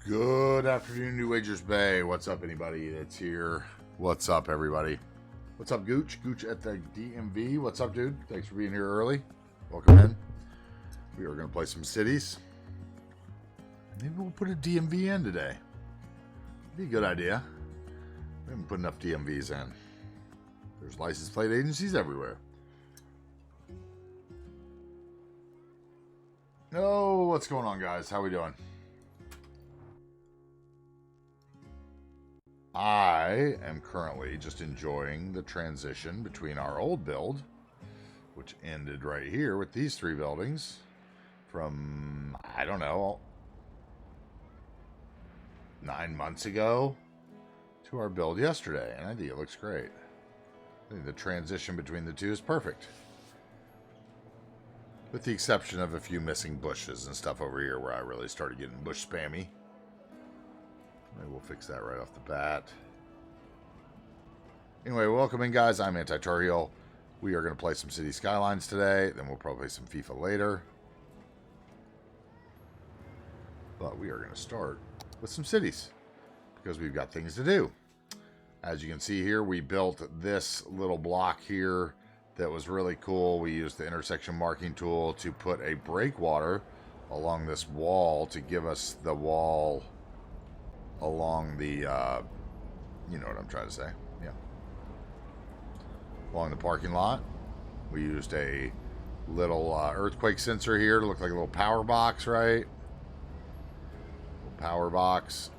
Good afternoon, New Wagers Bay. What's up, anybody that's here? What's up, everybody? What's up, Gooch? Gooch at the DMV. What's up, dude? Thanks for being here early. Welcome in. We are going to play some cities. Maybe we'll put a DMV in today. Be a good idea. We haven't put enough DMVs in. There's license plate agencies everywhere. Oh, what's going on, guys? How we doing? I am currently just enjoying the transition between our old build, which ended right here with these three buildings, from, I don't know, 9 months ago to our build yesterday, and I think it looks great. I think the transition between the two is perfect. With the exception of a few missing bushes and stuff over here where I really started getting bush spammy. Maybe we'll fix that right off the bat. Anyway, welcome in, guys. I'm AntiTarheel. We are going to play some City Skylines today. Then we'll probably play some FIFA later. But we are going to start with some cities because we've got things to do. As you can see here, we built this little block here that was really cool. We used the intersection marking tool to put a breakwater along this wall to give us the wall along the, you know what I'm trying to say, yeah. Along the parking lot. We used a little earthquake sensor here to look like a little power box, right? Little power box.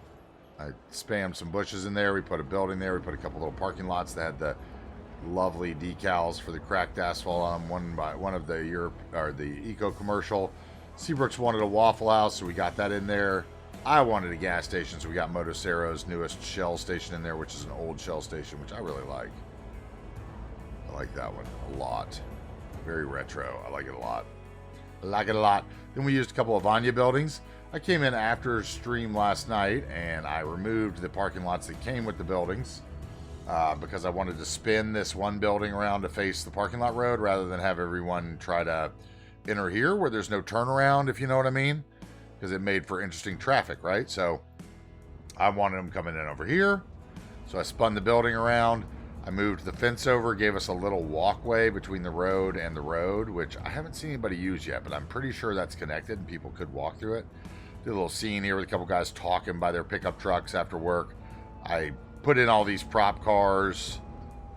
I spammed some bushes in there. We put a building there. We put a couple little parking lots that had the lovely decals for the cracked asphalt on them. One of the Eco commercial. Seabrooks wanted a Waffle House, so we got that in there. I wanted a gas station, so we got Motocero's newest Shell station in there, which is an old Shell station, which I really like. I like that one a lot. Very retro. I like it a lot. I like it a lot. Then we used a couple of Anya buildings. I came in after stream last night, and I removed the parking lots that came with the buildings because I wanted to spin this one building around to face the parking lot road rather than have everyone try to enter here where there's no turnaround, if you know what I mean. Because it made for interesting traffic, right? So I wanted them coming in over here. So I spun the building around. I moved the fence over, gave us a little walkway between the road and the road, which I haven't seen anybody use yet, but I'm pretty sure that's connected and people could walk through it. Did a little scene here with a couple guys talking by their pickup trucks after work. I put in all these prop cars,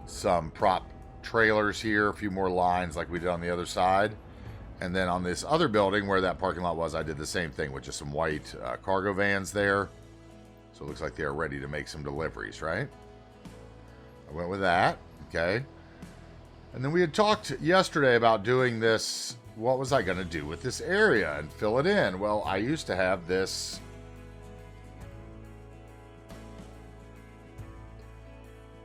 some prop trailers here, a few more lines like we did on the other side. And then on this other building where that parking lot was, I did the same thing with just some white cargo vans there. So it looks like they're ready to make some deliveries, right? I went with that, okay. And then we had talked yesterday about doing this. What was I going to do with this area and fill it in? Well, I used to have this.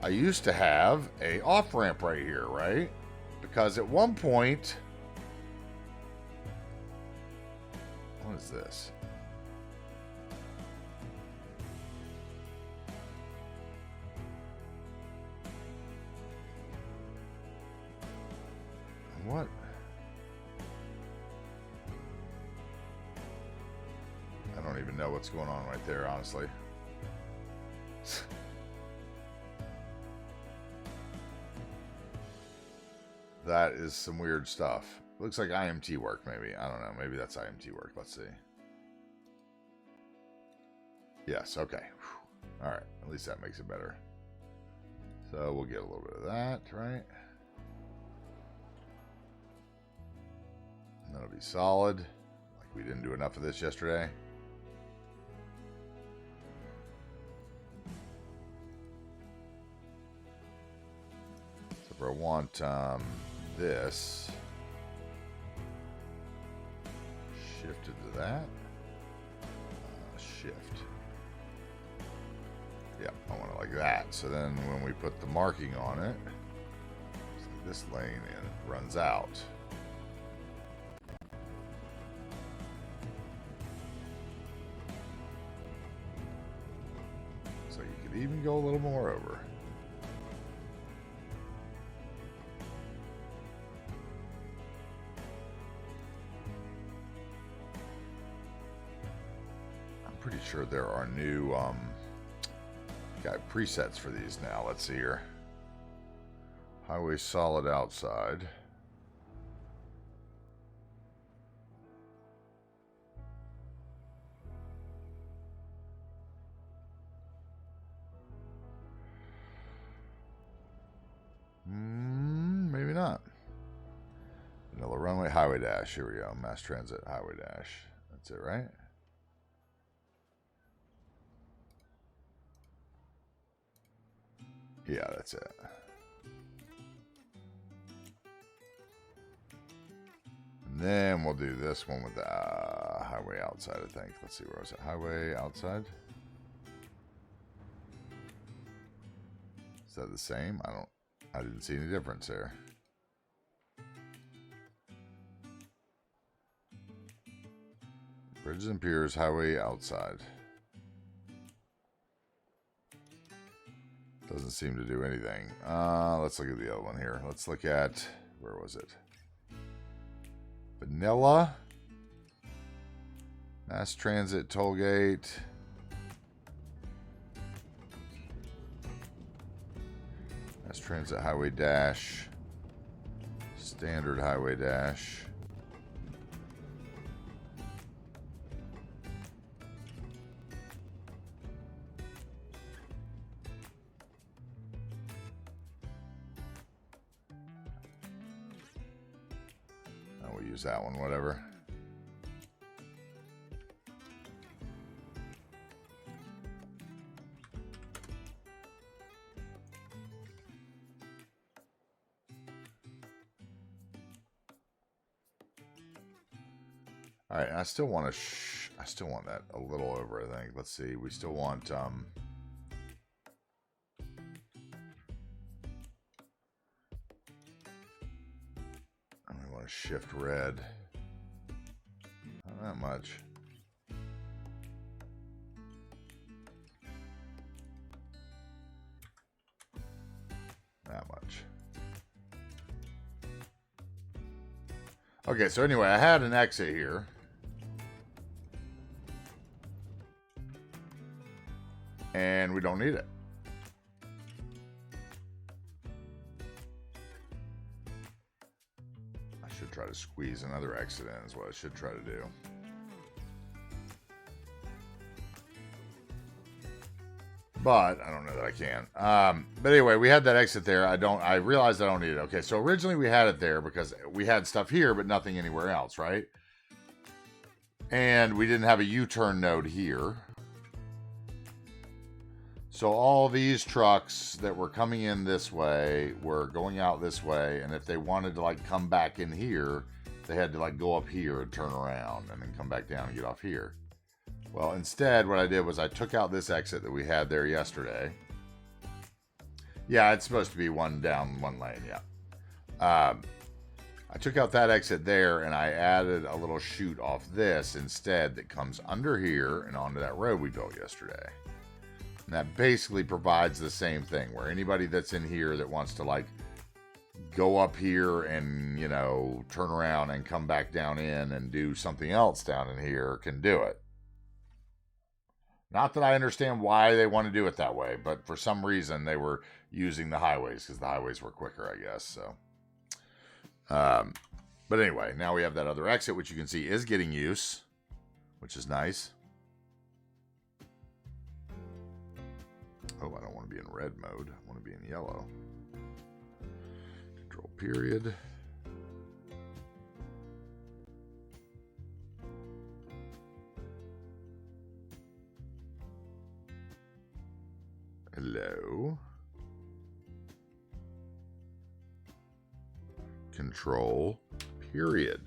I used to have a off-ramp right here, right? Because at one point... What is this? What? I don't even know what's going on right there, honestly. That is some weird stuff. Looks like IMT work, maybe. I don't know. Maybe that's IMT work. Let's see. Yes, okay. All right. At least that makes it better. So we'll get a little bit of that, right? And that'll be solid. Like we didn't do enough of this yesterday. So if I want this... shifted to that. Shift. Yeah, I want it like that. So then when we put the marking on it, so this lane in runs out. So you could even go a little more over. pretty sure there are new got presets for these now. Let's see here. Highway solid outside. Maybe not. Vanilla runway, highway dash. Here we go. Mass transit, highway dash. That's it, right? Yeah, that's it. And then we'll do this one with the highway outside, I think. Let's see, where was it? Highway outside? Is that the same? I didn't see any difference there. Bridges and piers, highway outside. Doesn't seem to do anything. Let's look at the other one here. Let's look at, where was it? Vanilla. Mass transit, tollgate. Mass transit, highway dash. Standard highway dash. Use that one, whatever. All right, I still want to. I still want that a little over. I think. Let's see. We still want. Shift red. Not that much. That much. Okay, so anyway, I had an exit here. And we don't need it. Try to squeeze another exit in is what I should try to do. But I don't know that I can. But anyway, we had that exit there. I realized I don't need it. Okay, so originally we had it there because we had stuff here, but nothing anywhere else, right? And we didn't have a U-turn node here. So all these trucks that were coming in this way were going out this way, and if they wanted to like come back in here, they had to like go up here and turn around and then come back down and get off here. Well, instead what I did was I took out this exit that we had there yesterday. Yeah, it's supposed to be one down, one lane, yeah. I took out that exit there and I added a little chute off this instead that comes under here and onto that road we built yesterday. And that basically provides the same thing where anybody that's in here that wants to like go up here and, you know, turn around and come back down in and do something else down in here can do it. Not that I understand why they want to do it that way, but for some reason they were using the highways because the highways were quicker, I guess. So, but anyway, now we have that other exit, which you can see is getting use, which is nice. Oh, I don't want to be in red mode. I want to be in yellow. Control period. Hello. Control period.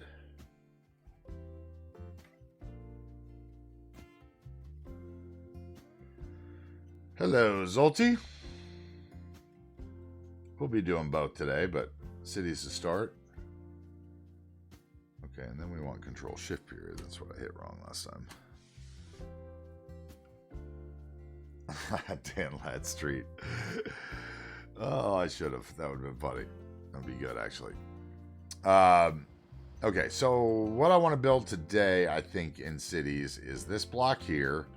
Hello, Zolty. We'll be doing both today, but cities to start. Okay, and then we want control shift period. That's what I hit wrong last time. Dan Ladd Street. Oh, I should have. That would have been funny. That'd be good, actually. Okay, so what I want to build today, I think, in cities is this block here.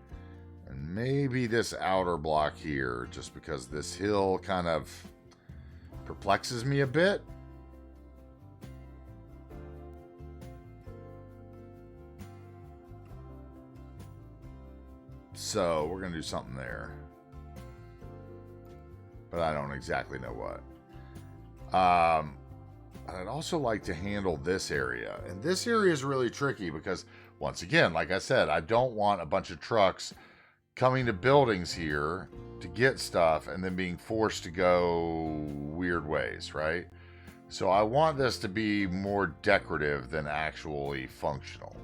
And maybe this outer block here, just because this hill kind of perplexes me a bit. So we're going to do something there. But I don't exactly know what. I'd also like to handle this area. And this area is really tricky because, once again, like I said, I don't want a bunch of trucks coming to buildings here to get stuff and then being forced to go weird ways, right? So I want this to be more decorative than actually functional.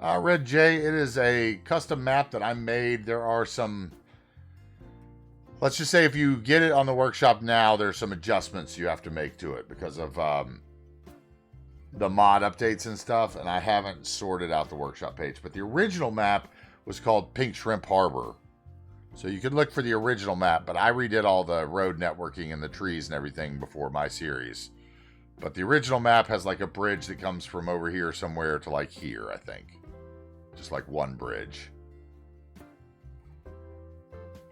Red J, it is a custom map that I made. There are some... Let's just say if you get it on the workshop now, there's some adjustments you have to make to it because of the mod updates and stuff, and I haven't sorted out the workshop page. But the original map was called Pink Shrimp Harbor. So you could look for the original map, but I redid all the road networking and the trees and everything before my series. But the original map has like a bridge that comes from over here somewhere to like here, I think. Just like one bridge.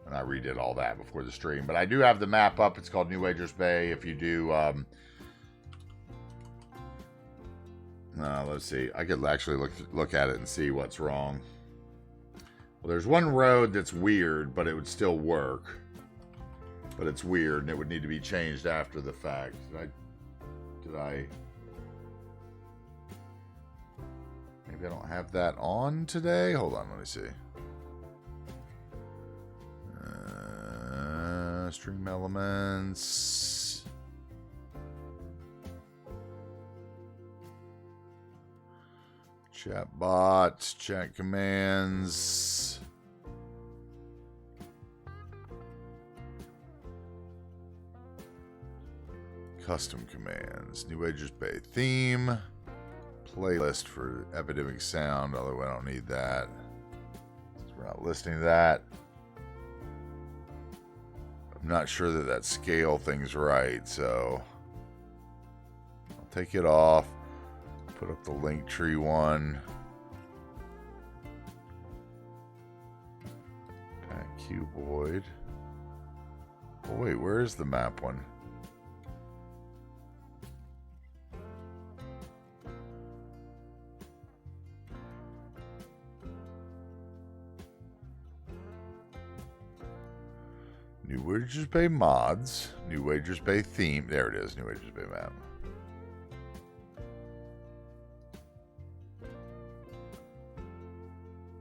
And I redid all that before the stream. But I do have the map up. It's called New Wagers Bay. If you do... let's see. I could actually look at it and see what's wrong. Well, there's one road that's weird, but it would still work. But it's weird, and it would need to be changed after the fact. Did I... Maybe I don't have that on today? Hold on, let me see. Stream elements. Chat bots, chat commands. Custom commands. New Wagers Bay theme. Playlist for Epidemic Sound, although I don't need that. We're not listening to that. I'm not sure that that scale thing's right, so I'll take it off. Put up the Linktree one. Pat Cuboid. Oh wait, where is the map one? New Wagers Bay mods. New Wagers Bay theme. There it is. New Wagers Bay map.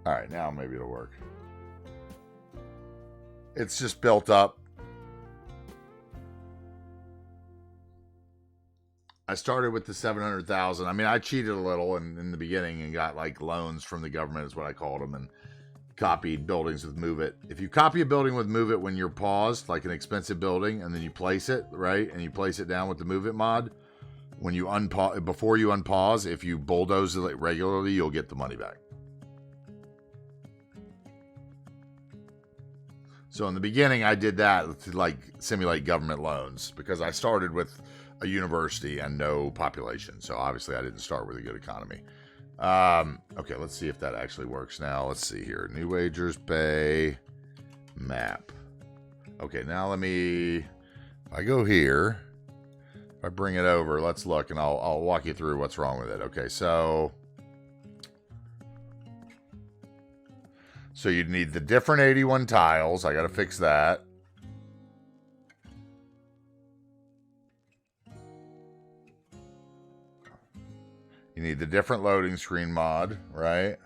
Alright, now maybe it'll work. It's just built up. I started with the 700,000. I mean, I cheated a little in the beginning and got like loans from the government is what I called them, and copied buildings with Move It. If you copy a building with Move It when you're paused, like an expensive building, and then you place it, right? And you place it down with the Move It mod, when you unpause, before you unpause, if you bulldoze it regularly, you'll get the money back. So in the beginning, I did that to like simulate government loans because I started with a university and no population. So obviously I didn't start with a good economy. Okay, let's see if that actually works now. Let's see here. New Wagers Bay map. Okay, now let me... If I go here, if I bring it over, let's look, and I'll walk you through what's wrong with it. Okay, so you'd need the different 81 tiles. I got to fix that. You need the different loading screen mod, right?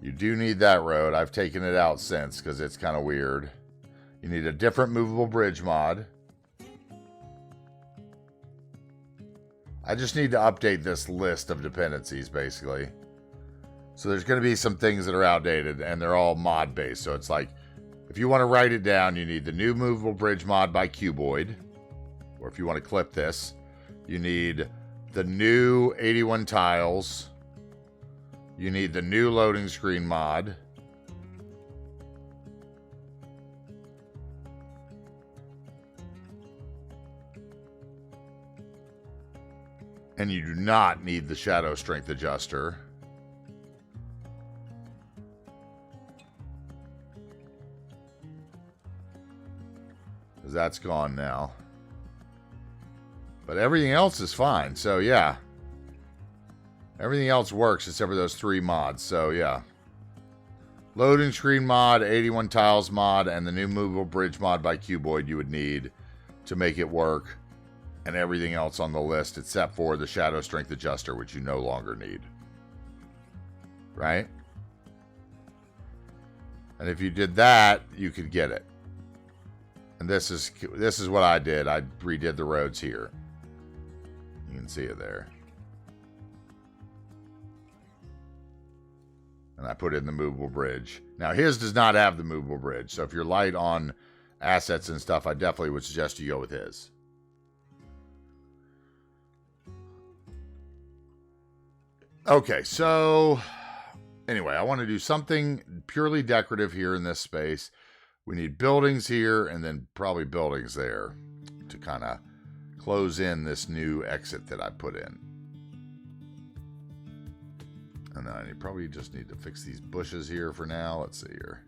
You do need that road. I've taken it out since because it's kind of weird. You need a different movable bridge mod. I just need to update this list of dependencies, basically. So there's going to be some things that are outdated, and they're all mod-based. So it's like, if you want to write it down, you need the new movable bridge mod by Cuboid. Or if you want to clip this, you need the new 81 tiles. You need the new loading screen mod. And you do not need the shadow strength adjuster. Because that's gone now. But everything else is fine. So, yeah. Everything else works except for those 3 mods. So, yeah. Loading screen mod, 81 tiles mod, and the new movable bridge mod by Cuboid you would need to make it work. And everything else on the list except for the shadow strength adjuster, which you no longer need. Right? And if you did that, you could get it. And this is what I did. I redid the roads here. You can see it there. And I put in the movable bridge. Now, his does not have the movable bridge. So if you're light on assets and stuff, I definitely would suggest you go with his. Okay, so anyway, I want to do something purely decorative here in this space. We need buildings here and then probably buildings there to kind of close in this new exit that I put in. And I probably just need to fix these bushes here for now. Let's see here.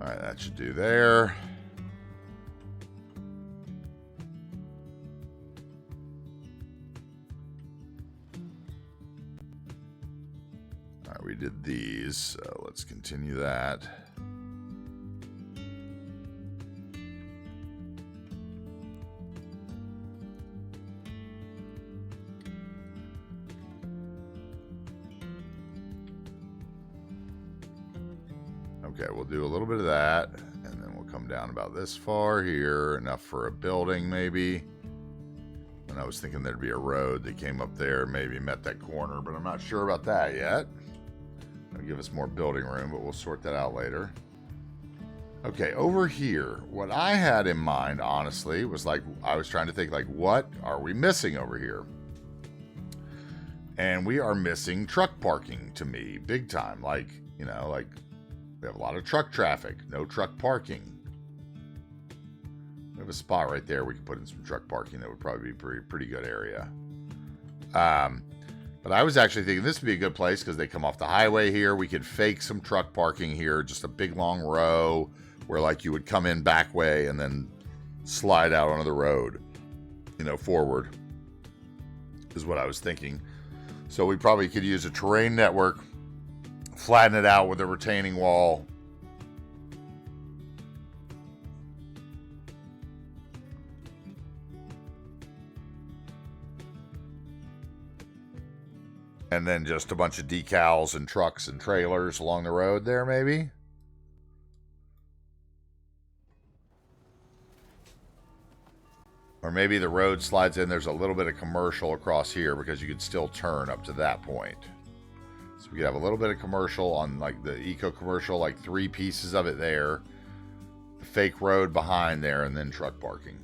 All right, that should do there. All right, we did these, so let's continue that. Okay, we'll do a little bit of that, and then we'll come down about this far here, enough for a building maybe. And I was thinking there'd be a road that came up there, maybe met that corner, but I'm not sure about that yet. It'll give us more building room, but we'll sort that out later. Okay, over here, what I had in mind, honestly, was like, I was trying to think, like, what are we missing over here? And we are missing truck parking to me, big time. Like, you know, like, we have a lot of truck traffic, no truck parking. We have a spot right there we can put in some truck parking. That would probably be a pretty good area. But I was actually thinking this would be a good place because they come off the highway here. We could fake some truck parking here, just a big long row where like you would come in back way and then slide out onto the road, you know, forward is what I was thinking. So we probably could use a terrain network, flatten it out with a retaining wall. And then just a bunch of decals and trucks and trailers along the road there, maybe. Or maybe the road slides in. There's a little bit of commercial across here because you could still turn up to that point. So we could have a little bit of commercial on like the eco commercial, like 3 pieces of it there. The fake road behind there, and then truck parking.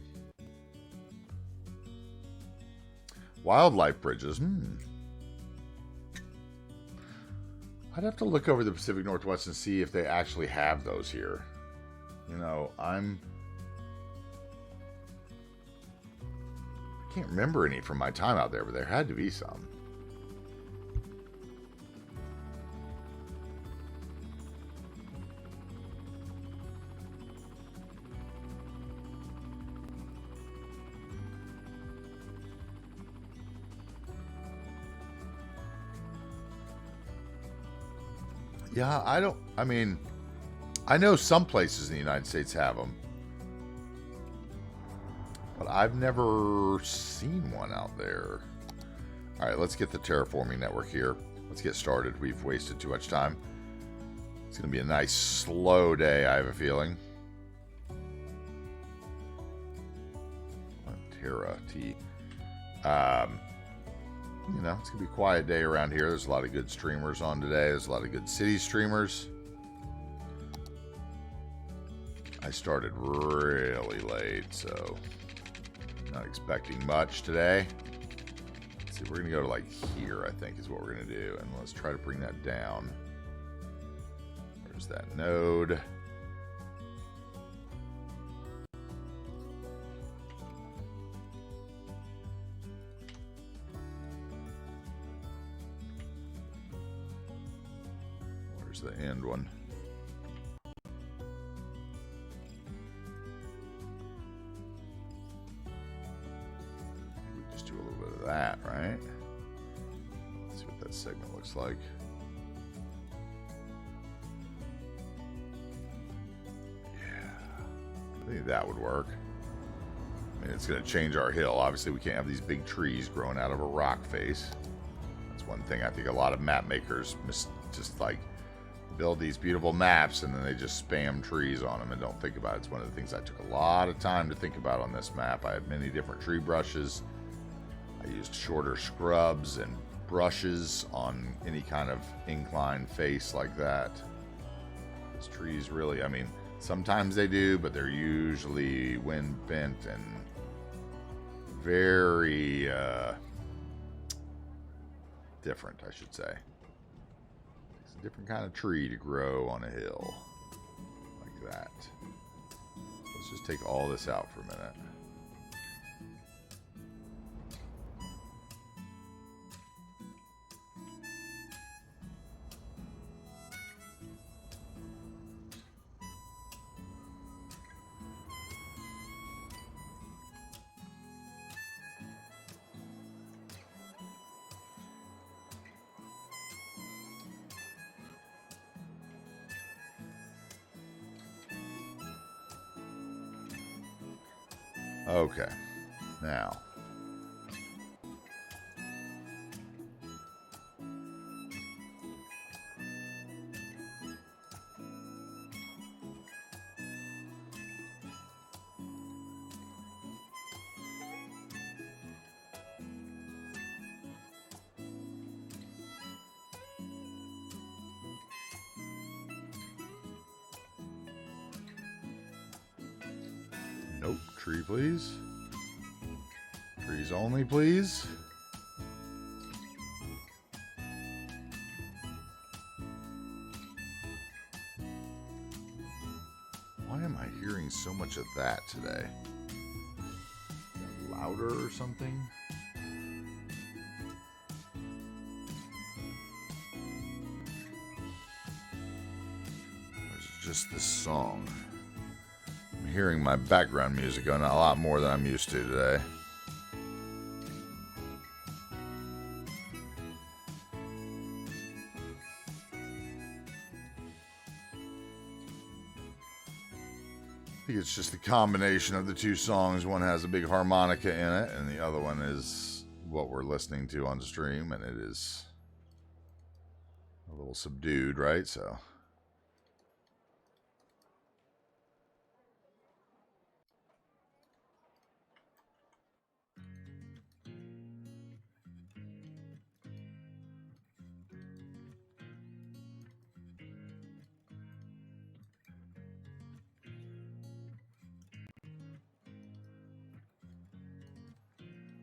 Wildlife bridges. I'd have to look over the Pacific Northwest and see if they actually have those here. You know, I can't remember any from my time out there, but there had to be some. Yeah, I mean, I know some places in the United States have them, but I've never seen one out there. All right, let's get the terraforming network here. Let's get started. We've wasted too much time. It's going to be a nice, slow day, I have a feeling. Era T. You know, it's gonna be a quiet day around here. There's a lot of good streamers on today. There's a lot of good city streamers. I started really late, so not expecting much today. Let's see, we're gonna go to like here, I think is what we're gonna do, and let's try to bring that down. Where's that node? Where's the end one? That, right? Let's see what that segment looks like. Yeah, I think that would work. I mean, it's going to change our hill. Obviously, we can't have these big trees growing out of a rock face. That's one thing I think a lot of map makers just like build these beautiful maps and then they just spam trees on them and don't think about it. It's one of the things I took a lot of time to think about on this map. I had many different tree brushes. I used shorter scrubs and brushes on any kind of inclined face like that. These trees really, I mean, sometimes they do, but they're usually wind bent and very different, I should say. It's a different kind of tree to grow on a hill like that. Let's just take all this out for a minute. Okay, now. Nope, tree please. Trees only, please. Why am I hearing so much of that today? Louder or something? Or is it just this song? I'm hearing my background music going a lot more than I'm used to today. I think it's just the combination of the two songs. One has a big harmonica in it, and the other one is what we're listening to on stream, and it is a little subdued, right? So.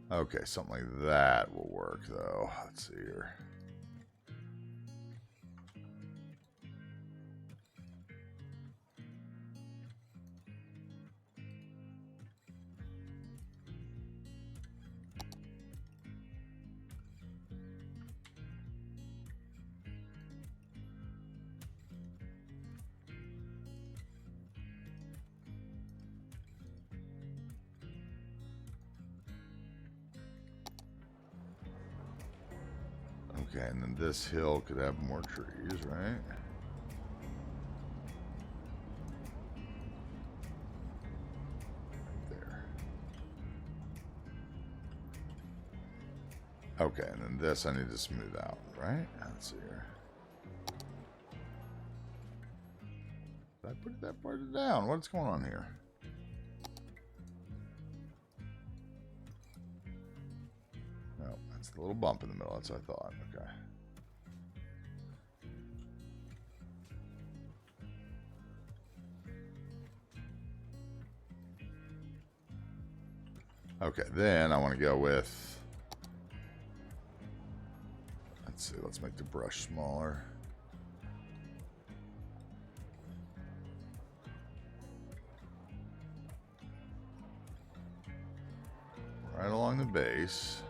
Okay, something like that will work, though. Let's see here. Okay, and then this hill could have more trees, right? There. Okay, and then this I need to smooth out, right? Let's see here. Did I put that part down? What's going on here? It's the little bump in the middle. That's what I thought. Okay. Okay, then I want to go with, let's see, let's make the brush smaller. Right along the base.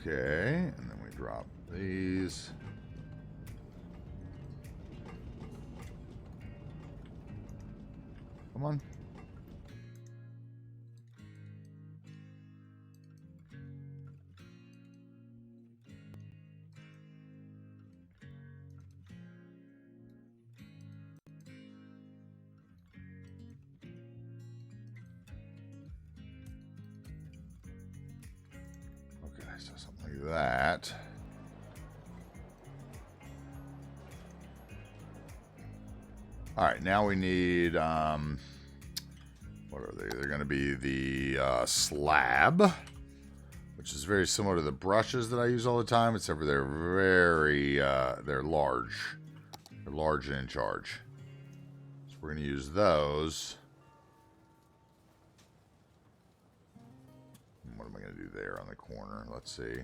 Okay, and then we drop these. Come on. Okay, so something like that. All right, now we need, what are they? They're going to be the slab, which is very similar to the brushes that I use all the time, except for they're very, they're large. They're large and in charge. So we're going to use those. What am I going to do there on the corner? Let's see.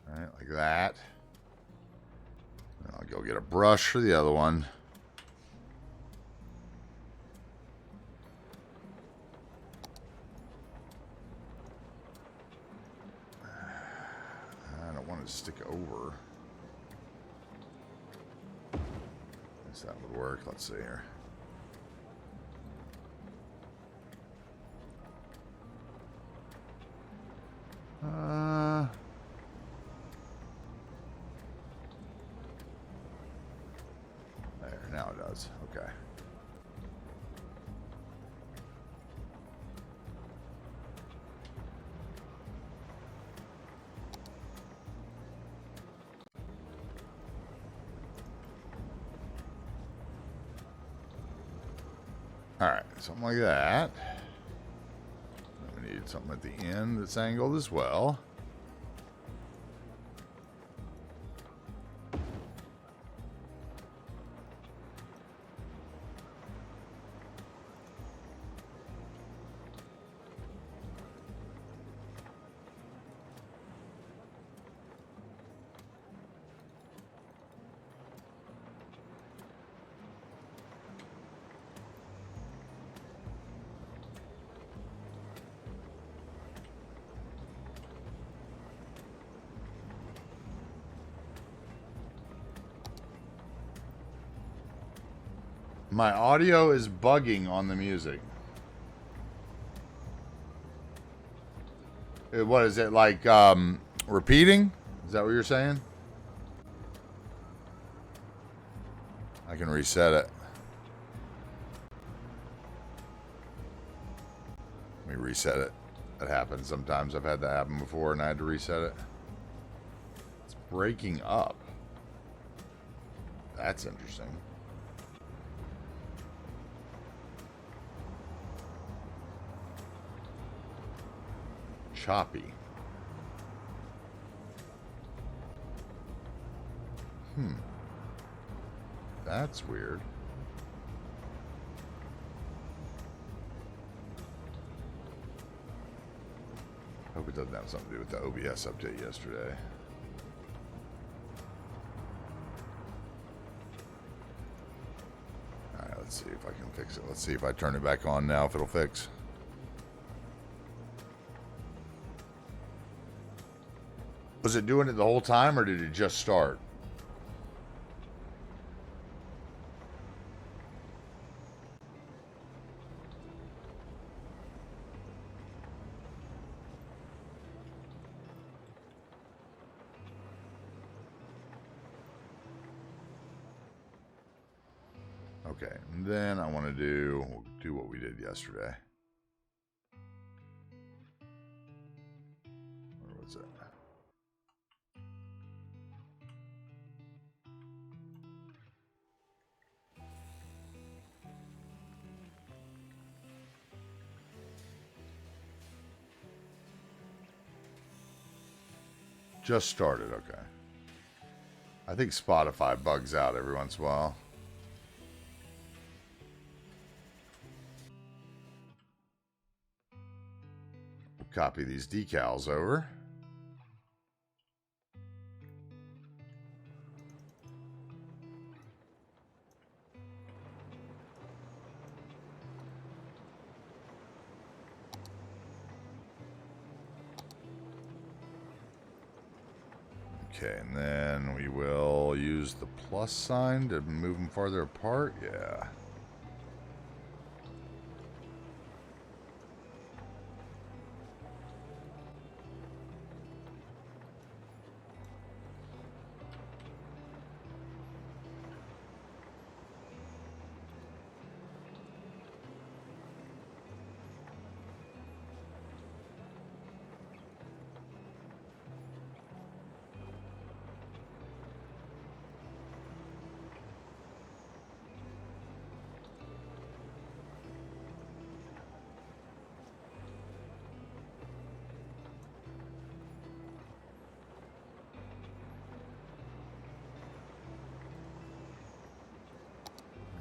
Alright, like that. And I'll go get a brush for the other one. I don't want it to stick over. That would work. Let's see here. There, now it does. Okay. Alright, something like that. Then we need something at the end that's angled as well. My audio is bugging on the music. What is it, like repeating? Is that what you're saying? I can reset it. Let me reset it. That happens sometimes. I've had that happen before and I had to reset it. It's breaking up. That's interesting. Choppy. That's weird. Hope it doesn't have something to do with the OBS update yesterday. Alright, let's see if I can fix it. Let's see if I turn it back on now, if it'll fix. Was it doing it the whole time, or did it just start? Okay, and then I want to do what we did yesterday. Where was it? Just started, okay. I think Spotify bugs out every once in a while. We'll copy these decals over. Okay, and then we will use the plus sign to move them farther apart. Yeah.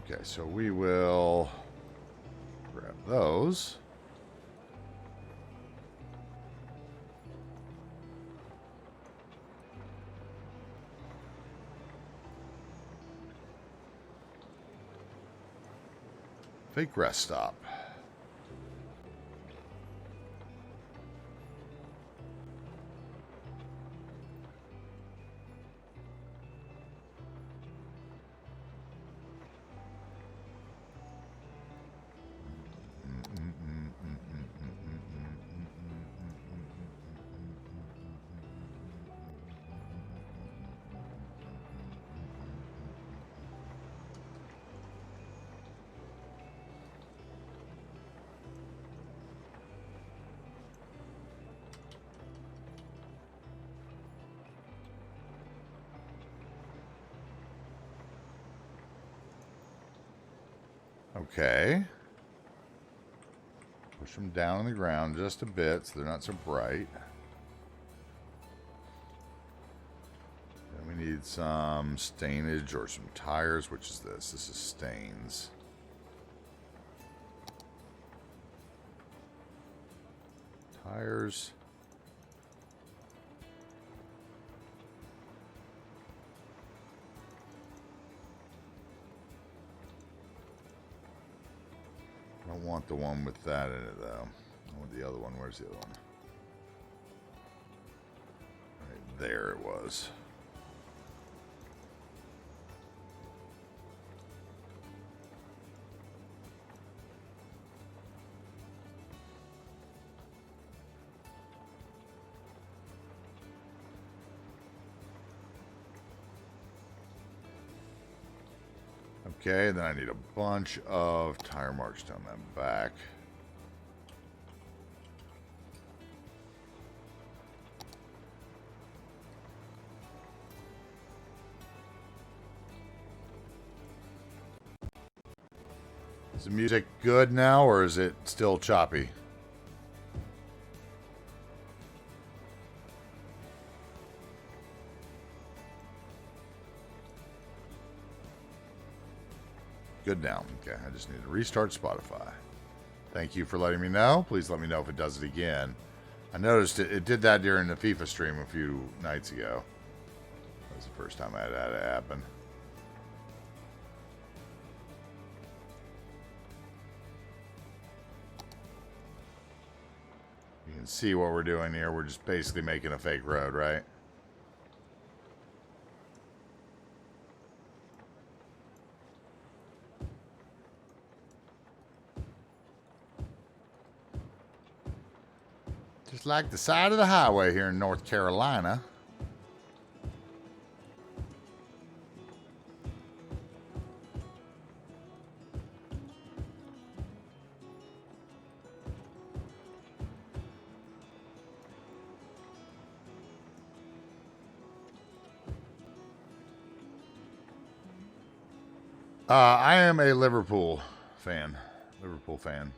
Okay, so we will grab those. Fake rest stop. Okay. Push them down on the ground just a bit so they're not so bright. Then we need some stainage or some tires. Which is this? This is stains. Tires. I don't want the one with that in it, though. I want the other one. Where's the other one? Right there it was. Okay, then I need a bunch of tire marks down that back. Is the music good now, or is it still choppy? Good now. Okay, I just need to restart Spotify. Thank you for letting me know. Please let me know if it does it again. I noticed it did that during the FIFA stream a few nights ago. That was the first time I had that happen. You can see what we're doing here. We're just basically making a fake road, right? Just like the side of the highway here in North Carolina. I am a Liverpool fan. Liverpool fan.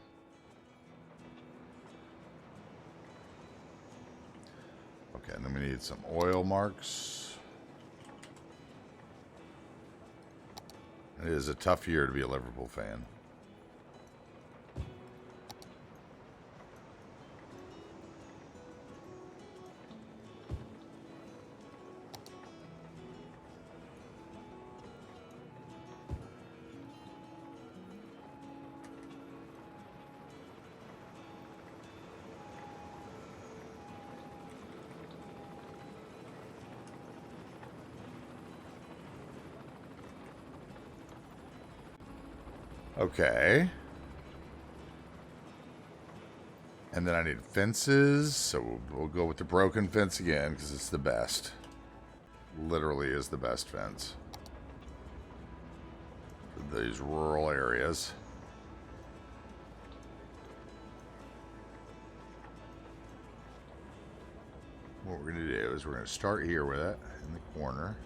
Okay, and then we need some oil marks. It is a tough year to be a Liverpool fan. Okay. And then I need fences, so we'll go with the broken fence again because it's the best. Literally is the best fence for these rural areas. What we're going to do is we're going to start here with it in the corner.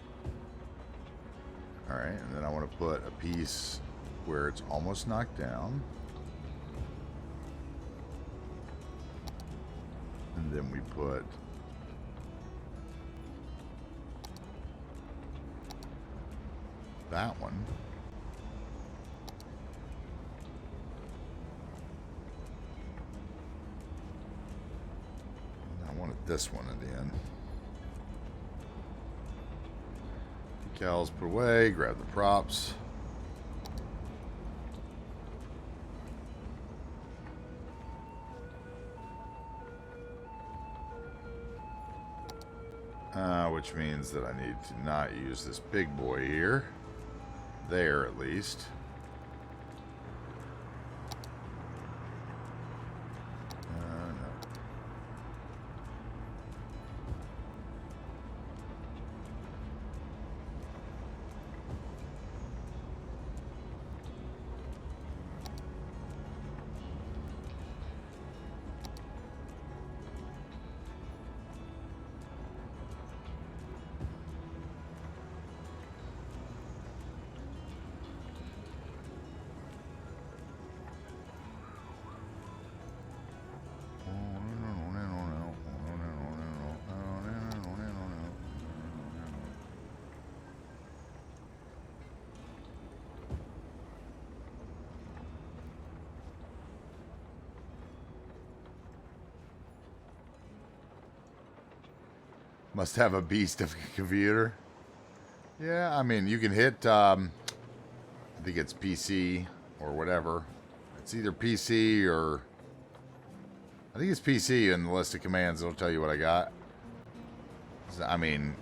All right, and then I want to put a piece where it's almost knocked down. And then we put that one. And I wanted this one at the end. Decals put away, grab the props. Which means that I need to not use this big boy here. There, at least. No. Must have a beast of a computer. Yeah, I mean, you can hit, I think it's PC or whatever. It's either PC or... I think it's PC in the list of commands. It'll tell you what I got. I mean,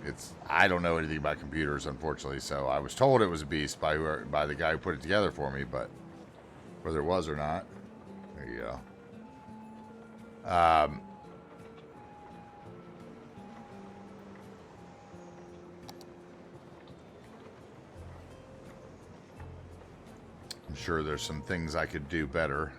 I don't know anything about computers, unfortunately, so I was told it was a beast by the guy who put it together for me, but whether it was or not, there you go. I'm sure there's some things I could do better.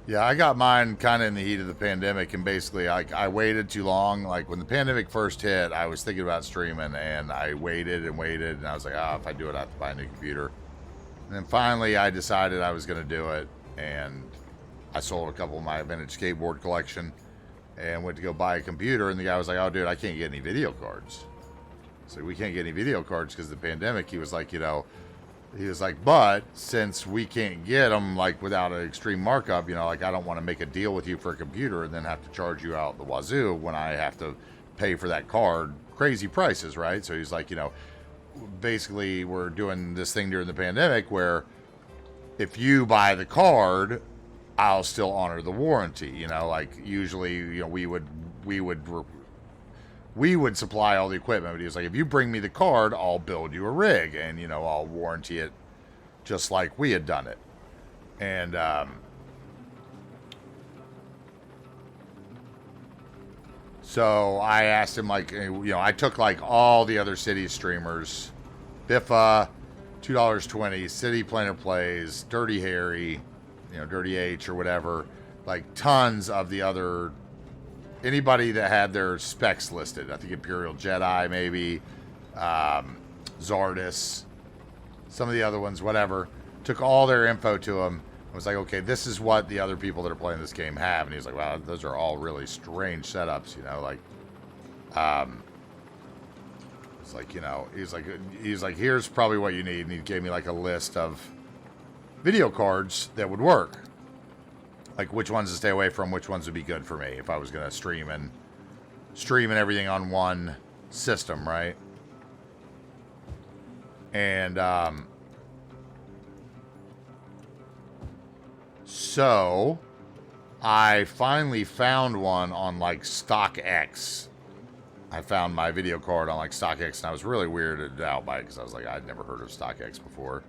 Yeah, I got mine kind of in the heat of the pandemic, and basically I waited too long. Like when the pandemic first hit, I was thinking about streaming, and I waited and waited, and I was like, if I do it, I have to buy a new computer. And then finally I decided I was going to do it, and I sold a couple of my vintage skateboard collection and went to go buy a computer, and the guy was like, oh, dude, I can't get any video cards. So we can't get any video cards because of the pandemic. He was like, he was like, but since we can't get them like without an extreme markup, like I don't want to make a deal with you for a computer and then have to charge you out the wazoo when I have to pay for that card crazy prices, right? So he's like, basically we're doing this thing during the pandemic where if you buy the card, I'll still honor the warranty. Like usually, we would supply all the equipment, but he was like, if you bring me the card, I'll build you a rig and, I'll warranty it just like we had done it. And so I asked him, like, you know, I took like all the other city streamers, Biffa, $2.20, City Planner Plays, Dirty Harry, you know, Dirty H or whatever, like tons of the other, anybody that had their specs listed. I think Imperial Jedi, maybe, Zardis, some of the other ones, whatever. Took all their info to him. I was like, okay, this is what the other people that are playing this game have. And he's like, wow, those are all really strange setups, you know, like, it's like, you know, he's like, here's probably what you need. And he gave me like a list of video cards that would work. Like which ones to stay away from, which ones would be good for me if I was going to stream and everything on one system, right? And, so I finally found one on like StockX. I found my video card on like StockX, and I was really weirded out by it because I was like, I'd never heard of StockX before,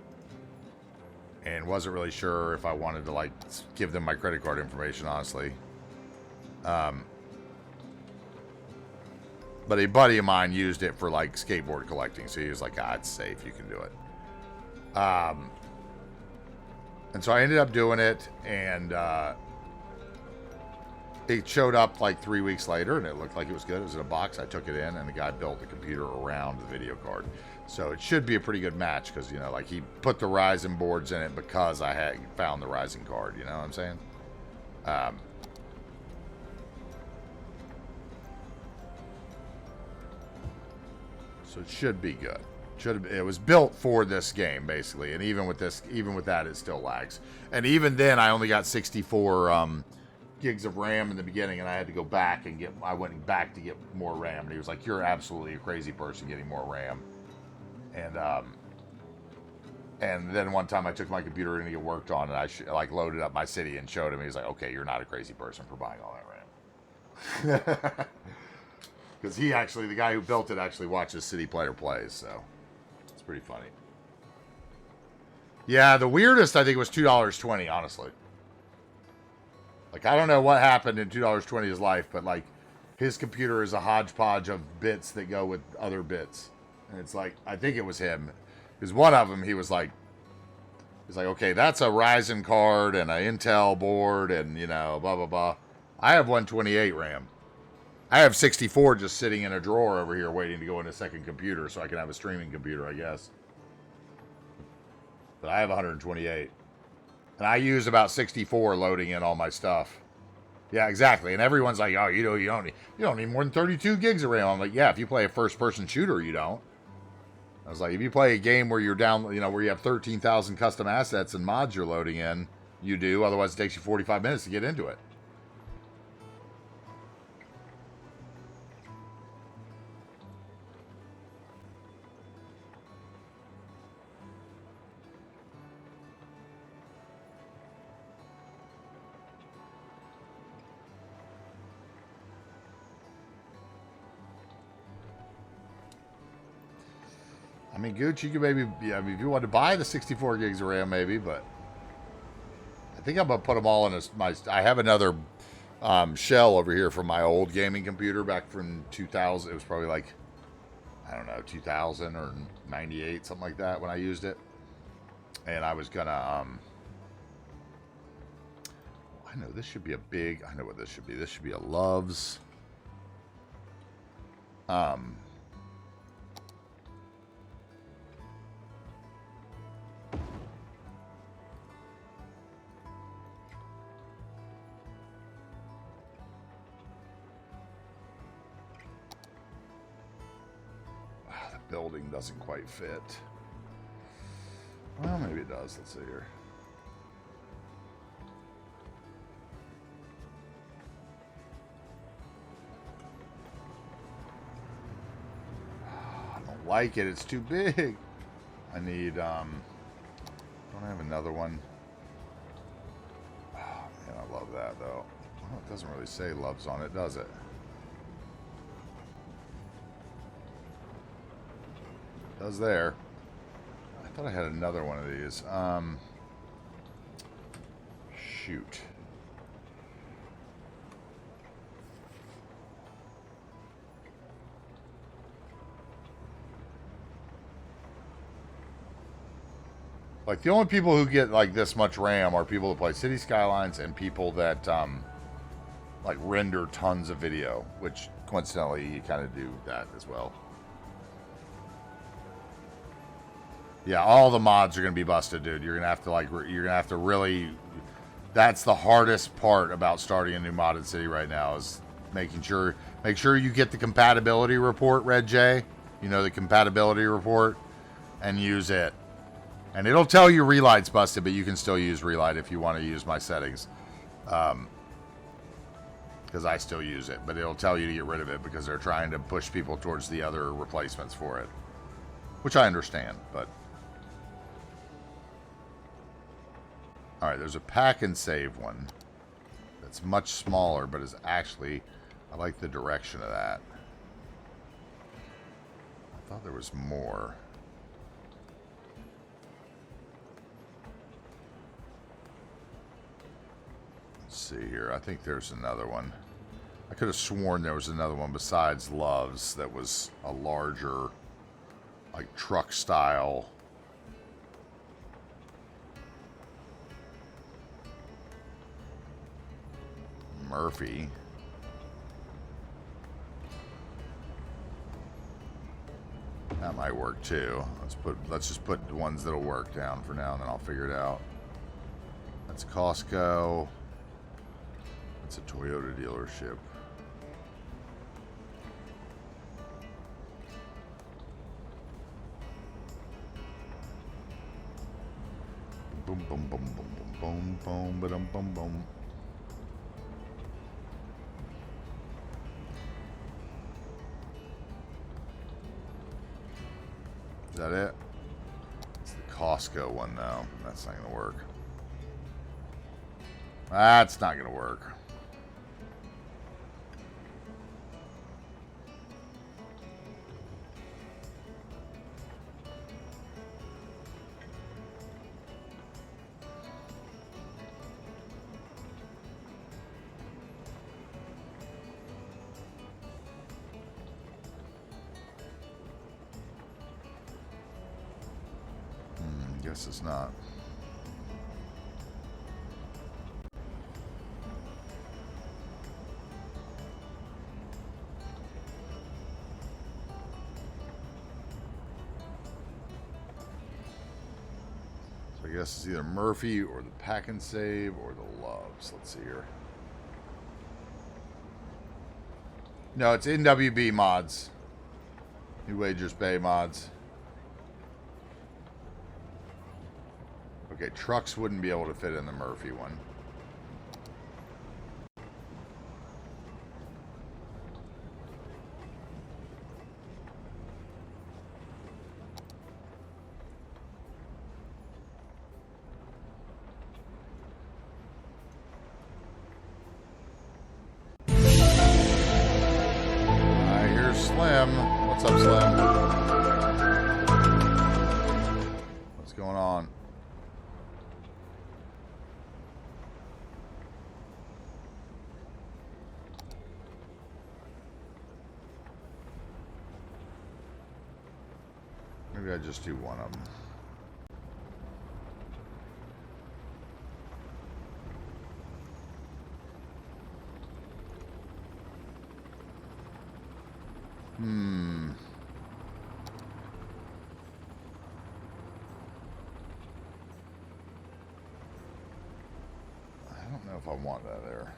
and wasn't really sure if I wanted to like give them my credit card information, honestly. But a buddy of mine used it for like skateboard collecting, so he was like, ah, it's safe, you can do it. And so I ended up doing it, and it showed up like 3 weeks later, and it looked like it was good. It was in a box. I took it in, and the guy built the computer around the video card. So it should be a pretty good match, because, you know, like he put the Ryzen boards in it because I had found the Ryzen card. You know what I'm saying? So it should be good. It was built for this game, basically, and even with that, it still lags. And even then, I only got 64 gigs of RAM in the beginning, and I had to go back and I went back to get more RAM. And he was like, "You're absolutely a crazy person getting more RAM." And then one time I took my computer in to get worked on, and I like loaded up my city and showed him. He's like, "Okay, you're not a crazy person for buying all that RAM." Because the guy who built it actually watches City Planner Plays, so. Pretty funny. Yeah, the weirdest I think was $2.20, honestly. Like, I don't know what happened in $2.20's life, but like his computer is a hodgepodge of bits that go with other bits. And it's like, I think it was him. Because one of them, he's like, okay, that's a Ryzen card and an Intel board and, you know, blah, blah, blah. I have 128 RAM. I have 64 just sitting in a drawer over here waiting to go in a second computer so I can have a streaming computer, I guess. But I have 128. And I use about 64 loading in all my stuff. Yeah, exactly. And everyone's like, oh, you don't need more than 32 gigs of RAM. I'm like, yeah, if you play a first-person shooter, you don't. I was like, if you play a game where you're down, you know, where you have 13,000 custom assets and mods you're loading in, you do. Otherwise, it takes you 45 minutes to get into it. I mean, Gooch, you could maybe, yeah, I mean, if you want to buy the 64 gigs of RAM, maybe, but I think I'm going to put them all in I have another shell over here from my old gaming computer back from 2000. It was probably like, I don't know, 2000 or 98, something like that when I used it. And I was going to, I know this should be I know what this should be. This should be a Loves. Building doesn't quite fit. Well, maybe it does. Let's see here. I don't like it. It's too big. I need, don't I have another one? Oh, man, I love that, though. Well, it doesn't really say Loves on it, does it? Does there. I thought I had another one of these. shoot. Like, the only people who get, like, this much RAM are people that play City Skylines and people that, like, render tons of video, which, coincidentally, you kind of do that as well. Yeah, all the mods are going to be busted, dude. You're going to have to, like, you're going to have to really... That's the hardest part about starting a new modded city right now, is making sure... Make sure you get the compatibility report, Red J. You know, the compatibility report, and use it. And it'll tell you Relight's busted, but you can still use Relight if you want to use my settings. Because I still use it. But it'll tell you to get rid of it because they're trying to push people towards the other replacements for it. Which I understand, but... Alright, there's a pack and save one. That's much smaller, but is actually... I like the direction of that. I thought there was more. Let's see here. I think there's another one. I could have sworn there was another one besides Love's that was a larger, like, truck style. Murphy. That might work too. Let's just put the ones that'll work down for now, and then I'll figure it out. That's Costco. It's a Toyota dealership. Boom, boom, boom, boom, boom, boom, boom, ba-dum, boom, boom. Is that it? It's the Costco one, though. That's not going to work. That's not going to work. Guess it's not. So I guess it's either Murphy or the Pack and Save or the Loves. Let's see here. No, it's NWB mods. New Wagers Bay mods. Okay, trucks wouldn't be able to fit in the Murphy one. I hear Slim. What's up, Slim? What's going on? Maybe I just do one of them. I don't know if I want that there.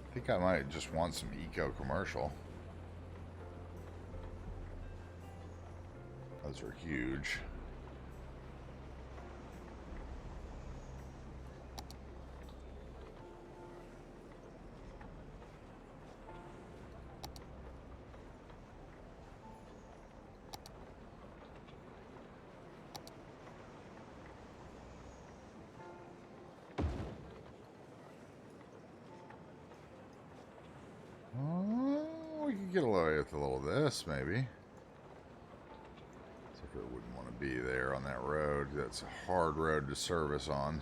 I think I might just want some eco commercial. Those are huge. Oh, we could get away with a little of this, maybe. Wouldn't want to be there on that road. That's a hard road to service on.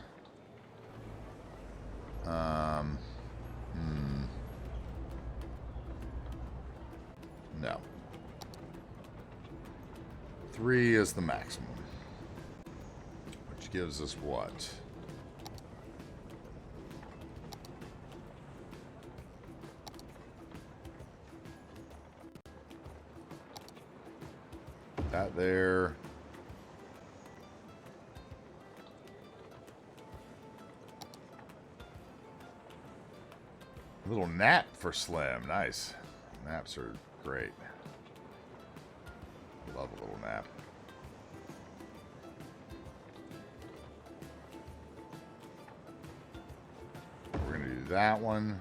3 is the maximum. Which gives us what? That there. Little nap for Slim. Nice. Naps are great. Love a little nap. We're going to do that one.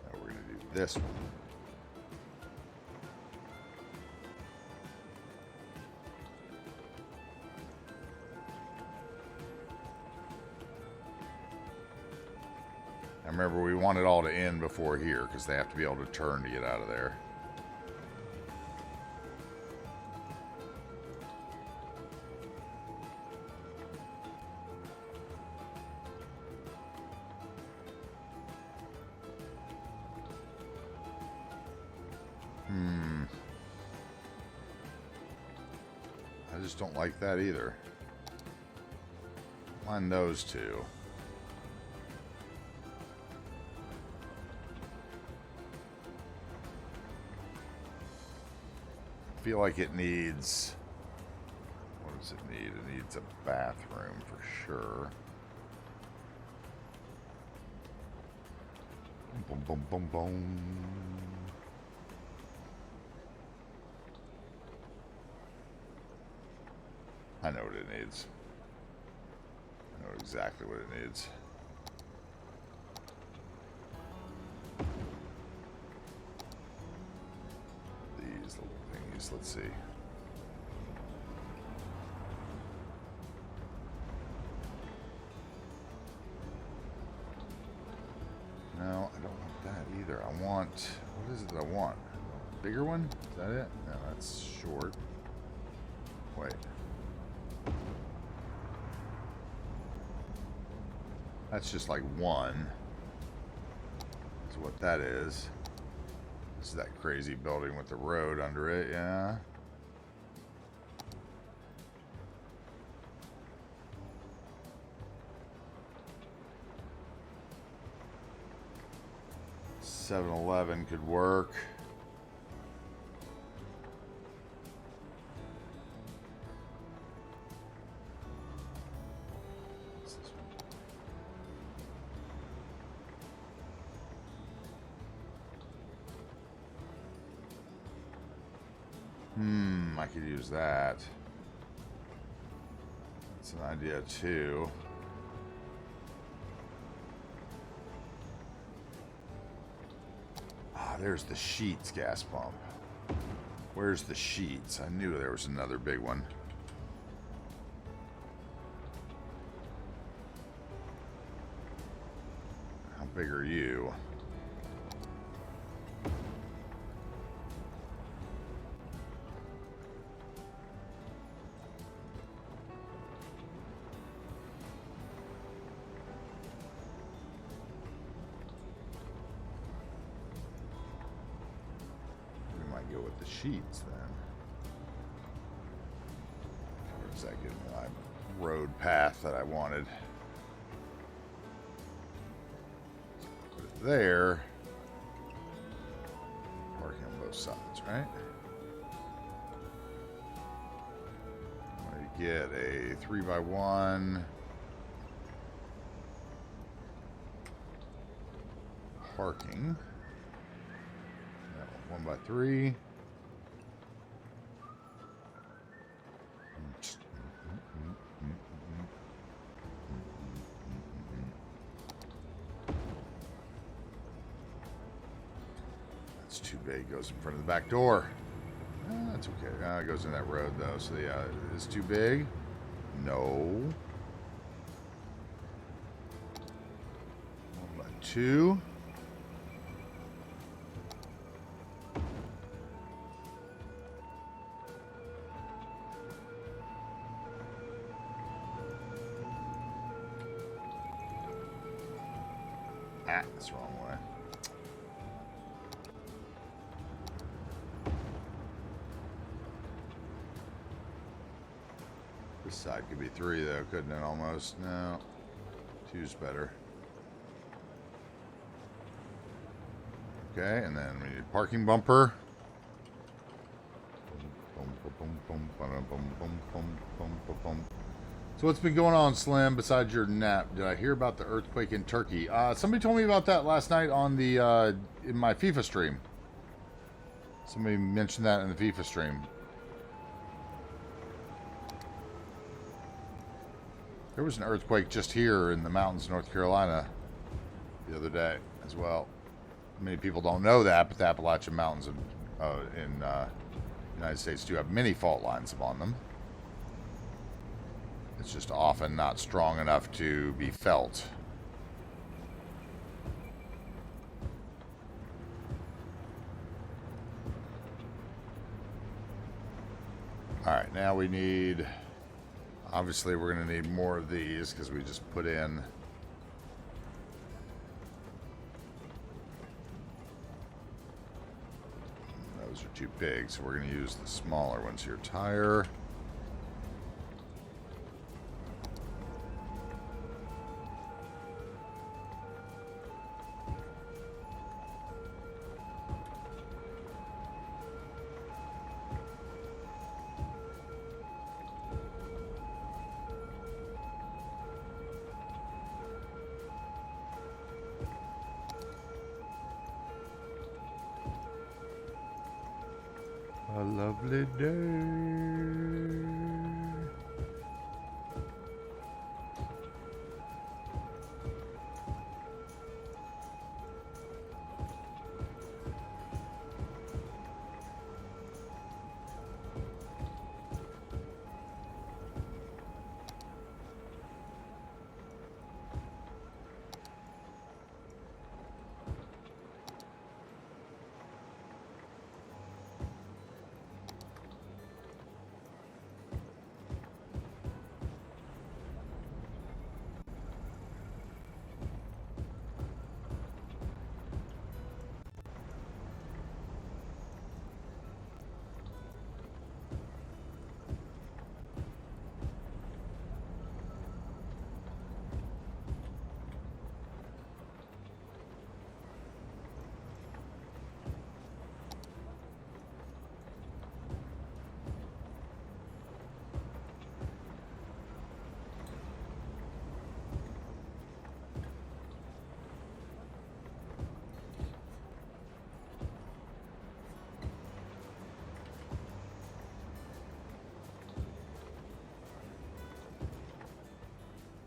Now we're going to do this one. I remember we want it all to end before here because they have to be able to turn to get out of there. I just don't like that either. Line those two. I feel like it needs... What does it need? It needs a bathroom for sure. Boom, boom, boom, boom. I know what it needs. I know exactly what it needs. These little thingies, let's see. No, I don't want that either. I want, what is it that I want? A bigger one? Is that it? No, that's short. Wait. That's just like one. That's what that is. This is that crazy building with the road under it, yeah. $7-Eleven could work. I could use that. That's an idea too. Ah, there's the Sheets gas pump. Where's the Sheets? I knew there was another big one. How big are you? Go with the Sheets then. Where does that get me? My road path that I wanted. Put it there. Parking on both sides, right? I'm going to get a 3x1 parking. 1x3. That's too big. Goes in front of the back door. That's okay. It goes in that road though. So yeah, it's too big. No. 1x2. That's the wrong way. Side could be 3 though, couldn't it almost? No. 2's better. Okay, and then we need a parking bumper. So what's been going on, Slim, besides your nap? Did I hear about the earthquake in Turkey? Somebody told me about that last night on the in my FIFA stream. Somebody mentioned that in the FIFA stream. There was an earthquake just here in the mountains of North Carolina the other day as well. Many people don't know that, but the Appalachian Mountains in the United States do have many fault lines upon them. It's just often not strong enough to be felt. Alright, now we need... Obviously, we're going to need more of these because we just put in... Those are too big, so we're going to use the smaller ones here. Tire. A lovely day.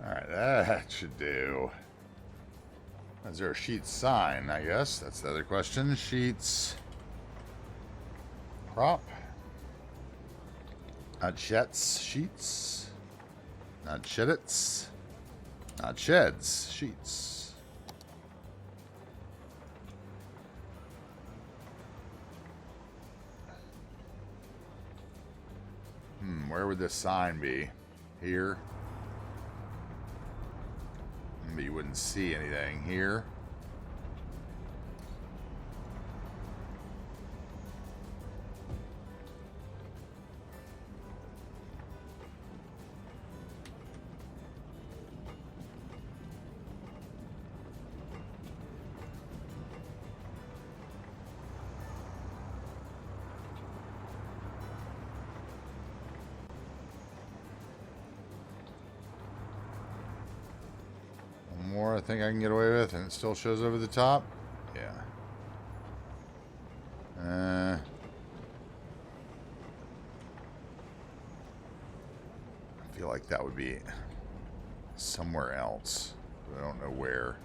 Alright, that should do. Is there a sheet sign, I guess? That's the other question. Sheets. Prop. Not sheds. Sheets. Not sheddits. Not sheds. Sheets. Where would this sign be? Here. But you wouldn't see anything here. More I think I can get away with, and it still shows over the top. Yeah. I feel like that would be somewhere else, but I don't know where.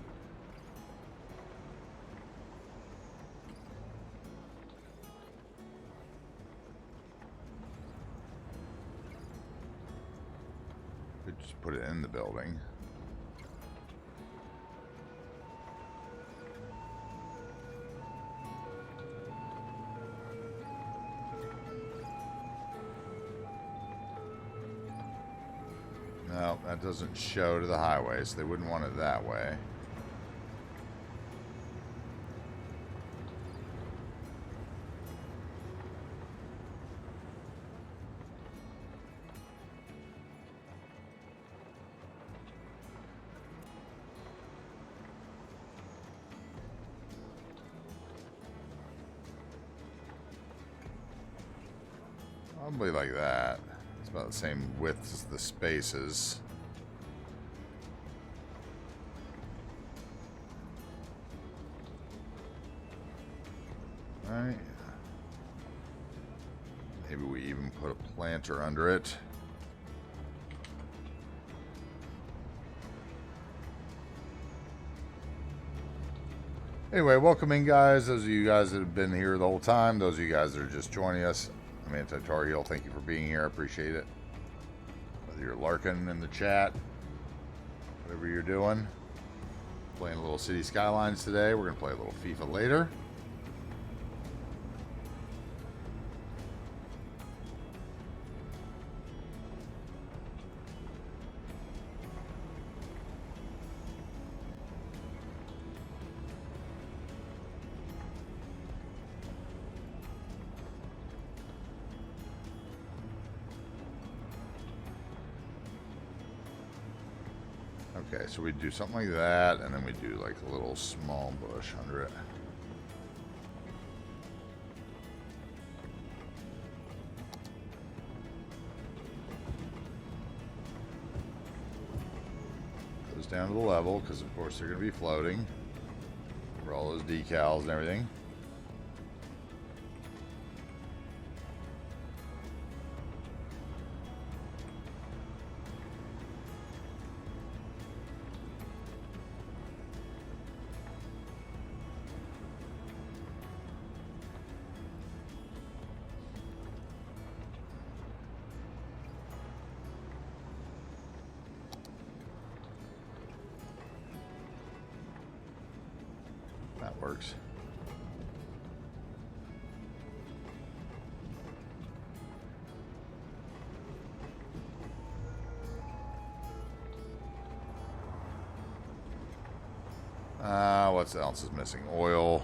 Could just put it in the building. No, that doesn't show to the highway, so they wouldn't want it that way. Probably like that. It's about the same width as the spaces. Alright. Maybe we even put a planter under it. Anyway, welcome in, guys. Those of you guys that have been here the whole time, those of you guys that are just joining us, I'm AntiTarheel. Thank you for being here. I appreciate it. Whether you're larking in the chat, whatever you're doing. Playing a little City Skylines today. We're going to play a little FIFA later. Okay, so we do something like that, and then we do like a little small bush under it. Goes down to the level, because of course they're going to be floating. For all those decals and everything. That works. What else is missing? Oil.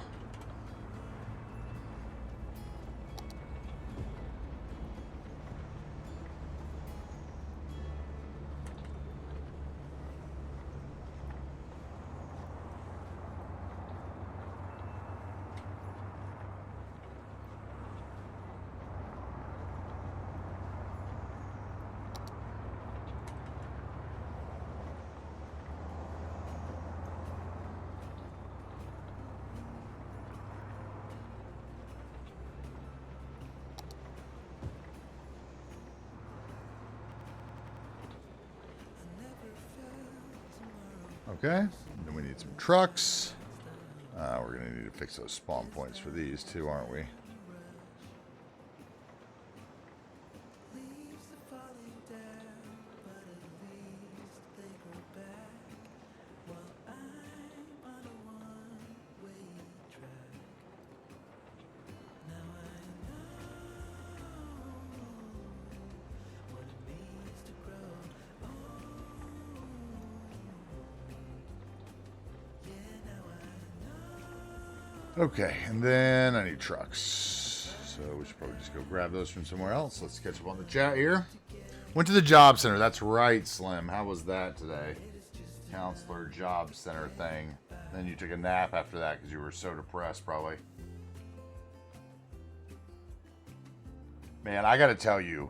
Okay, then we need some trucks. We're going to need to fix those spawn points for these too, aren't we? Okay, and then I need trucks. So we should probably just go grab those from somewhere else. Let's catch up on the chat here. Went to the job center. That's right, Slim. How was that today? Counselor job center thing. Then you took a nap after that because you were so depressed, probably. Man, I got to tell you,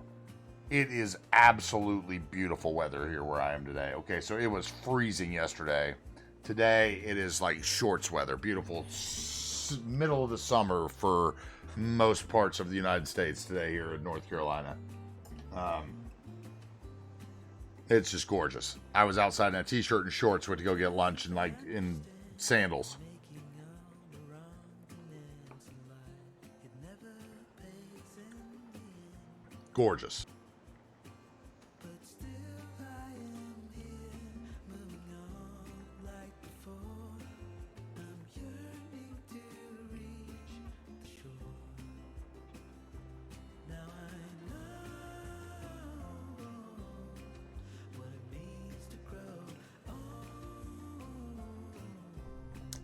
it is absolutely beautiful weather here where I am today. Okay, so it was freezing yesterday. Today, it is like shorts weather. Beautiful middle of the summer for most parts of the United States today here in North Carolina. It's just gorgeous. I was outside in a t-shirt and shorts, went to go get lunch and like in sandals. Gorgeous.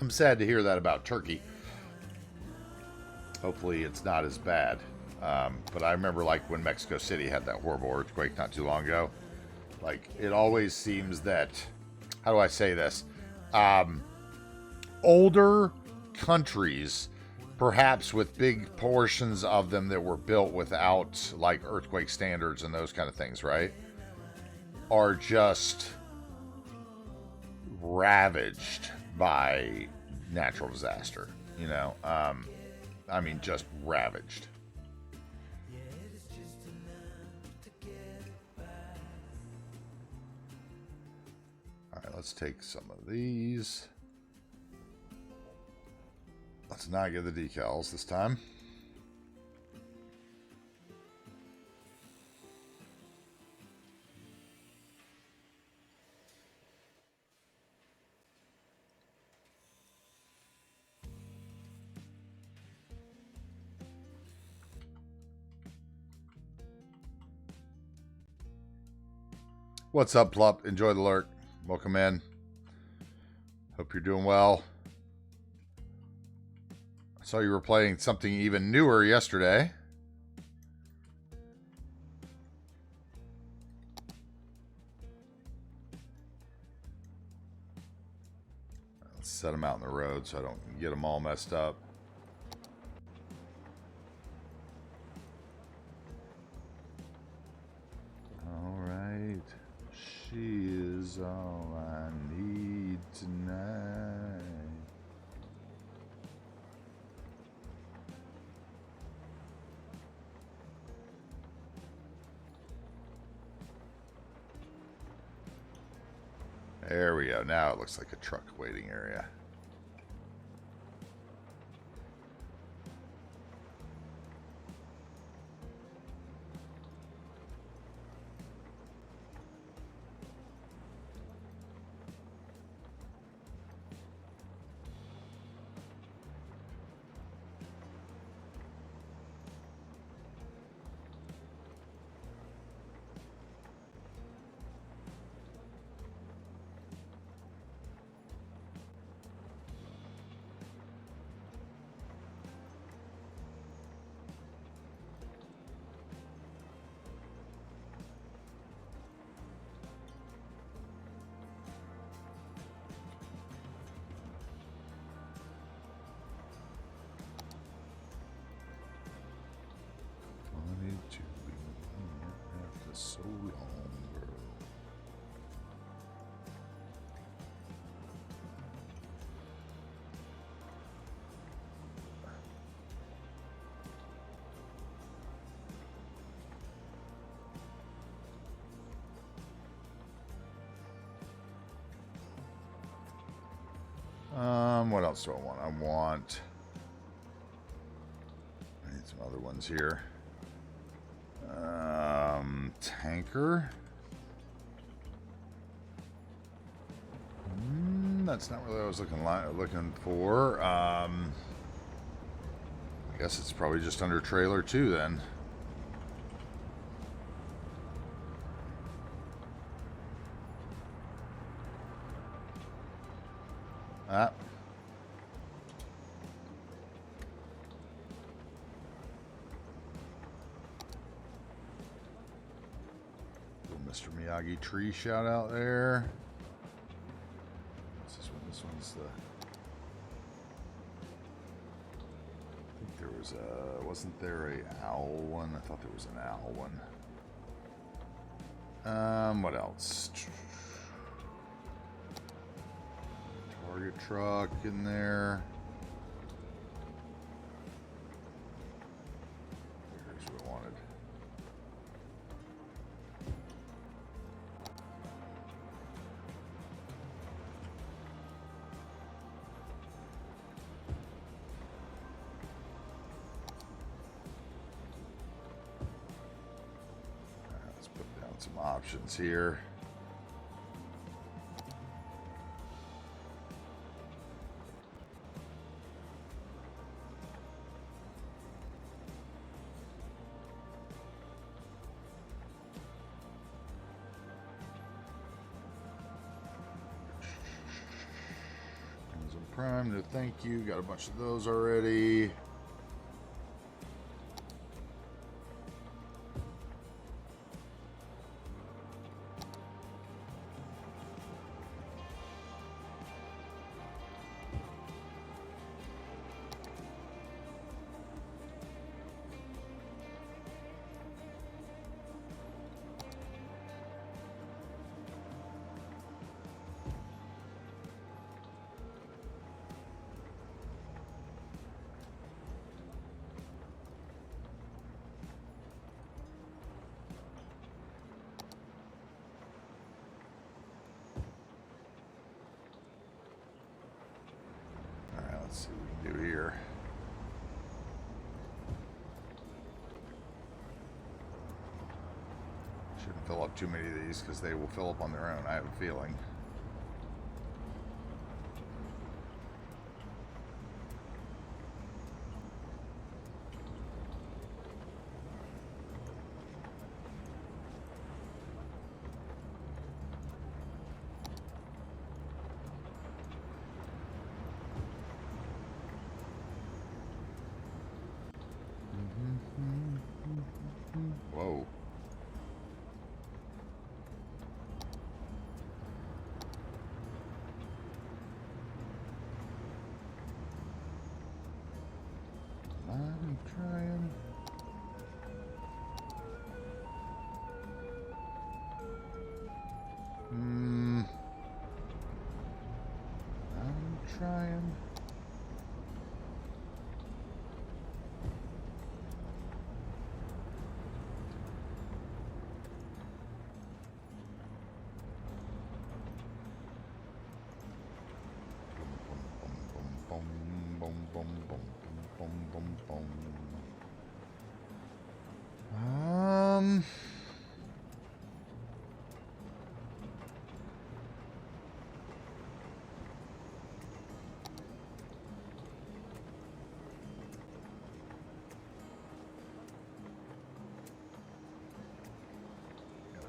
I'm sad to hear that about Turkey. Hopefully it's not as bad. But I remember like when Mexico City had that horrible earthquake not too long ago. Like it always seems that, how do I say this? Older countries perhaps with big portions of them that were built without like earthquake standards and those kind of things, right, are just ravaged by natural disaster, you know. I mean, just ravaged. All right, let's take some of these. Let's not get the decals this time. What's up, Plup? Enjoy the lurk. Welcome in. Hope you're doing well. I saw you were playing something even newer yesterday. Let's set them out in the road so I don't get them all messed up. All right. She is all I need tonight. There we go. Now it looks like a truck waiting area. So long, girl. What else do I want? I need some other ones here. Tanker. That's not really what I was looking for. I guess it's probably just under trailer 2 then. Ah. Mr. Miyagi tree shout out there. What's this one? This one's the... I think there was a... Wasn't there a owl one? I thought there was an owl one. What else? Target truck in there. Here's what I wanted. Some options here. Amazon Prime, no thank you. Got a bunch of those already. Shouldn't fill up too many of these because they will fill up on their own, I have a feeling. Whoa. I'm trying. I'm trying.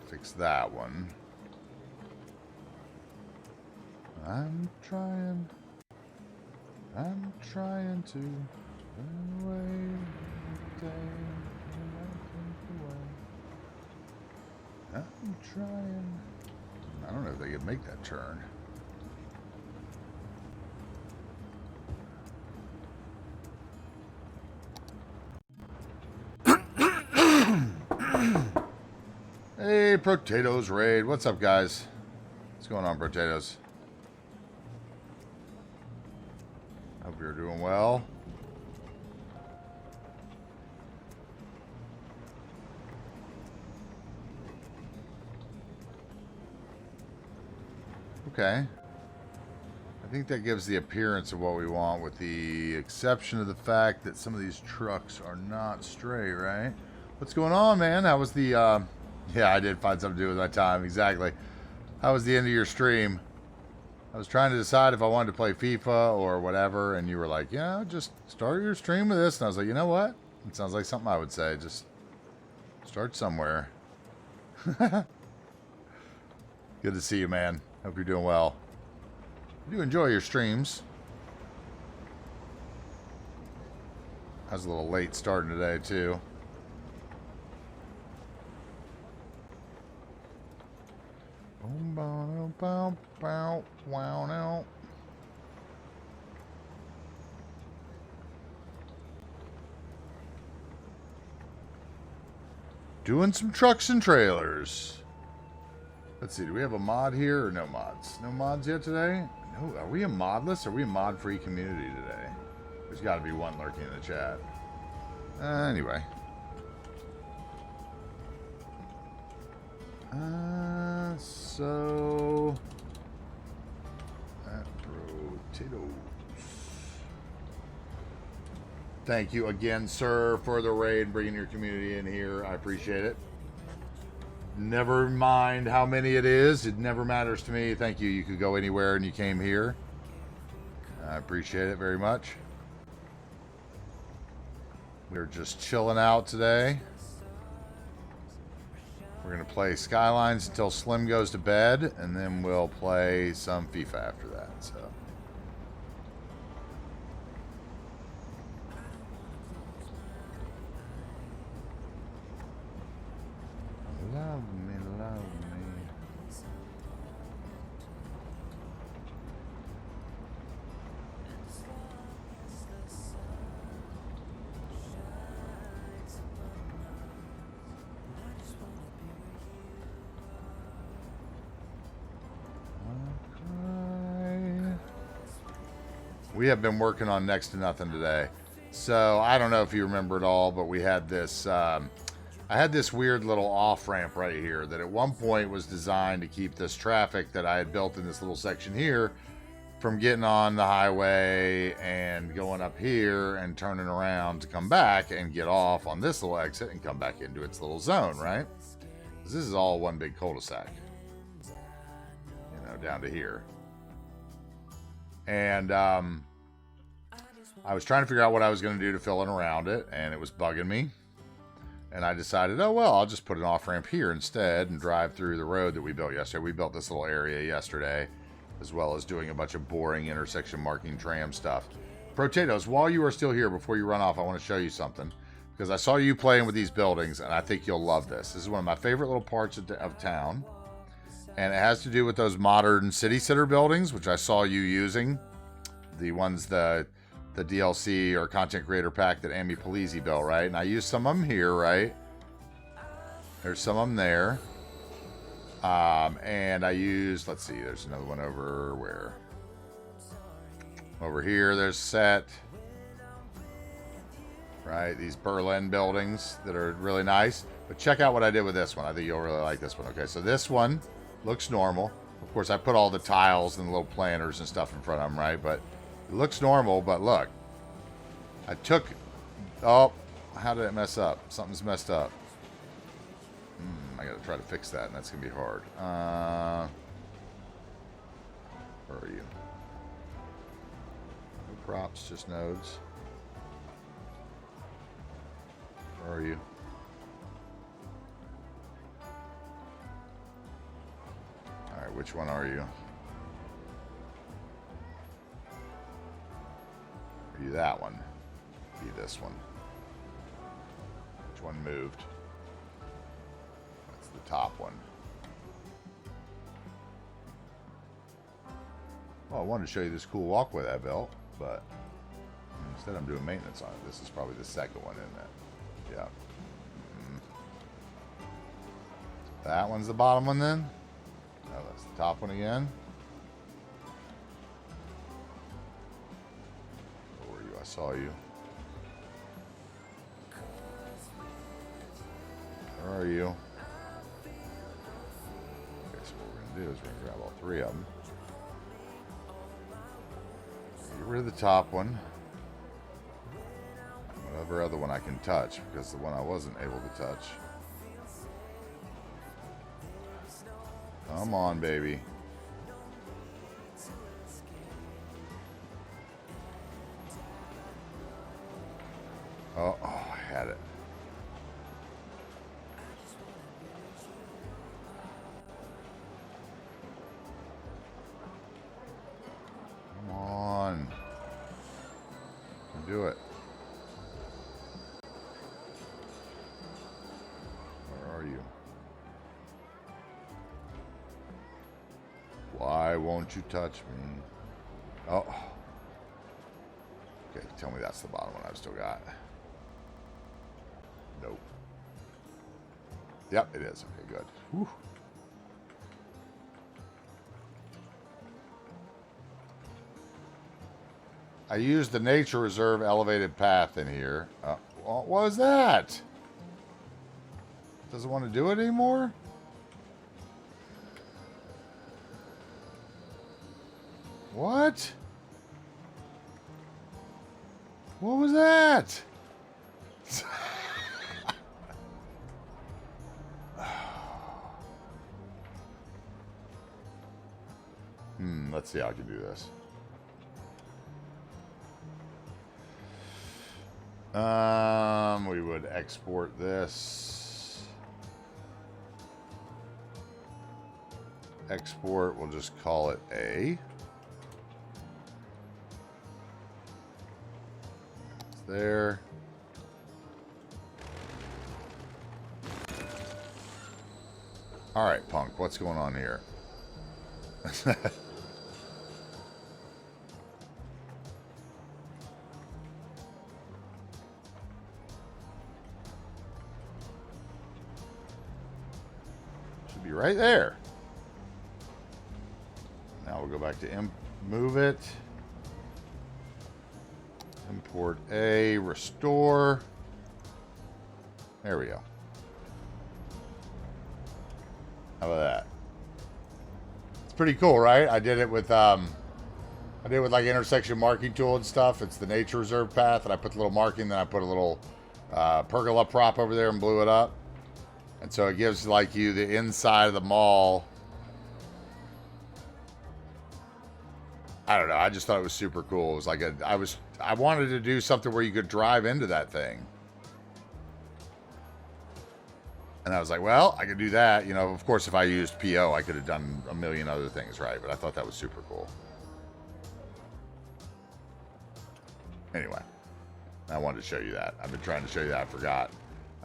Fix that one. I'm trying to run away the day when I think away. I'm trying. I don't know if they can make that turn. Hey, Potatoes Raid. What's up, guys? What's going on, Potatoes? Hope you're doing well. Okay. I think that gives the appearance of what we want, with the exception of the fact that some of these trucks are not straight, right? What's going on, man? How was the, yeah, I did find something to do with my time. Exactly. How was the end of your stream? I was trying to decide if I wanted to play FIFA or whatever, and you were like, yeah, just start your stream with this. And I was like, you know what? It sounds like something I would say. Just start somewhere. Good to see you, man. Hope you're doing well. You do enjoy your streams. I was a little late starting today, too. Doing some trucks and trailers. Let's see, do we have a mod here or no mods? No mods yet today? No, are we a modless? Or are we a mod-free community today? There's got to be one lurking in the chat. Anyway. So... potatoes. Thank you again, sir, for the raid, bringing your community in here. I appreciate it. Never mind how many it is. It never matters to me. Thank you. You could go anywhere and you came here. I appreciate it very much. We're just chilling out today. We're going to play Skylines until Slim goes to bed, and then we'll play some FIFA after that. So. Love me, love me. We have been working on next to nothing today. So I don't know if you remember it all, but we had this, I had this weird little off-ramp right here that at one point was designed to keep this traffic that I had built in this little section here from getting on the highway and going up here and turning around to come back and get off on this little exit and come back into its little zone, right? This is all one big cul-de-sac. You know, down to here. And I was trying to figure out what I was going to do to fill in around it, and it was bugging me. And I decided, oh, well, I'll just put an off-ramp here instead and drive through the road that we built yesterday. We built this little area yesterday, as well as doing a bunch of boring intersection marking tram stuff. Potatoes, while you are still here, before you run off, I want to show you something. Because I saw you playing with these buildings, and I think you'll love this. This is one of my favorite little parts of town. And it has to do with those modern city center buildings, which I saw you using. The ones, the DLC or content creator pack that Amy Polizzi built, right? And I used some of them here, right? There's some of them there. And I used, let's see, there's another one over where? Over here, there's set. Right, these Berlin buildings that are really nice. But check out what I did with this one. I think you'll really like this one. Okay, so this one looks normal. Of course, I put all the tiles and the little planters and stuff in front of them, right? But it looks normal, but look. I took... Oh, how did it mess up? Something's messed up. I gotta try to fix that, and that's gonna be hard. Where are you? No props, just nodes. Where are you? Alright, which one are you? Are you that one? Be this one. Which one moved? That's the top one. Well, I wanted to show you this cool walkway I built, but instead I'm doing maintenance on it. This is probably the second one, isn't it? Yeah. That one's the bottom one then? No, that's the top one again. Where were you? I saw you. Where are you? Okay, so what we're going to do is we're going to grab all three of them. Get rid of the top one. Whatever other one I can touch, because the one I wasn't able to touch. Come on, baby. Oh, I had it. Come on. Do it. Why won't you touch me? Oh. Okay, tell me that's the bottom one I've still got. Nope. Yep, it is. Okay, good. Whew. I used the nature reserve elevated path in here. What was that? Doesn't want to do it anymore? What? What was that? Let's see how I can do this. We would export this. Export, we'll just call it A. There. All right, punk, what's going on here? Should be right there. Now we'll go back to move it. Import A, restore. There we go. How about that? It's pretty cool, right? I did it with like intersection marking tool and stuff. It's the nature reserve path, and I put the little marking, then I put a little pergola prop over there and blew it up. And so it gives like you the inside of the mall. I don't know. I just thought it was super cool. It was like I wanted to do something where you could drive into that thing. And I was like, well, I could do that. You know, of course, if I used PO, I could have done a million other things, right? But I thought that was super cool. Anyway, I wanted to show you that. I've been trying to show you that. I forgot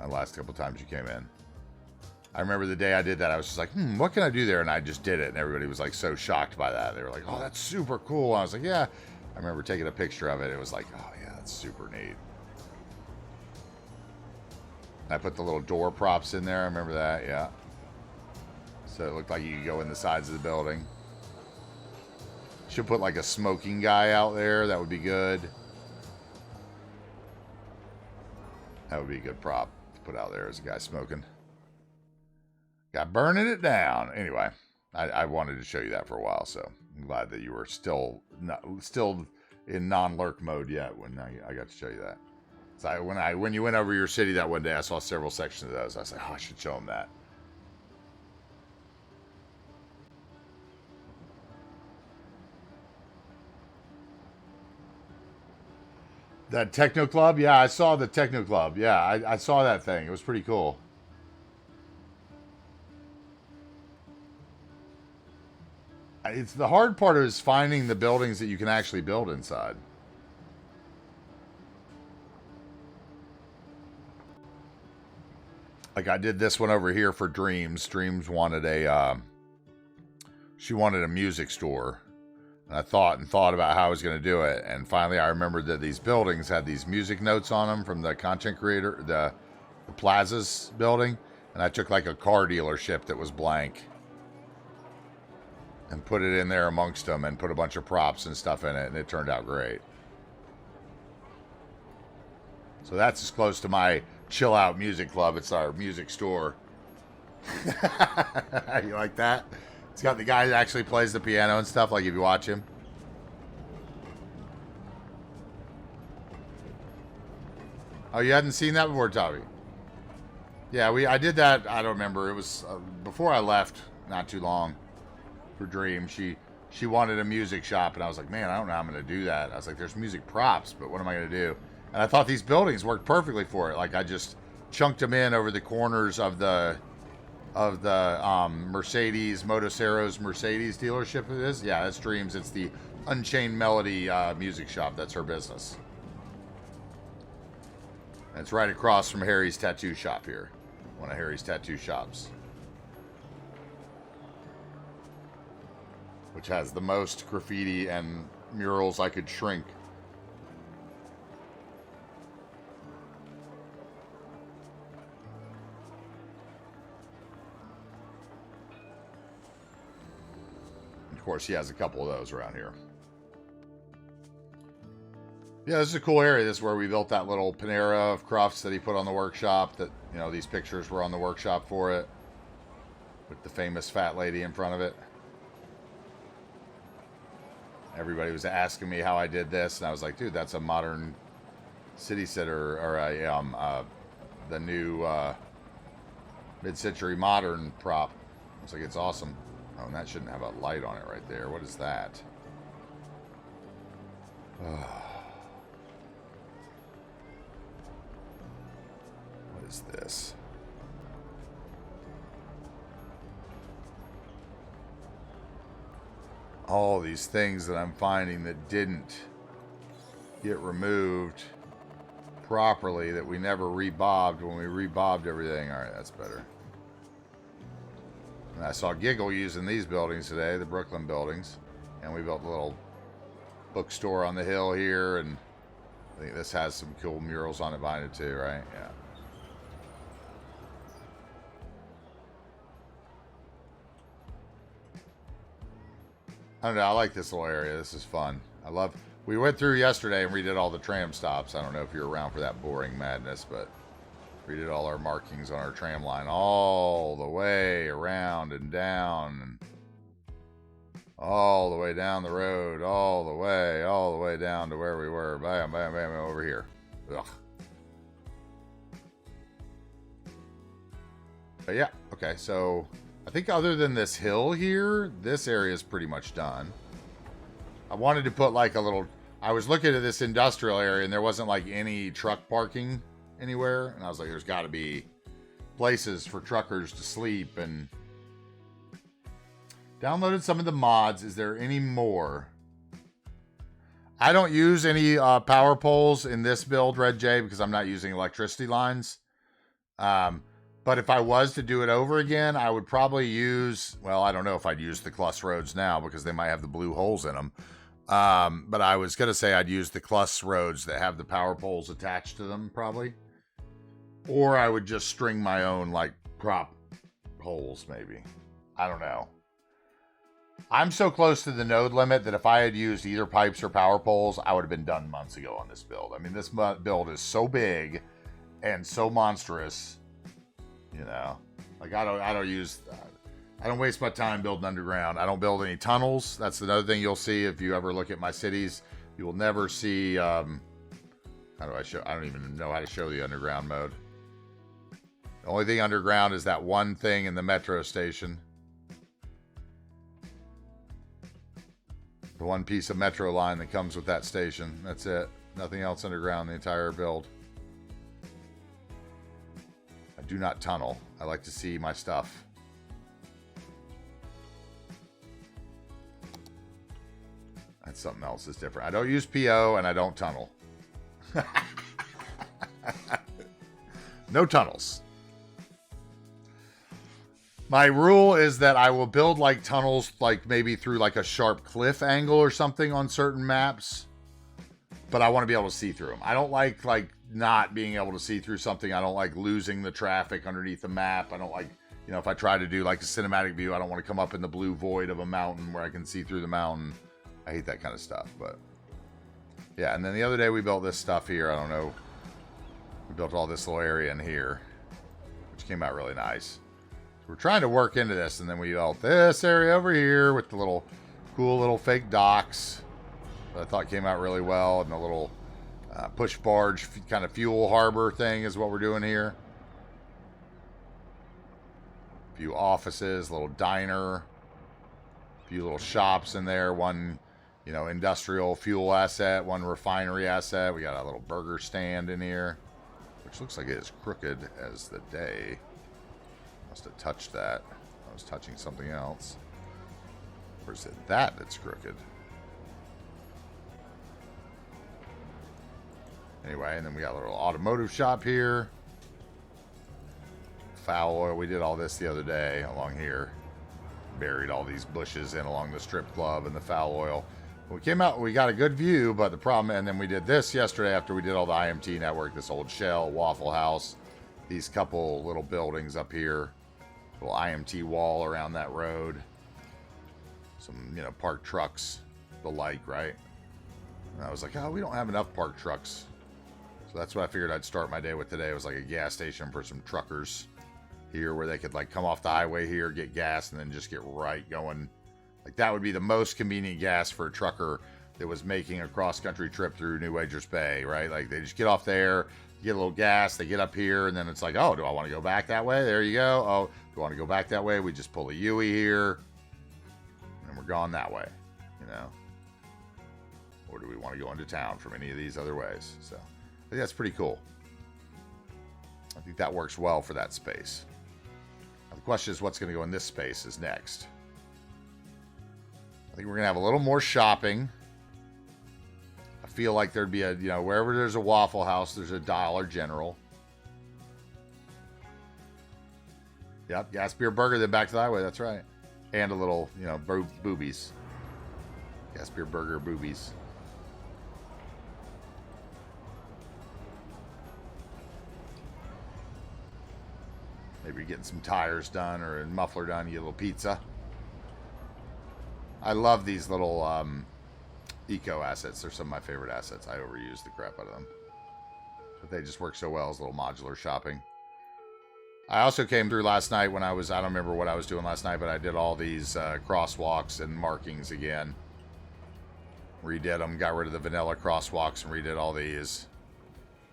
the last couple times you came in. I remember the day I did that, I was just like, what can I do there? And I just did it. And everybody was like so shocked by that. They were like, oh, that's super cool. And I was like, yeah. I remember taking a picture of it. It was like, oh, yeah, that's super neat. I put the little door props in there. I remember that, yeah. So it looked like you could go in the sides of the building. Should put like a smoking guy out there. That would be good. That would be a good prop to put out there as a guy smoking. Got burning it down. Anyway, I wanted to show you that for a while, so I'm glad that you were still in non-lurk mode yet when I got to show you that. So when you went over your city that one day, I saw several sections of those. I was like, oh, I should show them that. That Techno Club? Yeah, I saw the Techno Club. Yeah, I saw that thing. It was pretty cool. It's the hard part is finding the buildings that you can actually build inside. Like I did this one over here for Dreams. Dreams wanted she wanted a music store. And I thought about how I was going to do it. And finally I remembered that these buildings had these music notes on them from the content creator, the Plazas building. And I took like a car dealership that was blank and put it in there amongst them and put a bunch of props and stuff in it. And it turned out great. So that's as close to my chill out music club. It's our music store. You like that? It's got the guy that actually plays the piano and stuff, like if you watch him. Oh, you hadn't seen that before, Tommy? Yeah, I did that. I don't remember. It was before I left, not too long, for Dream. She wanted a music shop, and I was like, man, I don't know how I'm going to do that. I was like, there's music props, but what am I going to do? And I thought these buildings worked perfectly for it. Like I just chunked them in over the corners of the Mercedes, Motocero's Mercedes dealership. It is, yeah, that's Dreams. It's the Unchained Melody music shop. That's her business. And it's right across from Harry's tattoo shop here, one of Harry's tattoo shops, which has the most graffiti and murals I could shrink. Of course, he has a couple of those around here. Yeah, this is a cool area. This is where we built that little Panera of Crufts that he put on the workshop. That, you know, these pictures were on the workshop for it, with the famous fat lady in front of it. Everybody was asking me how I did this, and I was like, dude, that's a modern city sitter, or the new mid-century modern prop. I was like, it's awesome. Oh, and that shouldn't have a light on it right there. What is that? What is this? All these things that I'm finding that didn't get removed properly, that we never rebobbed when we rebobbed everything. All right, that's better. And I saw Giggle using these buildings today, the Brooklyn buildings. And we built a little bookstore on the hill here. And I think this has some cool murals on it behind it too, right? Yeah. I don't know. I like this little area. This is fun. We went through yesterday and redid all the tram stops. I don't know if you're around for that boring madness, but we did all our markings on our tram line all the way around and down, and all the way down the road, all the way down to where we were. Bam, bam, bam, over here. Ugh. But yeah, okay, so I think other than this hill here, this area is pretty much done. I wanted to put like a little... I was looking at this industrial area and there wasn't like any truck parking anywhere. And I was like, there's got to be places for truckers to sleep. And downloaded some of the mods. Is there any more? I don't use any power poles in this build, Red J, because I'm not using electricity lines. But if I was to do it over again, I would probably use... Well, I don't know if I'd use the Cluss roads now because they might have the blue holes in them. But I was going to say I'd use the Cluss roads that have the power poles attached to them, probably. Or I would just string my own, like, prop holes, maybe. I don't know. I'm so close to the node limit that if I had used either pipes or power poles, I would have been done months ago on this build. I mean, this build is so big and so monstrous, you know. Like, I don't waste my time building underground. I don't build any tunnels. That's another thing you'll see if you ever look at my cities. You will never see, how do I show? I don't even know how to show the underground mode. The only thing underground is that one thing in the metro station. The one piece of metro line that comes with that station. That's it. Nothing else underground the entire build. I do not tunnel. I like to see my stuff. That's something else that's different. I don't use PO and I don't tunnel. No tunnels. My rule is that I will build like tunnels, like maybe through like a sharp cliff angle or something on certain maps. But I want to be able to see through them. I don't like not being able to see through something. I don't like losing the traffic underneath the map. I don't like, you know, if I try to do like a cinematic view, I don't want to come up in the blue void of a mountain where I can see through the mountain. I hate that kind of stuff, but yeah. And then the other day we built this stuff here. I don't know. We built all this little area in here, which came out really nice. So we're trying to work into this, and then we built this area over here with the little cool little fake docks that I thought came out really well, and the little push barge kind of fuel harbor thing is what we're doing here. A few offices, a little diner, a few little shops in there, one, you know, industrial fuel asset, one refinery asset. We got a little burger stand in here, which looks like it is crooked as the day. Must have touched that. I was touching something else. Or is it that that's crooked? Anyway, and then we got a little automotive shop here. Foul oil. We did all this the other day along here. Buried all these bushes in along the strip club and the foul oil. We came out, we got a good view, but the problem, and then we did this yesterday after we did all the IMT network, this old shell, Waffle House, these couple little buildings up here, little IMT wall around that road, some, you know, parked trucks, the like, right? And I was like, oh, we don't have enough parked trucks. So that's what I figured I'd start my day with today. It was like a gas station for some truckers here where they could like come off the highway here, get gas, and then just get right going. Like that would be the most convenient gas for a trucker that was making a cross-country trip through New Wagers Bay, right? Like they just get off there, get a little gas, they get up here, and then it's like, oh, do I want to go back that way? There you go. Oh, do I want to go back that way? We just pull a Yui here, and we're gone that way, you know? Or do we want to go into town from any of these other ways? So I think that's pretty cool. I think that works well for that space. Now, the question is what's going to go in this space is next. I think we're going to have a little more shopping. I feel like there'd be a, you know, wherever there's a Waffle House, there's a Dollar General. Yep, gas, beer, burger, then back to the highway. That's right. And a little, you know, boobies. Gas, beer, burger, boobies. Maybe getting some tires done or a muffler done, you get a little pizza. I love these little eco assets. They're some of my favorite assets. I overuse the crap out of them. But they just work so well as little modular shopping. I also came through last night when I don't remember what I was doing last night, but I did all these crosswalks and markings again. Redid them, got rid of the vanilla crosswalks and redid all these.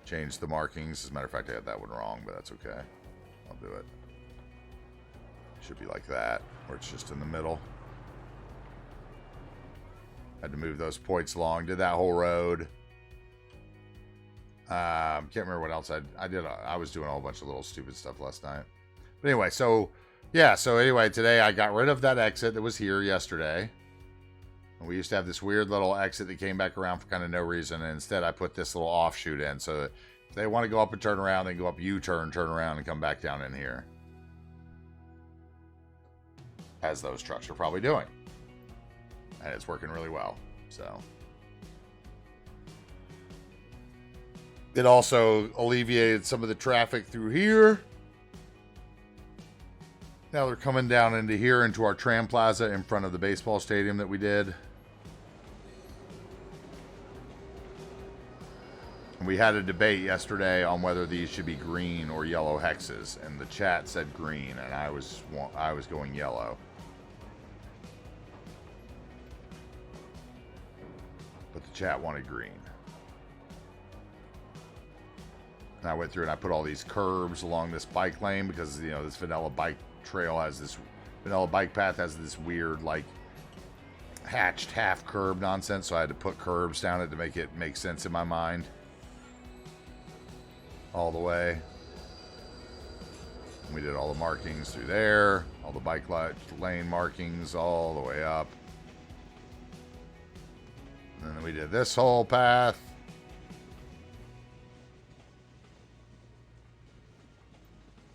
Changed the markings. As a matter of fact, I had that one wrong, but that's okay. I'll do it. Should be like that, where it's just in the middle. Had to move those points along. Did that whole road. Can't remember what else I did. I was doing a whole bunch of little stupid stuff last night. But anyway, so yeah. So anyway, today I got rid of that exit that was here yesterday. And we used to have this weird little exit that came back around for kind of no reason. And instead I put this little offshoot in. So that if they want to go up and turn around, they can go up U-turn, turn around, and come back down in here. As those trucks are probably doing. And it's working really well. So it also alleviated some of the traffic through here. Now they're coming down into here into our tram plaza in front of the baseball stadium that we did. And we had a debate yesterday on whether these should be green or yellow hexes, and the chat said green, and I was going yellow. But the chat wanted green. And I went through and I put all these curbs along this bike lane because, you know, this vanilla bike trail has this, vanilla bike path has this weird, like, hatched half curb nonsense. So I had to put curbs down it to make it make sense in my mind. All the way. And we did all the markings through there. All the bike lane markings all the way up. And then we did this whole path.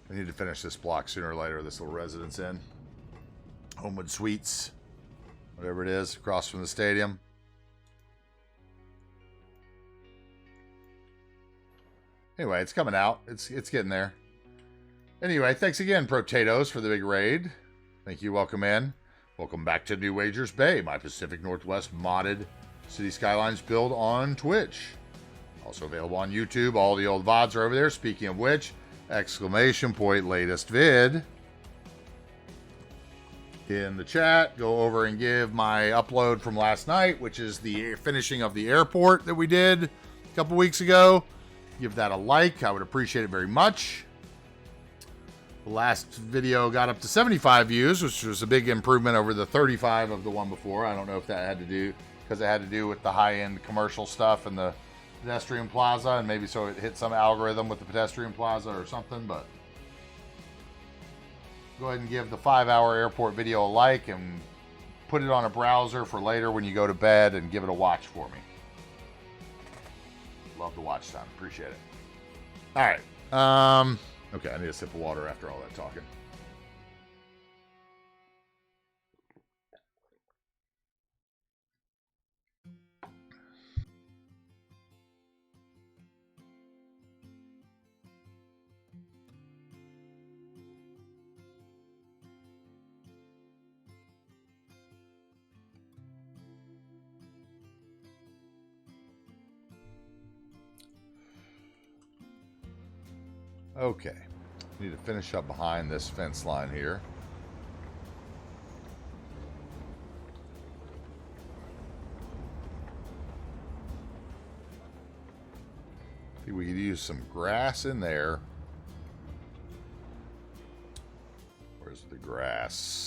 I need to finish this block sooner or later, this little residence inn. Homewood Suites. Whatever it is, across from the stadium. Anyway, it's coming out. It's getting there. Anyway, thanks again, Potatoes, for the big raid. Thank you. Welcome in. Welcome back to New Wagers Bay, my Pacific Northwest modded City Skylines build on Twitch. Also available on YouTube. All the old VODs are over there. Speaking of which, exclamation point latest vid. In the chat, go over and give my upload from last night, which is the finishing of the airport that we did a couple weeks ago. Give that a like. I would appreciate it very much. The last video got up to 75 views, which was a big improvement over the 35 of the one before. I don't know if that had to do, because it had to do with the high-end commercial stuff and the pedestrian plaza, and maybe so it hit some algorithm with the pedestrian plaza or something, but go ahead and give the 5-hour airport video a like and put it on a browser for later when you go to bed and give it a watch for me. Love the watch time. Appreciate it. All right. Okay, I need a sip of water after all that talking. Okay, need to finish up behind this fence line here. I think we could use some grass in there. Where's the grass?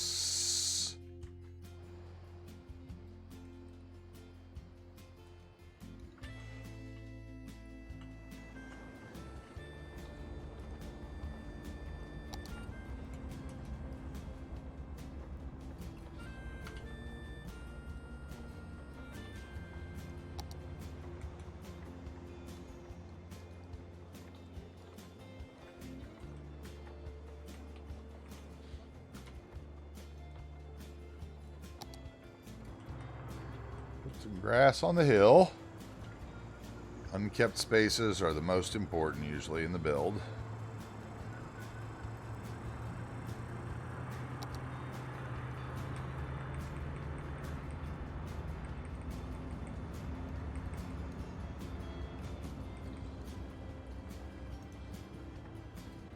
Some grass on the hill. Unkept spaces are the most important usually in the build.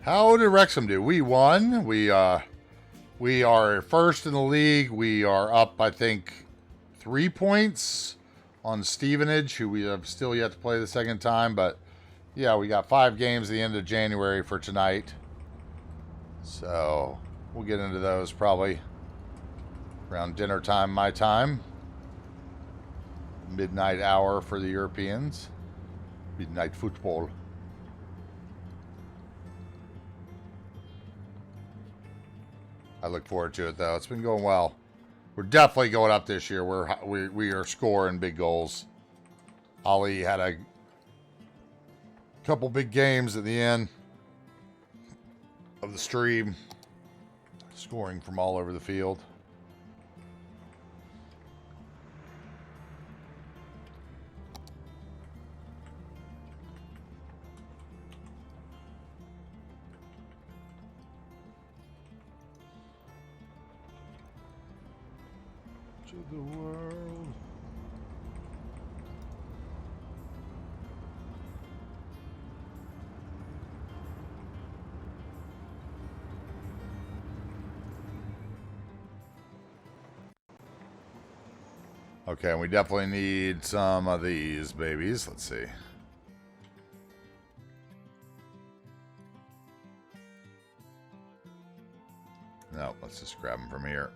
How did Wrexham do? We won. We are first in the league. We are up, I think, 3 points on Stevenage, who we have still yet to play the second time. But yeah, we got 5 games at the end of January for tonight. So we'll get into those probably around dinner time, my time. Midnight hour for the Europeans. Midnight football. I look forward to it, though. It's been going well. We're definitely going up this year. We are scoring big goals. Ollie had a couple big games at the end of the stream, scoring from all over the field. To the world. Okay, we definitely need some of these babies. Let's see. No, let's just grab them from here.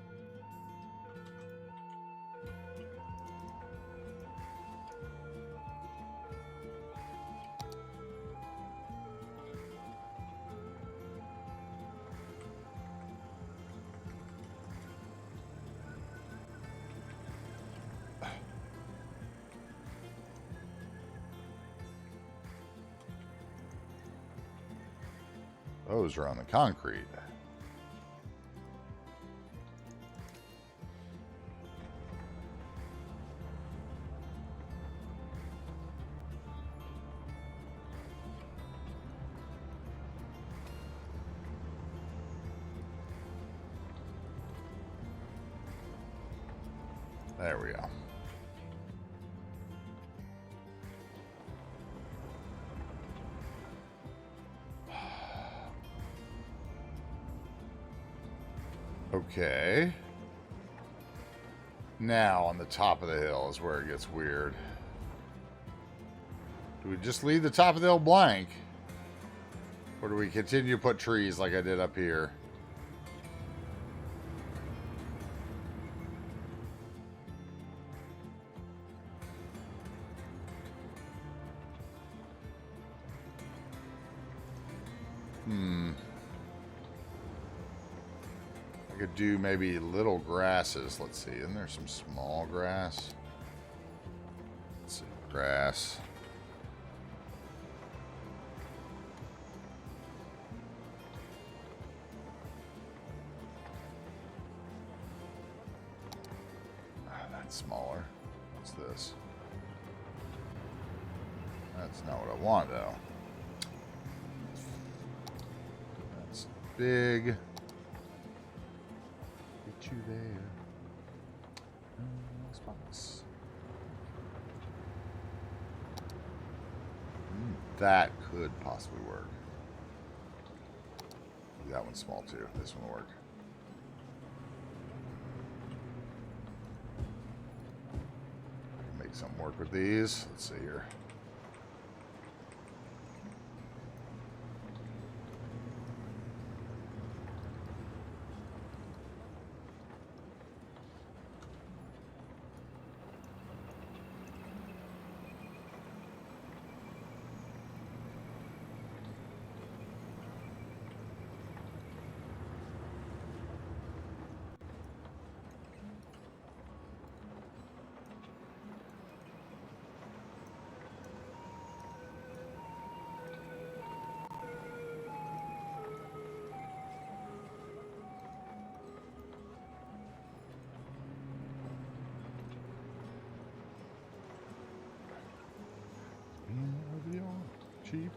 Those are on the concrete. There we go. Okay. Now on the top of the hill is where it gets weird. Do we just leave the top of the hill blank? Or do we continue to put trees like I did up here? I could do maybe little grasses. Let's see. Isn't there some small grass? Let's see. Grass. That's smaller. What's this? That's not what I want, though. That's big. Get you there. Spots. That could possibly work. That one's small too. This one will work. I can make something work with these. Let's see here. Cheap.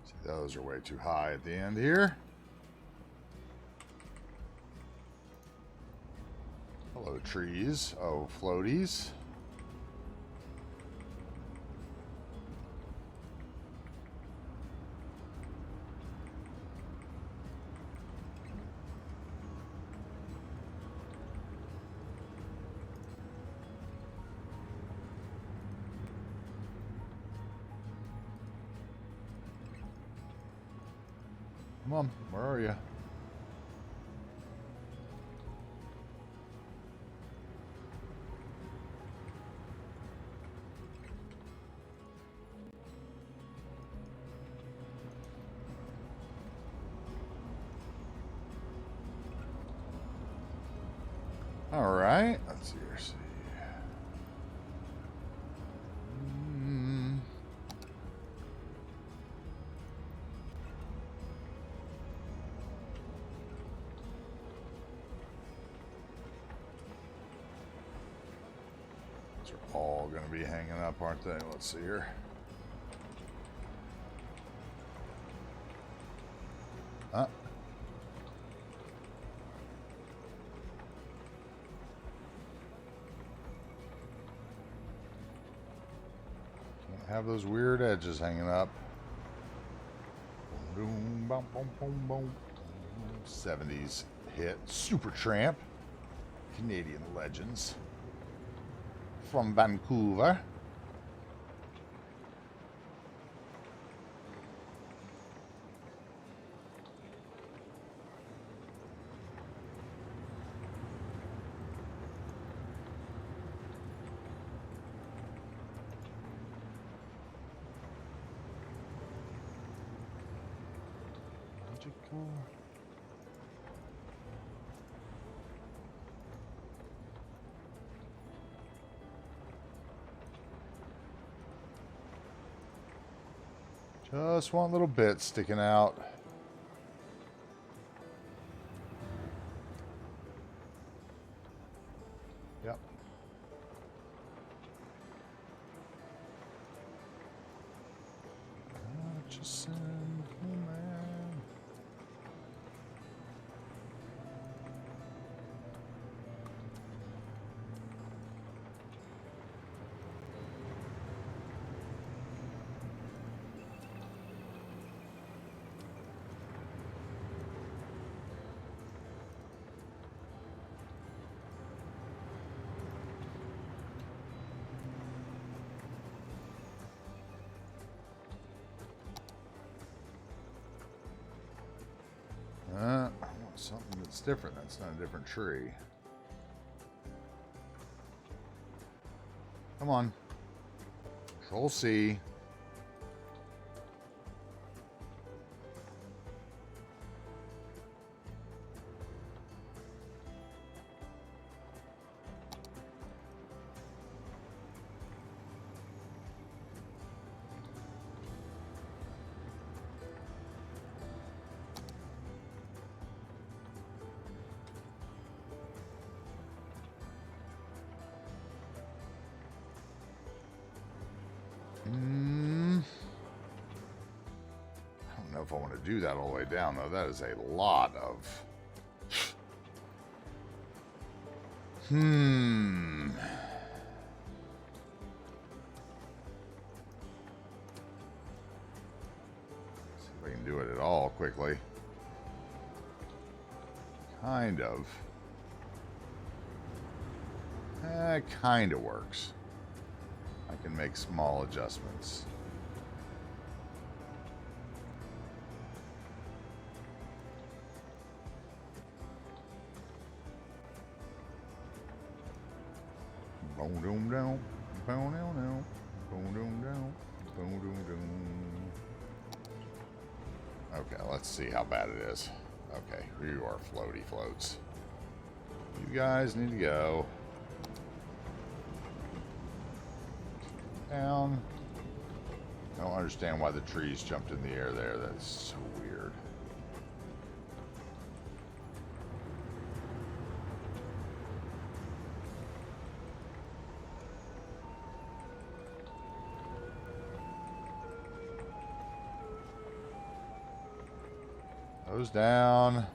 See, those are way too high at the end here. Hello, trees. Oh, floaties. on, where are you? All right, let's see here. These are all going to be hanging up, aren't they? Let's see here. Can't have those weird edges hanging up. Boom, boom, boom, boom, boom. 70s hit. Super Tramp. Canadian legends. From Vancouver. Magical. Just one little bit sticking out. Yep. Just simple man. I want something that's different. That's not a different tree. Come on. Control C. I don't know if I want to do that all the way down, though. That is a lot of... See if I can do it at all quickly. Kind of. Kind of works. I can make small adjustments. Boom, doom, down. Boom, down, down. Boom, doom, down. Boom, doom, doom. Okay, let's see how bad it is. Okay, you are floaty floats. You guys need to go. Down. I don't understand why the trees jumped in the air there. That's so weird. Those down.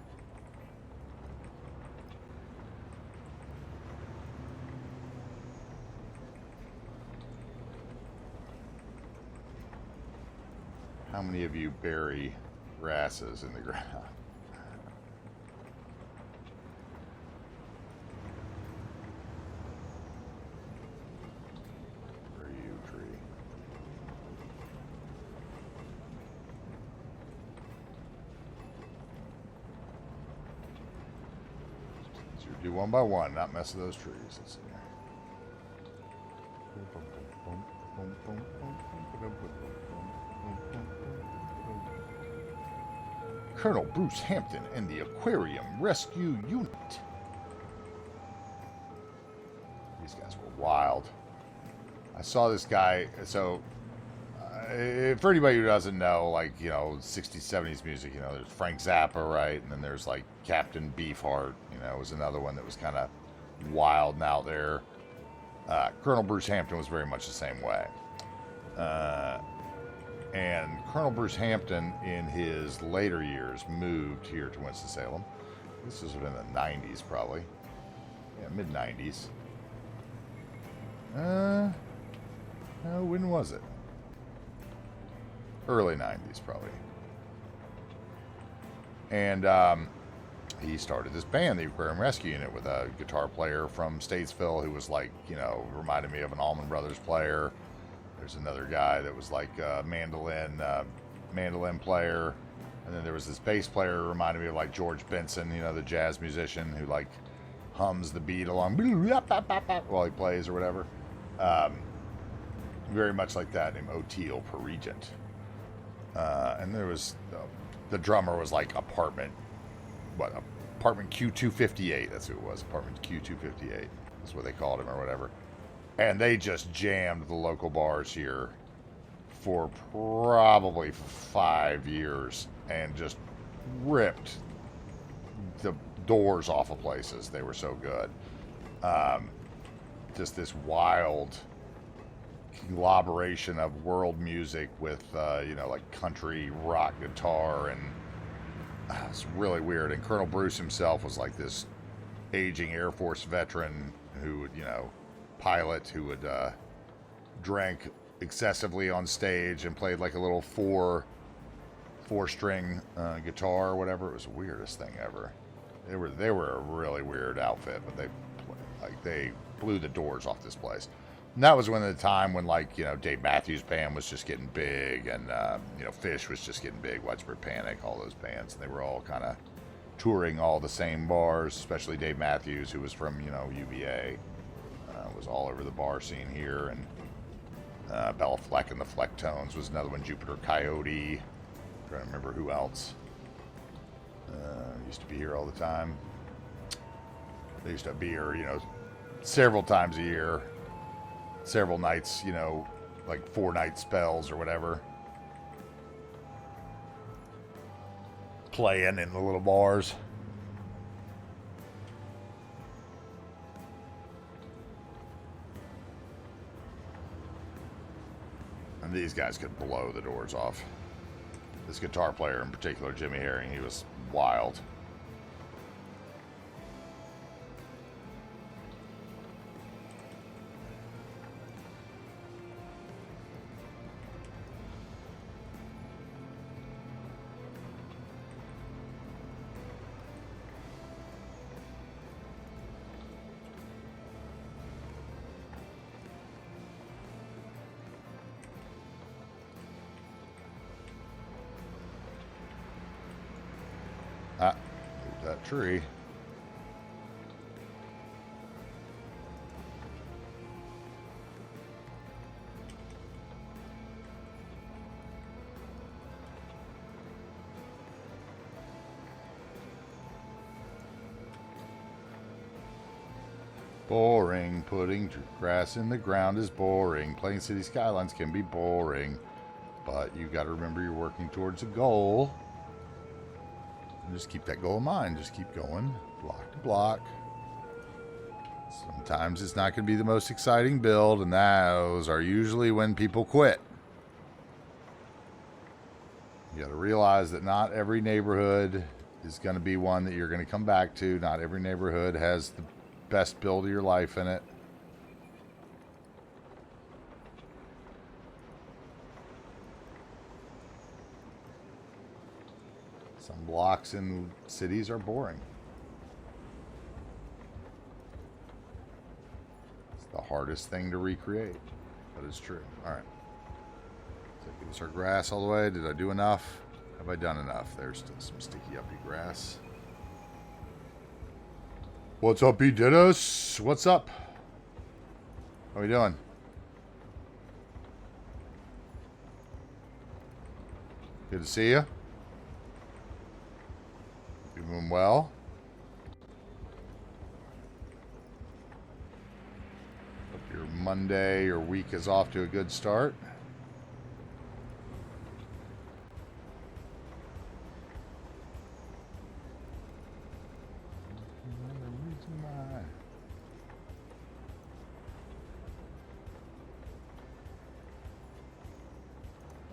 How many of you bury grasses in the ground? Where are you, tree? Do one by one, not mess with those trees. Let's see. Colonel Bruce Hampton and the Aquarium Rescue Unit. These guys were wild. I saw this guy, so for anybody who doesn't know, like, you know, 60s, 70s music, you know, there's Frank Zappa, right? And then there's like Captain Beefheart, you know, was another one that was kind of wild and out there. Colonel Bruce Hampton was very much the same way. And Colonel Bruce Hampton, in his later years, moved here to Winston-Salem. This was in the 90s, probably. Yeah, mid-90s. When was it? Early 90s, probably. And he started this band, the Aquarium Rescue Unit, with a guitar player from Statesville who was like, you know, reminded me of an Allman Brothers player. There's another guy that was like a mandolin player. And then there was this bass player who reminded me of like George Benson, you know, the jazz musician who like hums the beat along while he plays or whatever. Very much like that, named Oteil Regent. And there was, the drummer was like apartment Q258, that's who it was, apartment Q258, that's what they called him or whatever. And they just jammed the local bars here for probably 5 years and just ripped the doors off of places. They were so good. Just this wild collaboration of world music with, you know, like country rock guitar, and it's really weird. And Colonel Bruce himself was like this aging Air Force veteran who would, you know, pilot, who would drank excessively on stage and played like a little four-string guitar or whatever. It was the weirdest thing ever. They were a really weird outfit, but they blew the doors off this place. And that was when the time when, like, you know, Dave Matthews Band was just getting big, and you know, Fish was just getting big, Widespread Panic, all those bands, and they were all kind of touring all the same bars, especially Dave Matthews, who was from, you know, UVA, was all over the bar scene here. And Bella Fleck and the Flecktones was another one. Jupiter Coyote, I'm trying to remember who else. Used to be here all the time. They used to be here, you know, several times a year, several nights, you know, like 4-night spells or whatever, playing in the little bars. And these guys could blow the doors off. This guitar player in particular, Jimmy Herring, he was wild. That tree. Boring. Putting grass in the ground is boring. Playing City Skylines can be boring, but you got to remember you're working towards a goal. Just keep that goal in mind. Just keep going, block to block. Sometimes it's not going to be the most exciting build, and those are usually when people quit. You got to realize that not every neighborhood is going to be one that you're going to come back to. Not every neighborhood has the best build of your life in it. Some blocks in cities are boring. It's the hardest thing to recreate, but it's true. All right. So give us our grass all the way. Did I do enough? Have I done enough? There's still some sticky uppy grass. What's up, B. Dennis? What's up? How we doing? Good to see you. You doing well? Hope your Monday or week is off to a good start.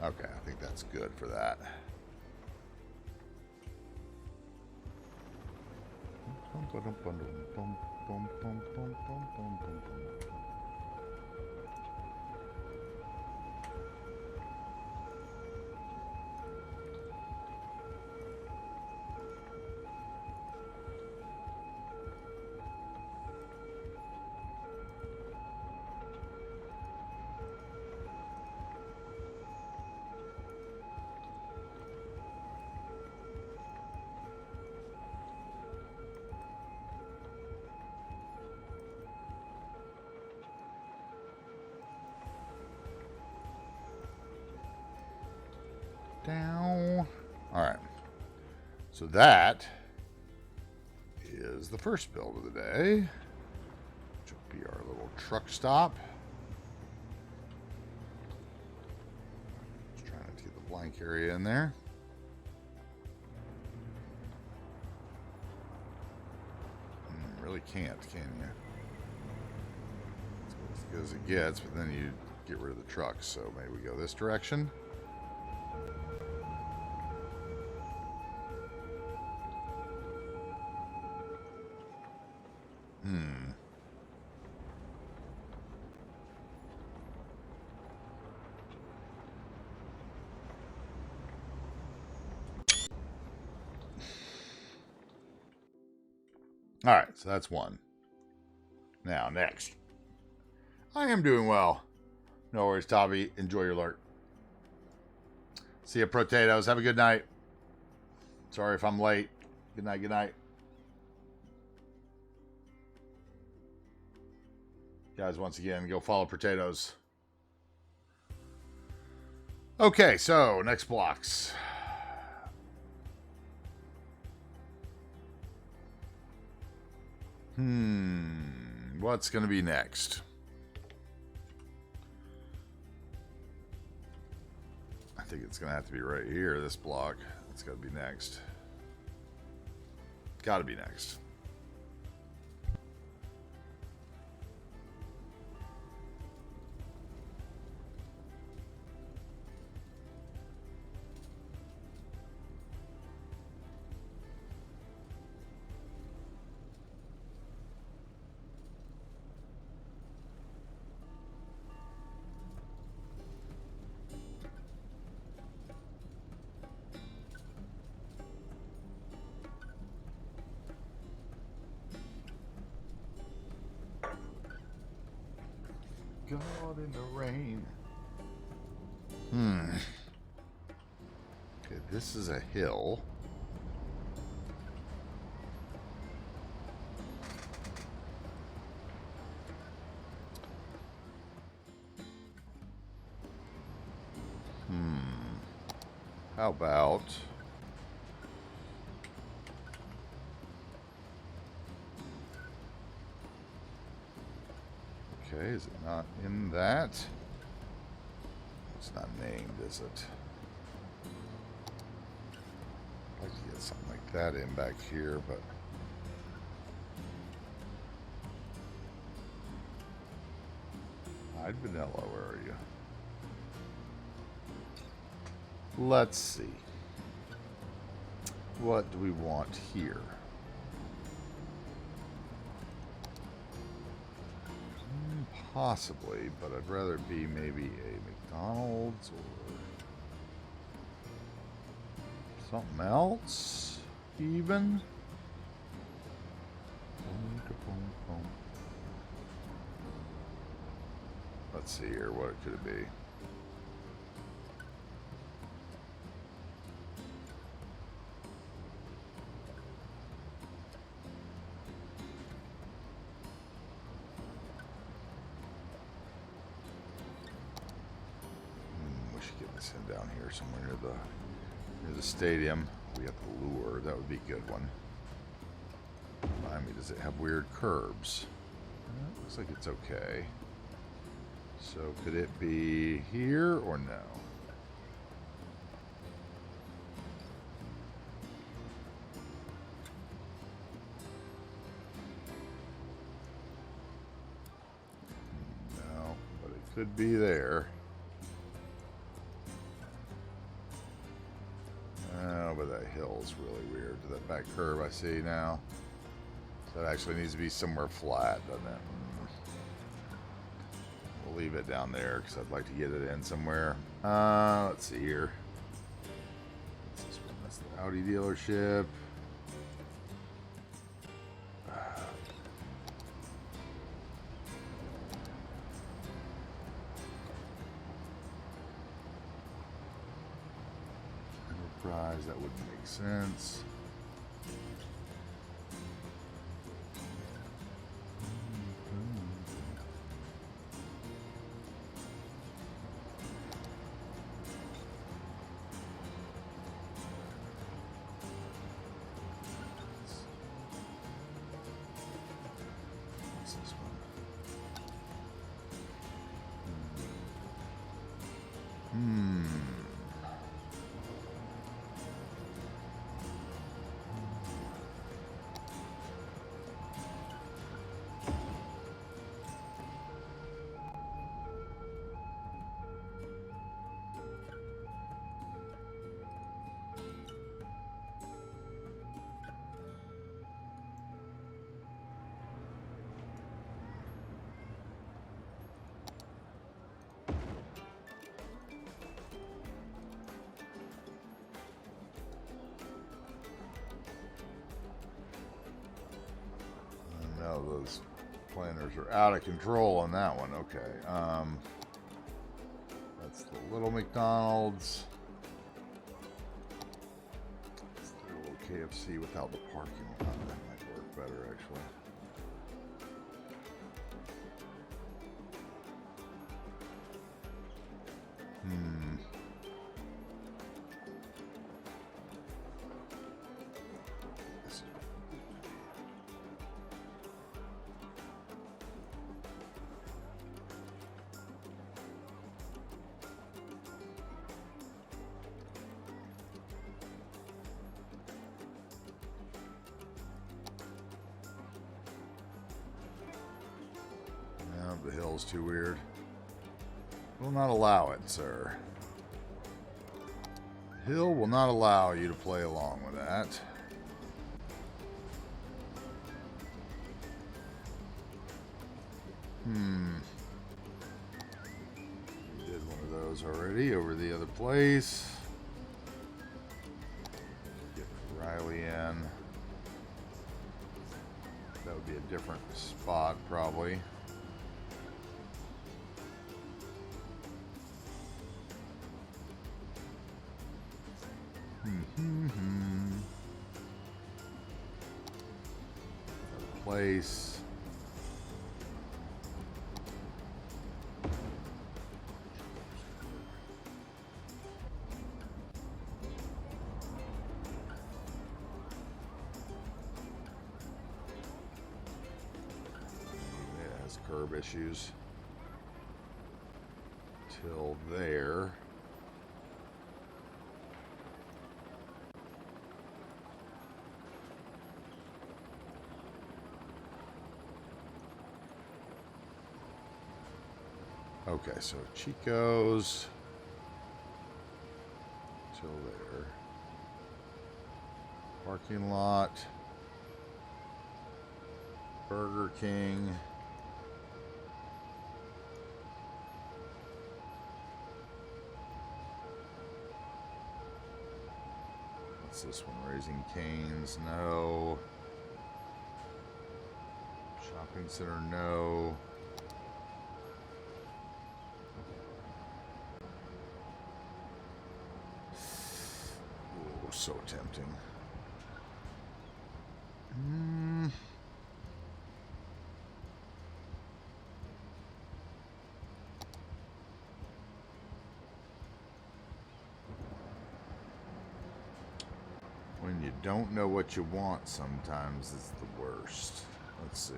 Okay, I think that's good for that. Down. All right. So that is the first build of the day, which will be our little truck stop. Just trying to get the blank area in there. Really can't, can you? It's as good as it gets, but then you get rid of the truck. So maybe we go this direction. All right, so that's one. Now, next. I am doing well. No worries, Tavi. Enjoy your lurk. See you, potatoes. Have a good night. Sorry if I'm late. Good night, good night. Guys, once again, go follow potatoes. Okay, so next blocks. What's going to be next? I think it's going to have to be right here, this block. It's got to be next. Got to be next. God in the rain. Okay, this is a hill. How about... Okay, is it not in that? It's not named, is it? I'd like to get something like that in back here, but... Hide Vanilla, where are you? Let's see. What do we want here? Possibly, but I'd rather it be maybe a McDonald's or something else, even. Let's see here, what could it be? Let's send down here somewhere near the stadium. We have the lure. That would be a good one. Remind me, does it have weird curbs? Looks like it's okay. So could it be here or no? No, but it could be there. Oh, but that hill's really weird. That back curve I see now. So it actually needs to be somewhere flat, doesn't it? We'll leave it down there because I'd like to get it in somewhere. Let's see here. What's this one? That's the Audi dealership. Enterprise, that wouldn't make sense. Those planners are out of control on that one. Okay. That's the little McDonald's. It's the little KFC without the parking lot. That might work better, actually. The hill's too weird. Will not allow it, sir. Hill will not allow you to play along with that. We did one of those already over the other place. Get Riley in. That would be a different spot, probably. Place. It has curb issues till there. Okay, so Chico's till there. Parking lot. Burger King. What's this one? Raising Cane's? No. Shopping center? No. So tempting. When you don't know what you want, sometimes it's the worst. Let's see.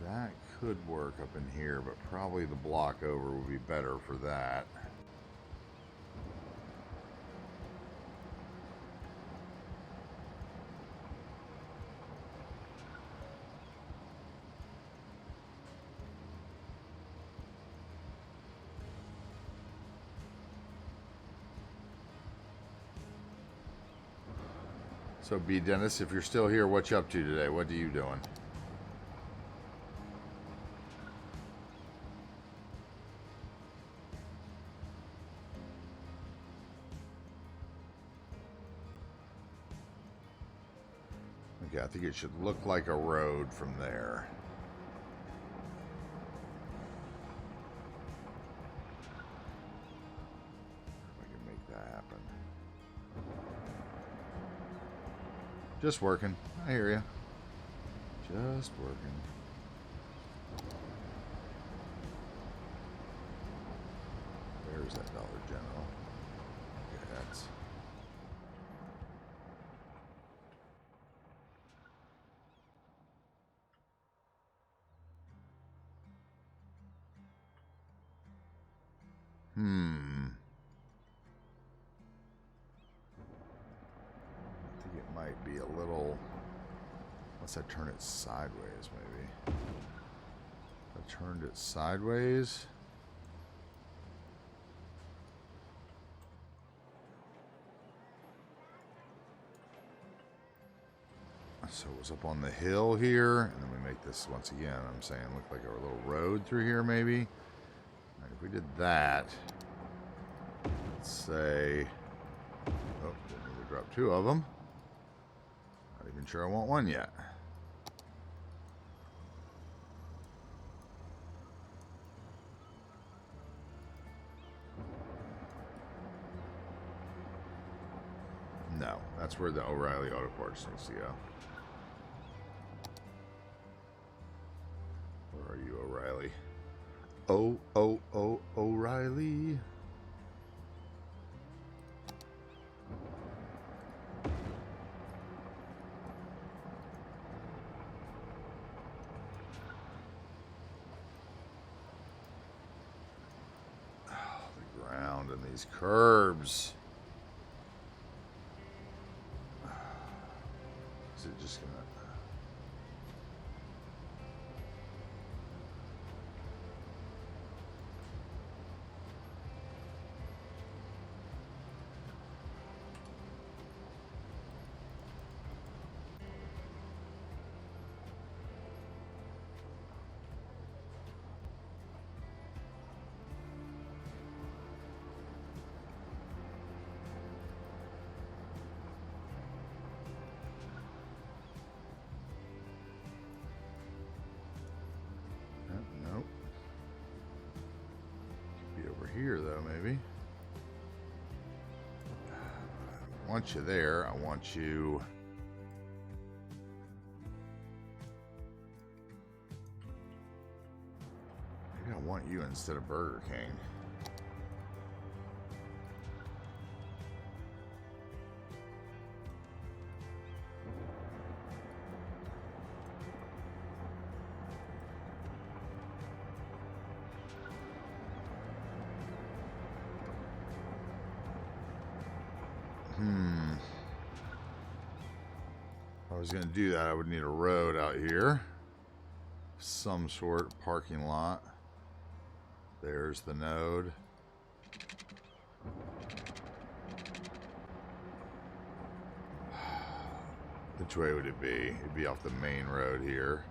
That could work up in here, but probably the block over would be better for that. So, B. Dennis, if you're still here, what you up to today? What are you doing? Okay, I think it should look like a road from there. If I can make that happen. Just working. I hear you. Just working. Where's that Dollar General? Okay, that's... I think it might be a little... Unless I turn it sideways, maybe. If I turned it sideways... So it was up on the hill here, and then we make this once again. I'm saying look like a little road through here, maybe. All right, if we did that, let's say, oh, didn't need to drop two of them. Not even sure I want one yet. No, that's where the O'Reilly Auto Parts needs to go. Where are you, O'Reilly? O'Reilly. Oh, the ground and these curbs. Is it just gonna... Nope. Could be over here, though, maybe. I want you there. I want you... Maybe I want you instead of Burger King. If I was going to do that, I would need a road out here. Some sort of parking lot. There's the node. Which way would it be? It'd be off the main road here.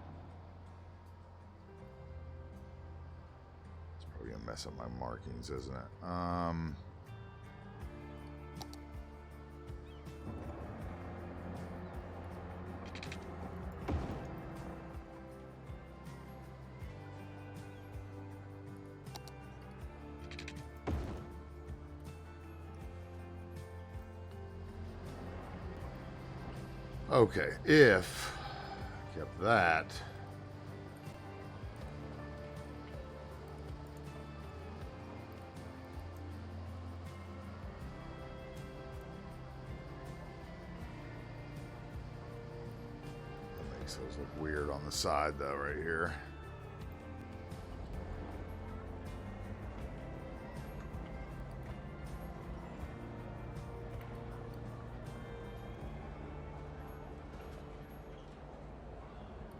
It's probably going to mess up my markings, isn't it? Okay, if I kept that, Makes those look weird on the side though, right here.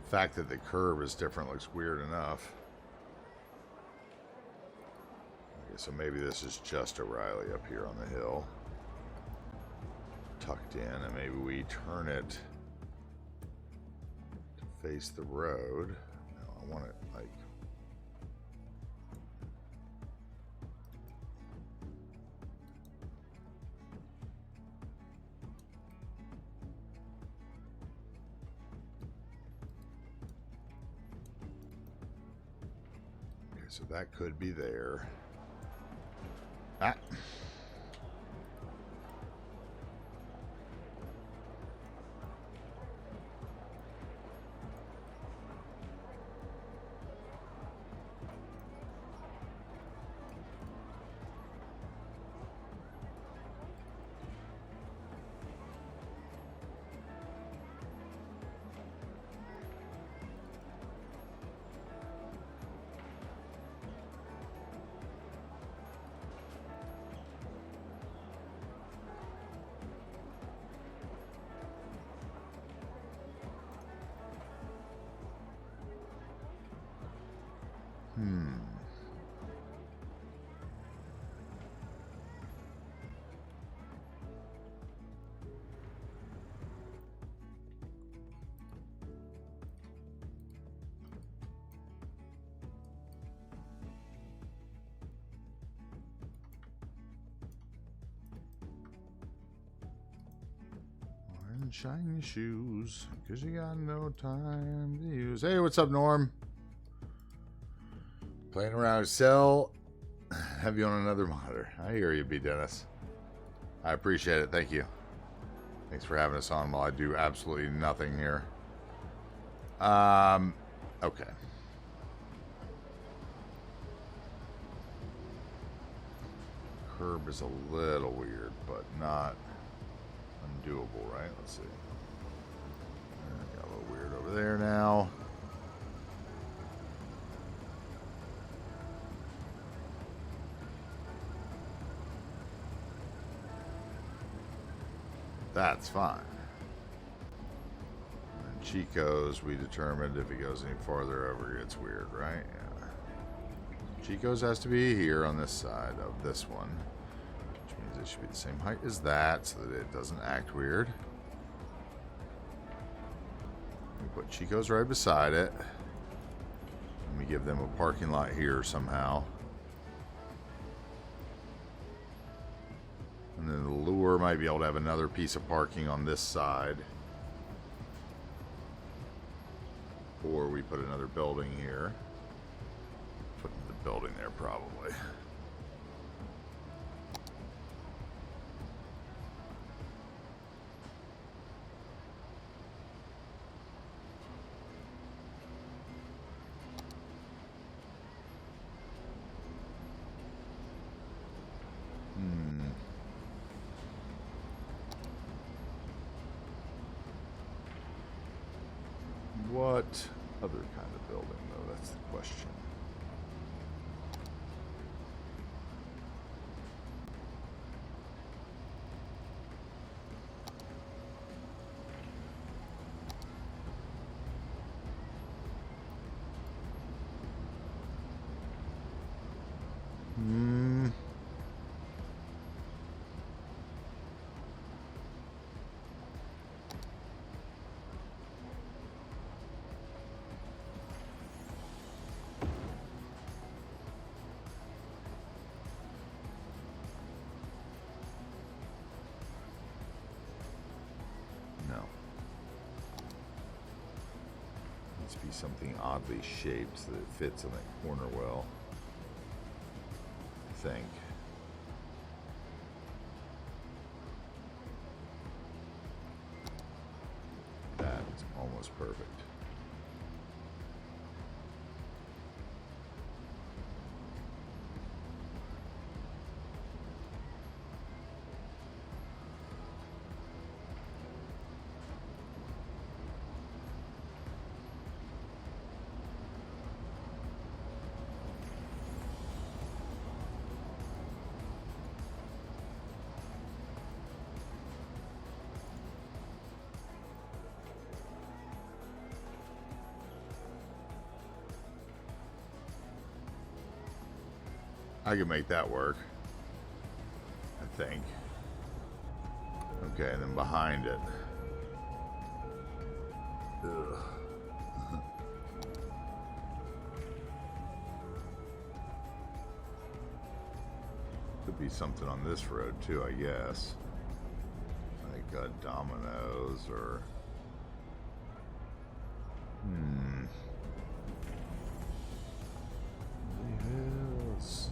The fact that the curve is different looks weird enough. Okay, so maybe this is just O'Reilly up here on the hill. Tucked in, and maybe we turn it to face the road. No, I want it like... Okay, so that could be there. Ah. Shiny shoes, cause you got no time to use. Hey, what's up, Norm? Playing around with Cell. Have you on another monitor? I hear you, B. Dennis. I appreciate it. Thank you. Thanks for having us on while I do absolutely nothing here. Okay. Curb is a little weird, but not undoable, right? Let's see. Got a little weird over there now. That's fine. And Chico's, we determined if he goes any farther over, it gets weird, right? Yeah. Chico's has to be here on this side of this one. It should be the same height as that so that it doesn't act weird. We put Chico's right beside it. And we give them a parking lot here somehow. And then the lure might be able to have another piece of parking on this side. Or we put another building here. Put the building there probably. What other kind of building, though? That's the question. Be something oddly shaped so that it fits in that corner well. I think. That is almost perfect. I can make that work. I think. Okay, and then behind it. Ugh. Could be something on this road too, I guess. Like Domino's or... Hills.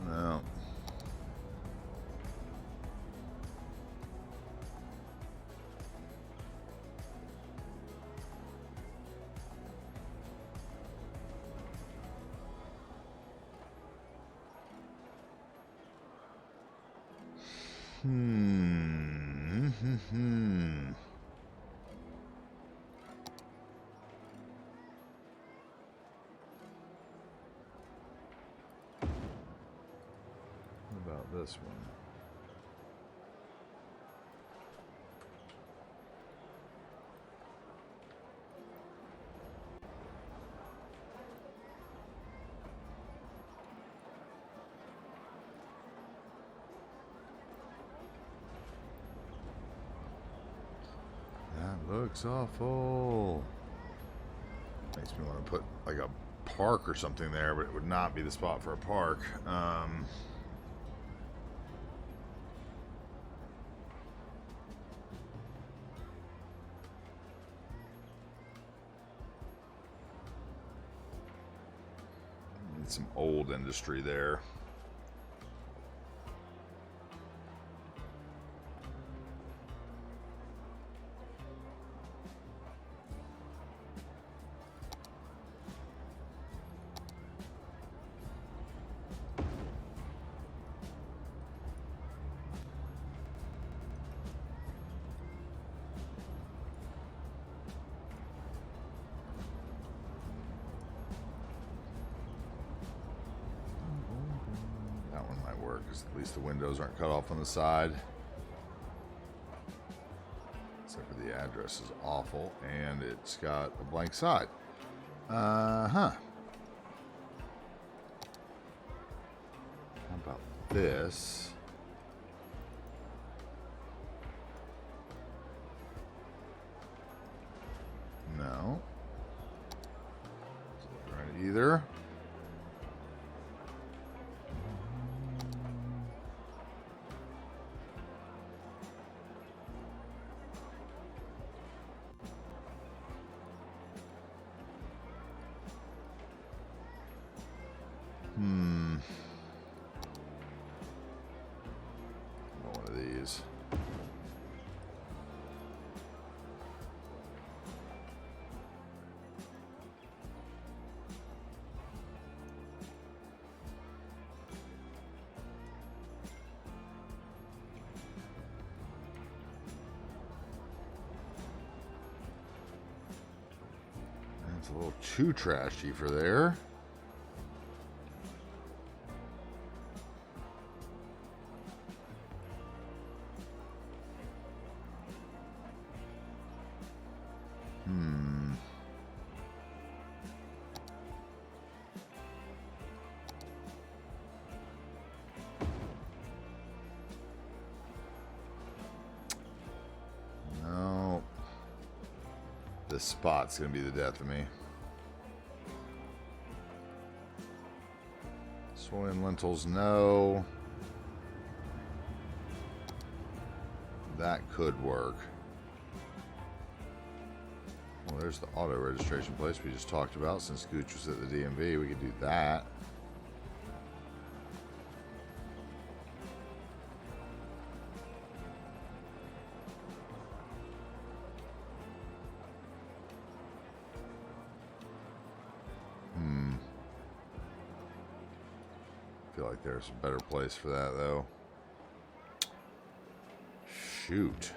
No. What about this one? That looks awful. Makes me want to put like a park or something there, but it would not be the spot for a park. Need some old industry there. At least the windows aren't cut off on the side. Except for the address is awful and it's got a blank side. How about this? No. Doesn't look right either. One of these. That's a little too trashy for there. No. This spot's gonna be the death of me. Soy and lentils, no. That could work. Well, there's the auto registration place we just talked about. Since Gooch was at the DMV, we could do that. I feel like there's a better place for that, though. Shoot.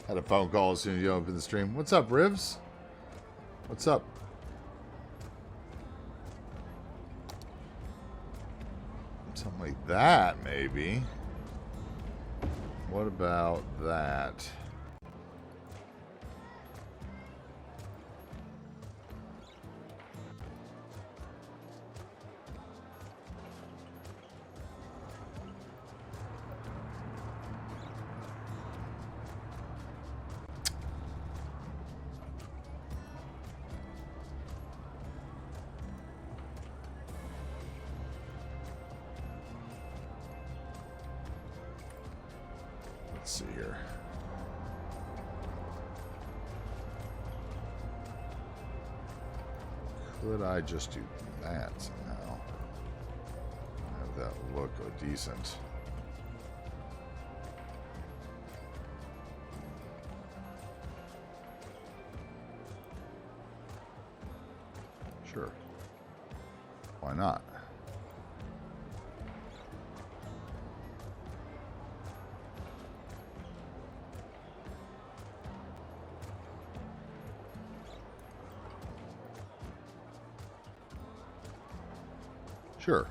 Had a phone call as soon as you opened the stream. What's up, Rivs? What's up? Something like that, maybe. What about that? Let's see here. Could I just do that somehow? Have that look decent. Sure. Why not? Sure.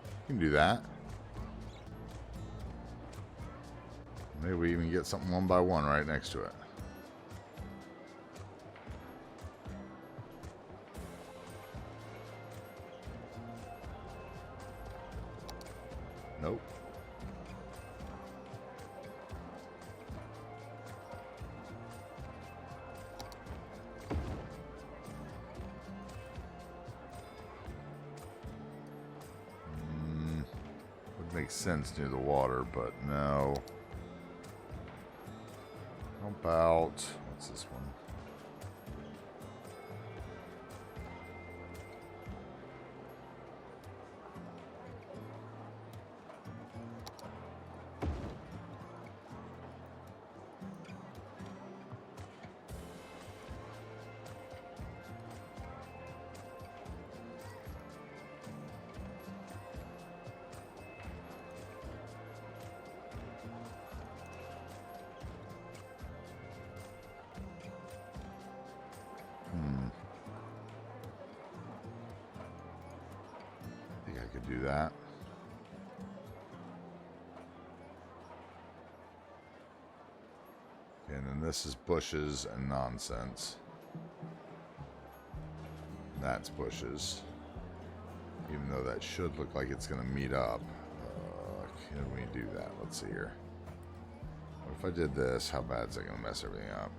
You can do that. Maybe we even get something one by one right next to it. Nope. Makes sense near the water, but no. How about, what's this one? Could do that. And then this is bushes and nonsense. That's bushes. Even though that should look like it's going to meet up. Can we do that? Let's see here. What if I did this? How bad is that going to mess everything up?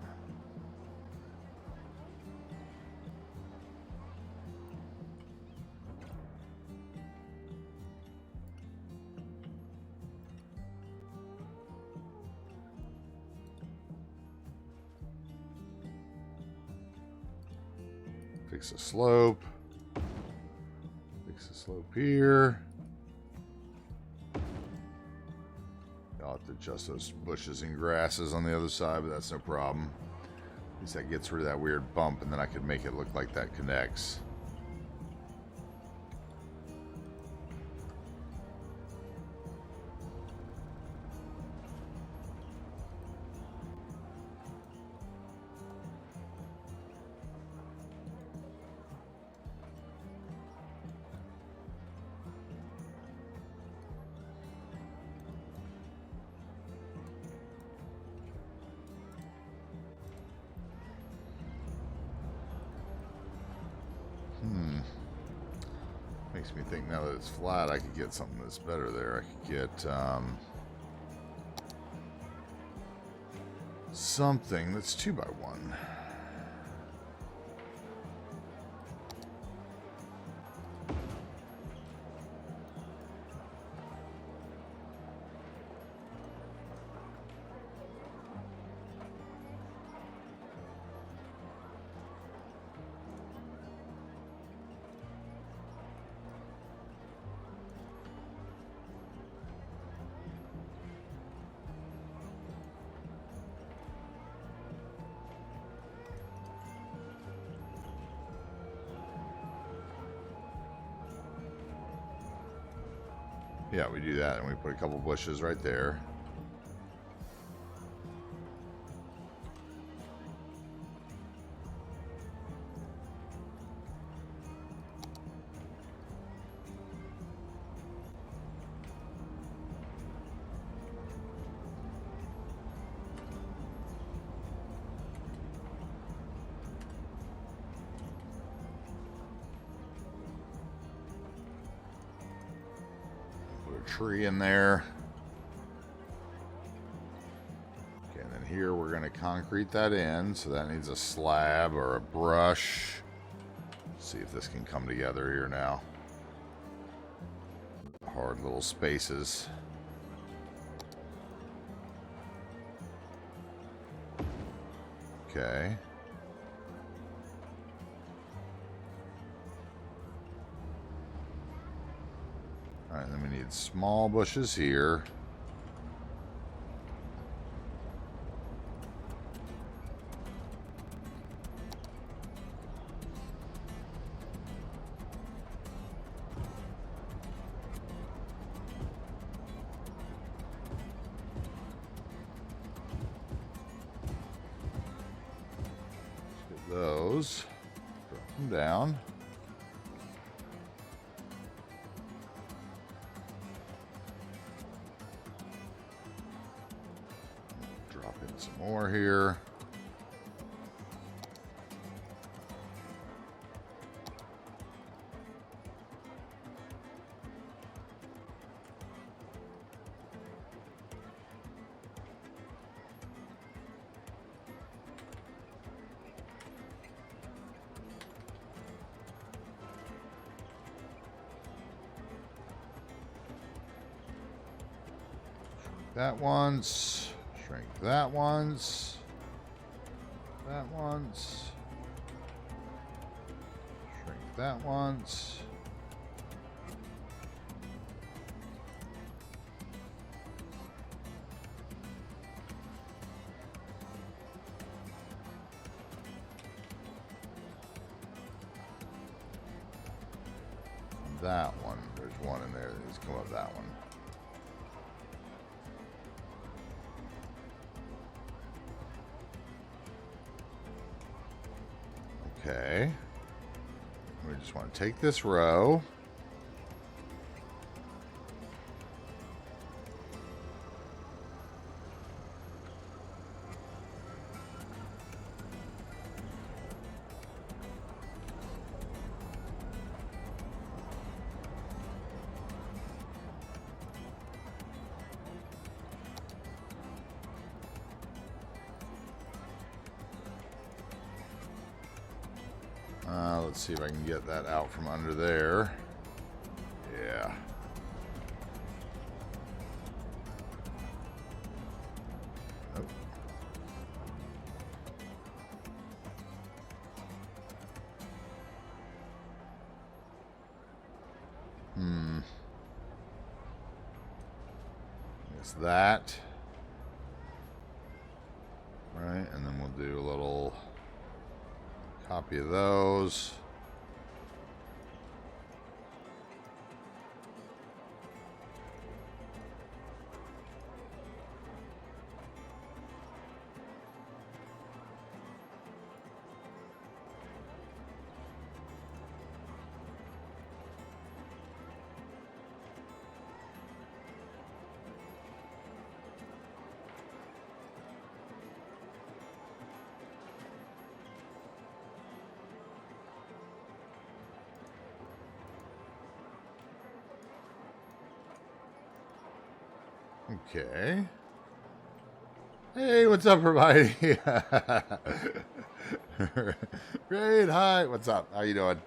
Fix the slope. Fix the slope here. I'll have to adjust those bushes and grasses on the other side, but that's no problem. At least that gets rid of that weird bump, and then I could make it look like that connects. Makes me think now that it's flat, I could get something that's better there. I could get something that's 2x1. Yeah, we do that, and we put a couple bushes right there. tree in there. Okay, and then here we're going to concrete that in, so that needs a slab or a brush. Let's see if this can come together here now. Hard little spaces. Okay. Alright, then we need small bushes here. Those, drop them down. Drop in some more here. That once, shrink that once, that once, shrink that once. That one, there's one in there that needs to come up that one. Okay, we just want to take this row. Let's see if I can get that out from under there. Yeah. Nope. It's that. Right, and then we'll do a little copy of those. Okay. Hey, what's up, everybody? Great, hi. What's up? How you doing?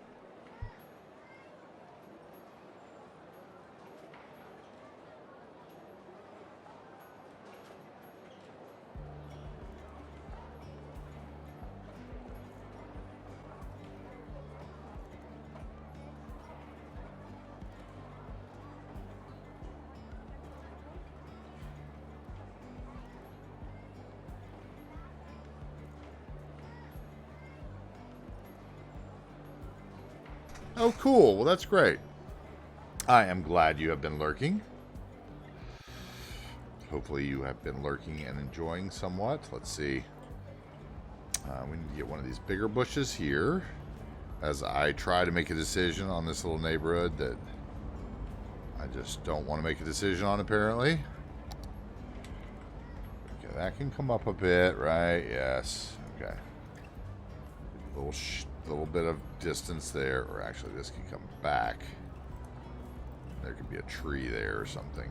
Oh, cool. Well, that's great. I am glad you have been lurking. Hopefully you have been lurking and enjoying somewhat. Let's see. We need to get one of these bigger bushes here as I try to make a decision on this little neighborhood that I just don't want to make a decision on, apparently. Okay, that can come up a bit, right? Yes. Okay. Little bit of distance there, or actually this can come back. There could be a tree there or something.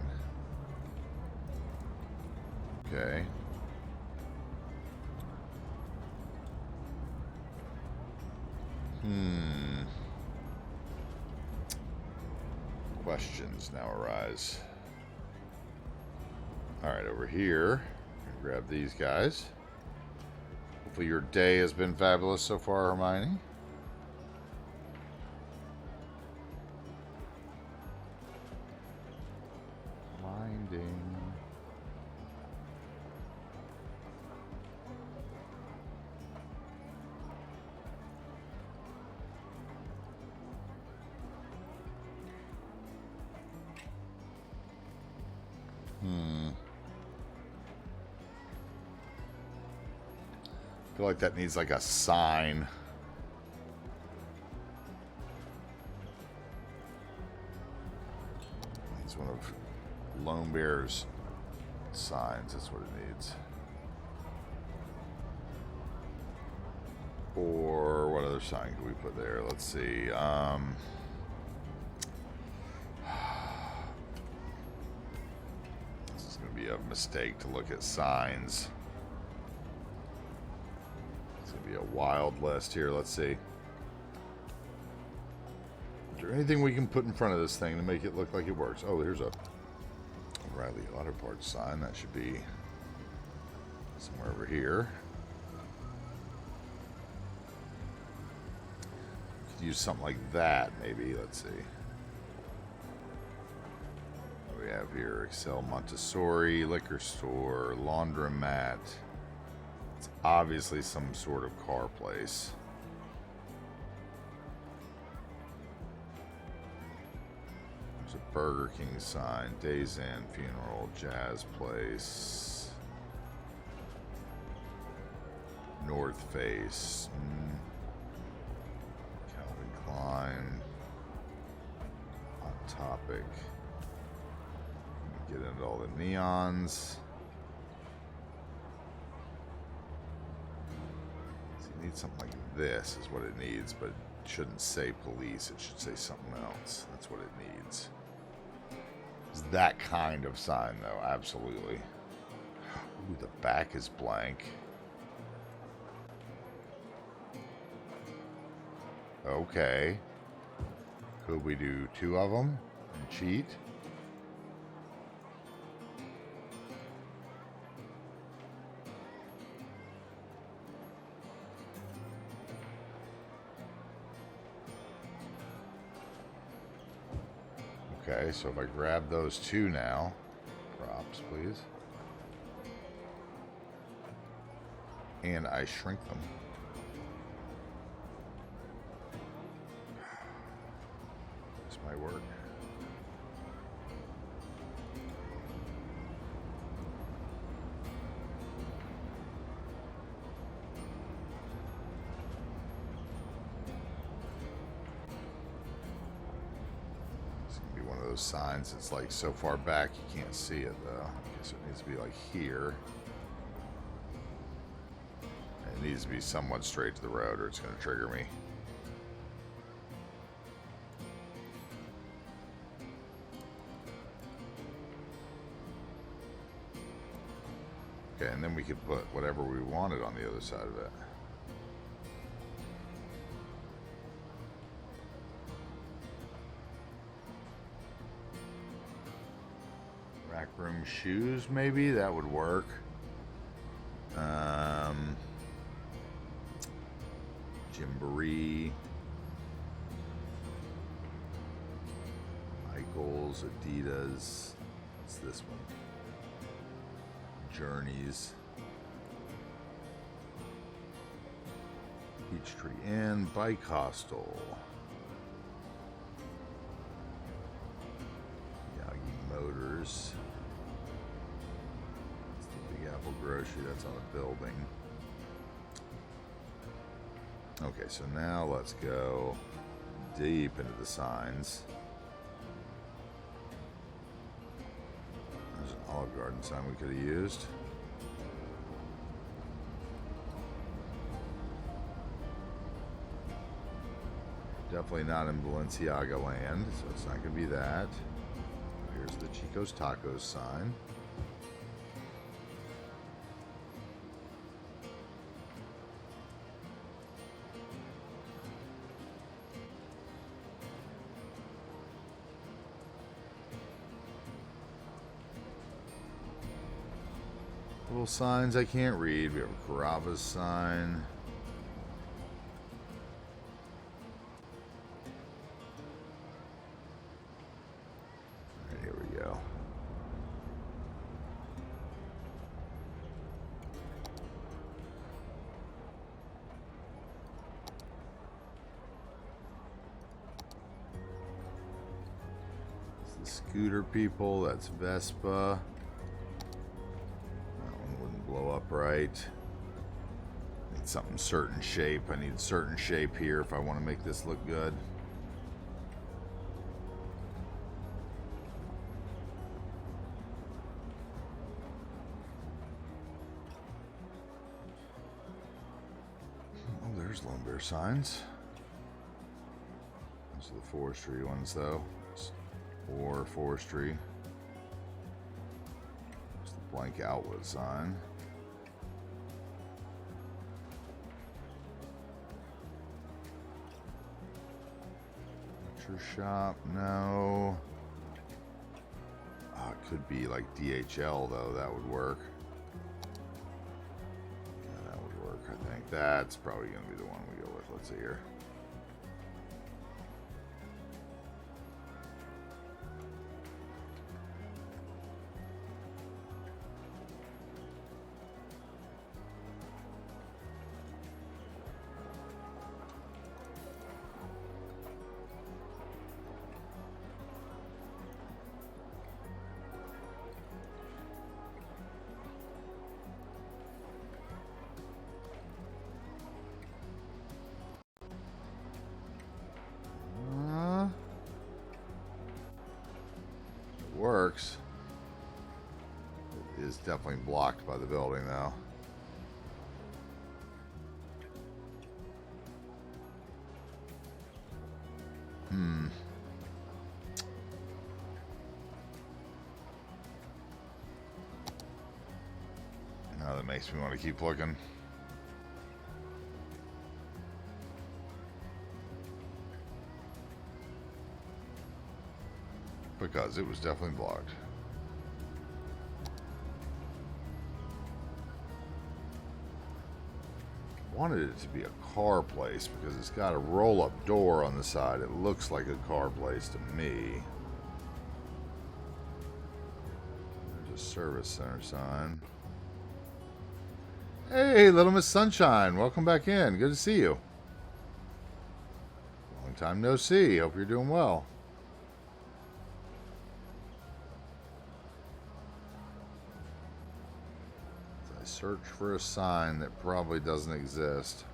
Okay. Questions now arise. Alright, over here. Grab these guys. Hopefully your day has been fabulous so far, Hermione. Winding. I feel like that needs like a sign. Needs one of Lone Bear's signs. That's what it needs. Or what other sign can we put there? Let's see. This is going to be a mistake to look at signs. Be a wild list here. Let's see. Is there anything we can put in front of this thing to make it look like it works? Oh, here's a O'Reilly Auto Parts sign. That should be somewhere over here. Could use something like that, maybe. Let's see. What do we have here? Excel Montessori, liquor store, laundromat. It's obviously some sort of car place. There's a Burger King sign, Days Inn Funeral, Jazz Place, North Face, Calvin Klein, Hot Topic. Get into all the neons. Needs something like this is what it needs, but it shouldn't say police. It should say something else. That's what it needs. It's that kind of sign, though. Absolutely. Ooh, the back is blank. Okay. Could we do 2 of them and cheat? Okay, so if I grab those 2 now, props, please, and I shrink them. This might work. Signs, it's like so far back you can't see it though. I guess it needs to be like here. And it needs to be somewhat straight to the road or it's going to trigger me. Okay, and then we could put whatever we wanted on the other side of it. Room shoes, maybe that would work. Gymboree, Michaels, Adidas. What's this one? Journeys, Peachtree Inn, Bike Hostel, Yagi Motors. Grocery, that's on a building. Okay, so now let's go deep into the signs. There's an Olive Garden sign we could have used. Definitely not in Balenciaga land, so it's not going to be that. There's the Chico's Tacos sign. Little signs I can't read. We have a Carrabba's sign. Alright, here we go. It's the scooter people. That's Vespa. Blow up right. Need something certain shape. I need certain shape here if I want to make this look good. Oh, there's Lone Bear signs. Those are the forestry ones though. Or forestry. There's the blank outlet sign. Shop, no. Oh, it could be like DHL though, that would work. Yeah, that would work, I think. That's probably going to be the one we go with. Let's see here. Works. It is definitely blocked by the building though. Now that makes me want to keep looking. Because it was definitely blocked. Wanted it to be a car place because it's got a roll-up door on the side. It looks like a car place to me. There's a service center sign. Hey, Little Miss Sunshine. Welcome back in. Good to see you. Long time no see. Hope you're doing well. Search for a sign that probably doesn't exist.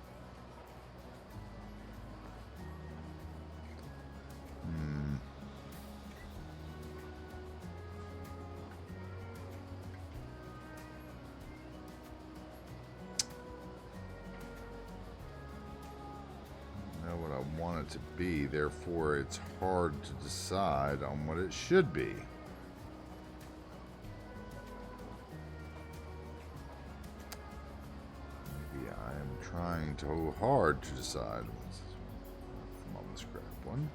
I know what I want it to be, therefore it's hard to decide on what it should be. Trying too hard to decide. Come on, let's grab one.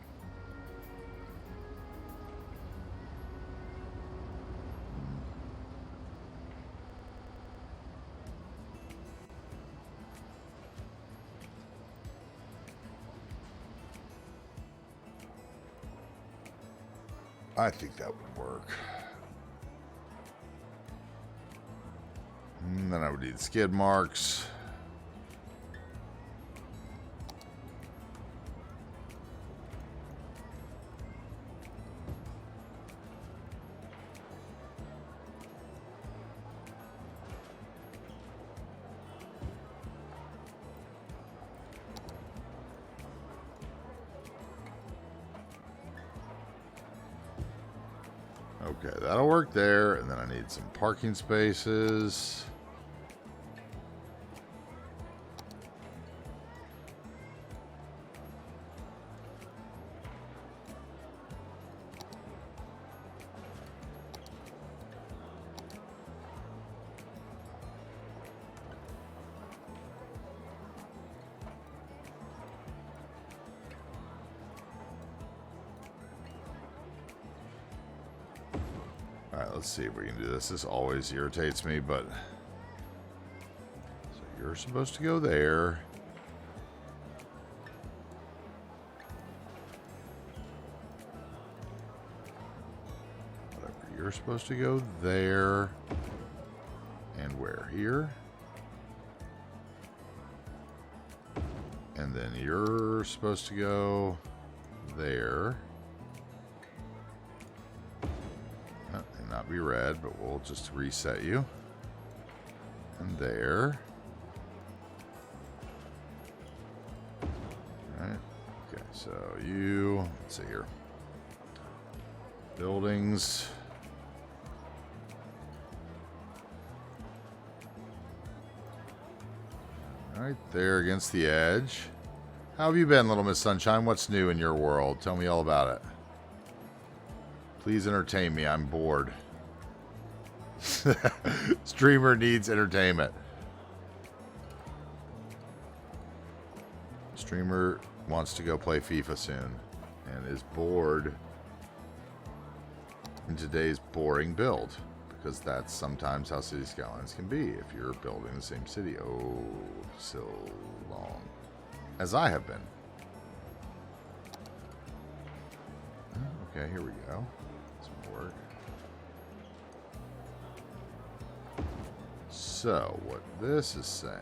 I think that would work. And then I would need skid marks. Okay, that'll work there, and then I need some parking spaces. let's see if we can do this. This always irritates me, but... So you're supposed to go there. Whatever. You're supposed to go there. And where? Here. And then you're supposed to go there. And not be red, but we'll just reset you. And there. Alright. Okay, so you, let's see here. Buildings. Right there against the edge. How have you been, Little Miss Sunshine? What's new in your world? Tell me all about it. Please entertain me. I'm bored. Streamer needs entertainment. Streamer wants to go play FIFA soon and is bored in today's boring build. Because that's sometimes how City Skylines can be if you're building the same city. Oh, so long. As I have been. Okay, here we go. Some work. So, what this is saying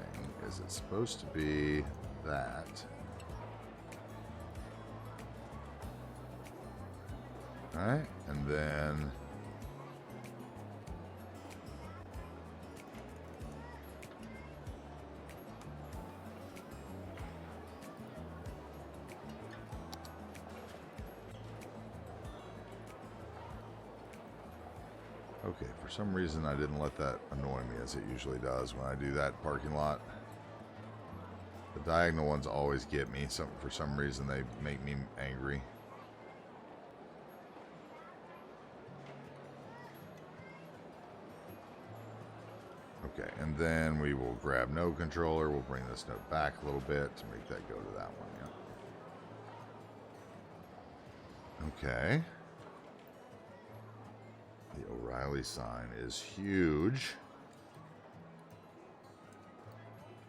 is it's supposed to be that. Alright, and then... Okay, for some reason I didn't let that annoy me as it usually does when I do that parking lot. The diagonal ones always get me. For some reason they make me angry. Okay, and then we will grab node controller. We'll bring this node back a little bit to make that go to that one. Yeah. Okay. The O'Reilly sign is huge.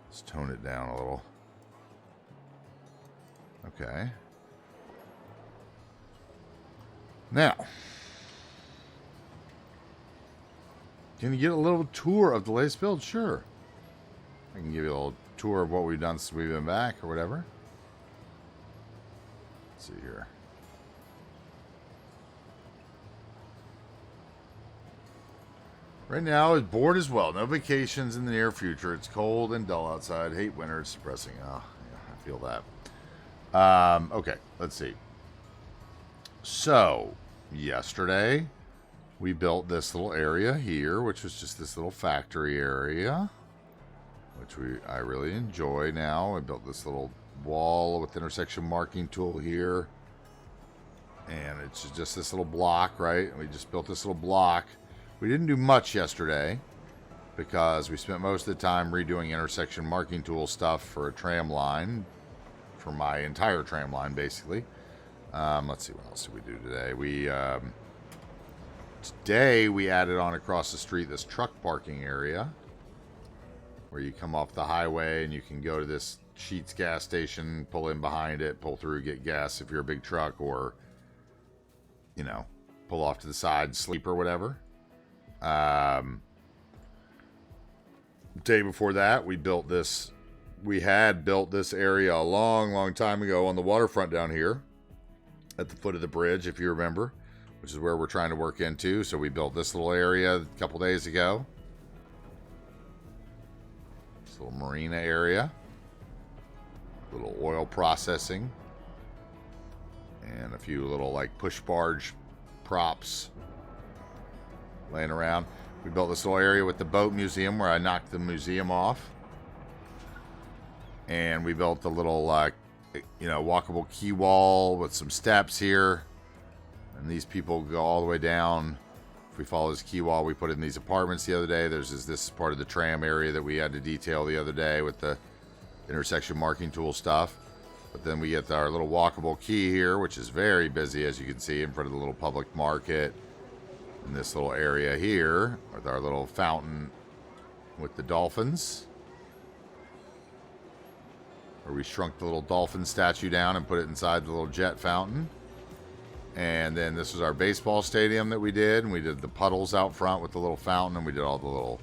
Let's tone it down a little. Okay. Now, can you get a little tour of the latest build? Sure. I can give you a little tour of what we've done since we've been back or whatever. Let's see here. Right now, it's bored as well. No vacations in the near future. It's cold and dull outside. Hate winter. It's depressing. Oh, yeah, I feel that. Okay, let's see. So, yesterday, we built this little area here, which was just this little factory area, which I really enjoy now. I built this little wall with intersection marking tool here. And it's just this little block, right? We just built this little block. We didn't do much yesterday because we spent most of the time redoing intersection marking tool stuff for a tram line, for my entire tram line, basically. Let's see, what else did we do today? Today we added on across the street this truck parking area where you come off the highway and you can go to this Sheetz gas station, pull in behind it, pull through, get gas if you're a big truck, or, you know, pull off to the side, sleep or whatever. Day before that, we had built this area a long time ago on the waterfront down here at the foot of the bridge, if you remember, which is where we're trying to work into. So we built this little area a couple days ago. This little marina area, little oil processing, and a few little like push barge props laying around. We built this little area with the boat museum where I knocked the museum off. And we built a little, walkable quay wall with some steps here. And these people go all the way down. If we follow this quay wall, we put in these apartments the other day. This is part of the tram area that we had to detail the other day with the intersection marking tool stuff. But then we get our little walkable quay here, which is very busy, as you can see, in front of the little public market. in this little area here with our little fountain with the dolphins, where we shrunk the little dolphin statue down and put it inside the little jet fountain. And then this was our baseball stadium that we did, and we did the puddles out front with the little fountain, and we did all the little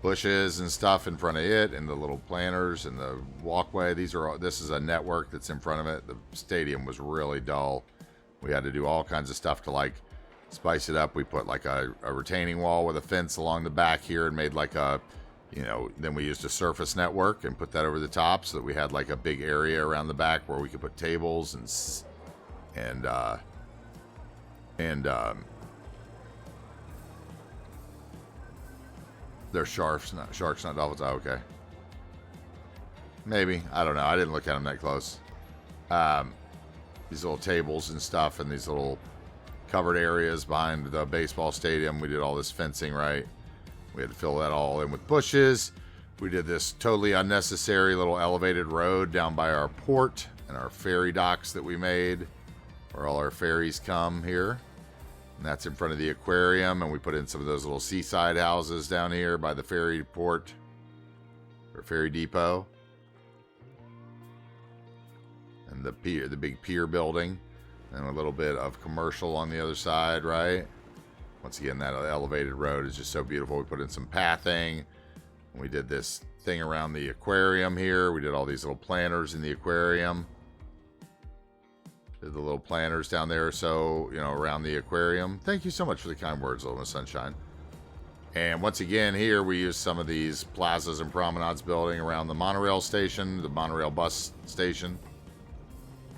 bushes and stuff in front of it, and the little planters and the walkway. This is a network that's in front of it. The stadium was really dull. We had to do all kinds of stuff to like spice it up. We put like a retaining wall with a fence along the back here and made like a, then we used a surface network and put that over the top so that we had like a big area around the back where we could put tables and they're sharks, not dolphins. Oh, okay. Maybe. I don't know. I didn't look at them that close. These little tables and stuff and these little covered areas behind the baseball stadium. We did all this fencing, right? We had to fill that all in with bushes. We did this totally unnecessary little elevated road down by our port and our ferry docks that we made, where all our ferries come here. And that's in front of the aquarium, and we put in some of those little seaside houses down here by the ferry port, or ferry depot. And the pier, the big pier building, and a little bit of commercial on the other side, right? Once again, that elevated road is just so beautiful. We put in some pathing. We did this thing around the aquarium here. We did all these little planters in the aquarium. Did the little planters down there, so, around the aquarium. Thank you so much for the kind words, Little Miss Sunshine. And once again, here we used some of these plazas and promenades building around the monorail station, the monorail bus station.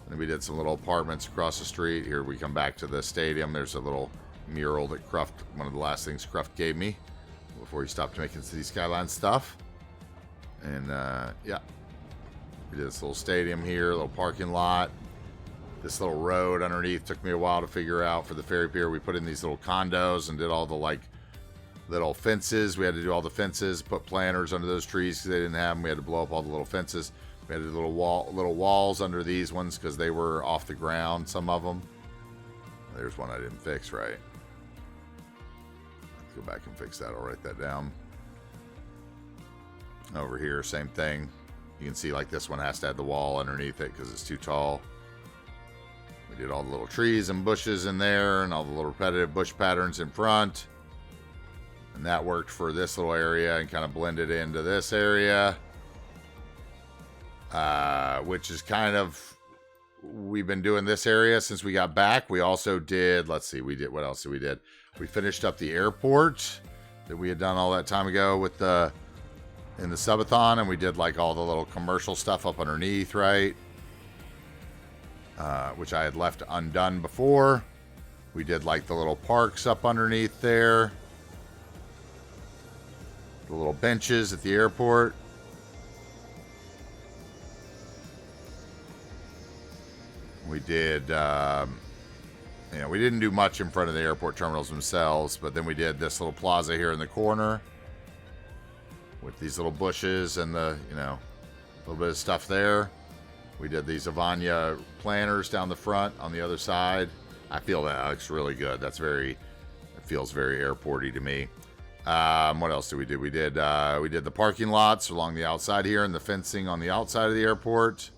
And we did some little apartments across the street. Here we come back to the stadium. There's a little mural that Cruft, one of the last things Cruft gave me before he stopped making City Skylines stuff. And yeah, we did this little stadium here, a little parking lot. This little road underneath took me a while to figure out for the ferry pier. We put in these little condos and did all the like little fences. We had to do all the fences, put planters under those trees because they didn't have them. We had to blow up all the little fences. We had to do little walls under these ones because they were off the ground, some of them. There's one I didn't fix, right? Let's go back and fix that. I'll write that down. Over here, same thing. You can see like this one has to have the wall underneath it because it's too tall. We did all the little trees and bushes in there and all the little repetitive bush patterns in front. And that worked for this little area and kind of blended into this area. Which is kind of, we've been doing this area since we got back. We also did, let's see, what else did we did? We finished up the airport that we had done all that time ago with in the subathon, and we did like all the little commercial stuff up underneath, right? Which I had left undone before. We did like the little parks up underneath there. The little benches at the airport. We did, we didn't do much in front of the airport terminals themselves, but then we did this little plaza here in the corner with these little bushes and the, a little bit of stuff there. We did these Avanya planters down the front on the other side. I feel that looks really good. It feels very airporty to me. What else did we do? We did the parking lots along the outside here and the fencing on the outside of the airport.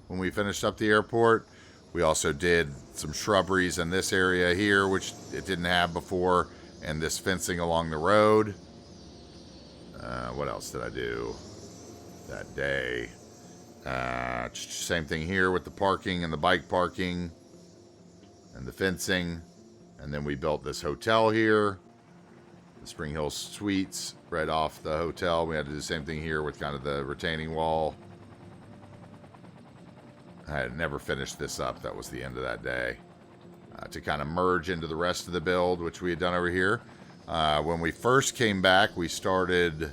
When we finished up the airport, we also did some shrubberies in this area here, which it didn't have before, and this fencing along the road. What else did I do that day? Same thing here with the parking and the bike parking and the fencing. And then we built this hotel here, the Spring Hill Suites, right off the hotel. We had to do the same thing here with kind of the retaining wall. I had never finished this up. That was the end of that day. To kind of merge into the rest of the build, which we had done over here. When we first came back, we started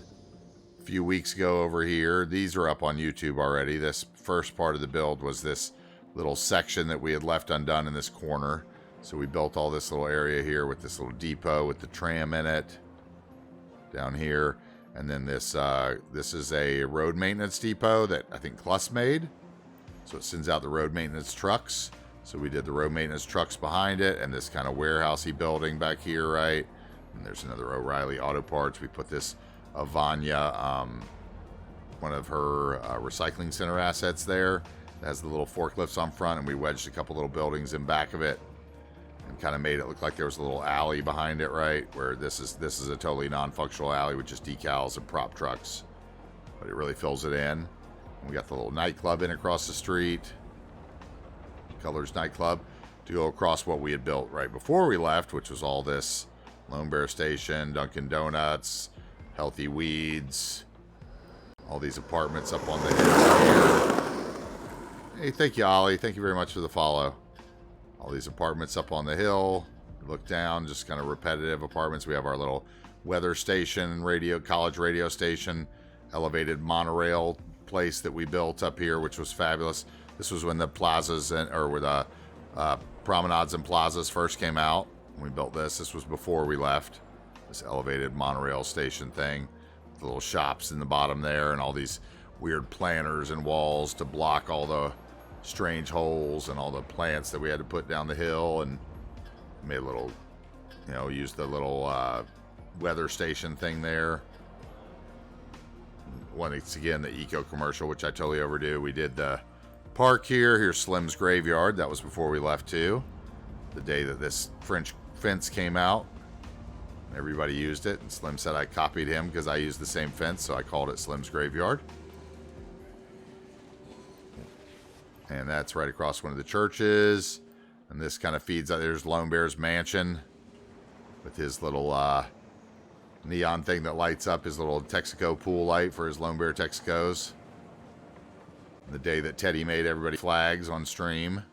a few weeks ago over here. These are up on YouTube already. This first part of the build was this little section that we had left undone in this corner. So we built all this little area here with this little depot with the tram in it down here. And then this is a road maintenance depot that I think Cluss made. So it sends out the road maintenance trucks. So we did the road maintenance trucks behind it and this kind of warehousey building back here, right? And there's another O'Reilly Auto Parts. We put this Avanya, one of her recycling center assets there. It has the little forklifts on front, and we wedged a couple little buildings in back of it and kind of made it look like there was a little alley behind it, right? Where this is a totally non-functional alley with just decals and prop trucks. But it really fills it in. And we got the little nightclub in across the street. Colors Nightclub, to go across what we had built right before we left, which was all this Lone Bear Station, Dunkin' Donuts, Healthy Weeds, all these apartments up on the hill here. Hey, thank you, Ollie. Thank you very much for the follow. All these apartments up on the hill. Look down, just kind of repetitive apartments. We have our little weather station, college radio station, elevated monorail place that we built up here, which was fabulous. This was when the plazas where the promenades and plazas first came out. When we built this. This was before we left. This elevated monorail station thing. The little shops in the bottom there and all these weird planters and walls to block all the strange holes and all the plants that we had to put down the hill, and made a little, used the little weather station thing there. Once again, the eco commercial, which I totally overdo. We did the park here. Here's Slim's Graveyard. That was before we left too. The day that this French fence came out. Everybody used it. And Slim said I copied him because I used the same fence, so I called it Slim's Graveyard. And that's right across one of the churches. And this kind of feeds out. There's Lone Bear's mansion with his little neon thing that lights up, his little Texaco pool light for his Lone Bear Texacos. The day that Teddy made everybody flags on stream.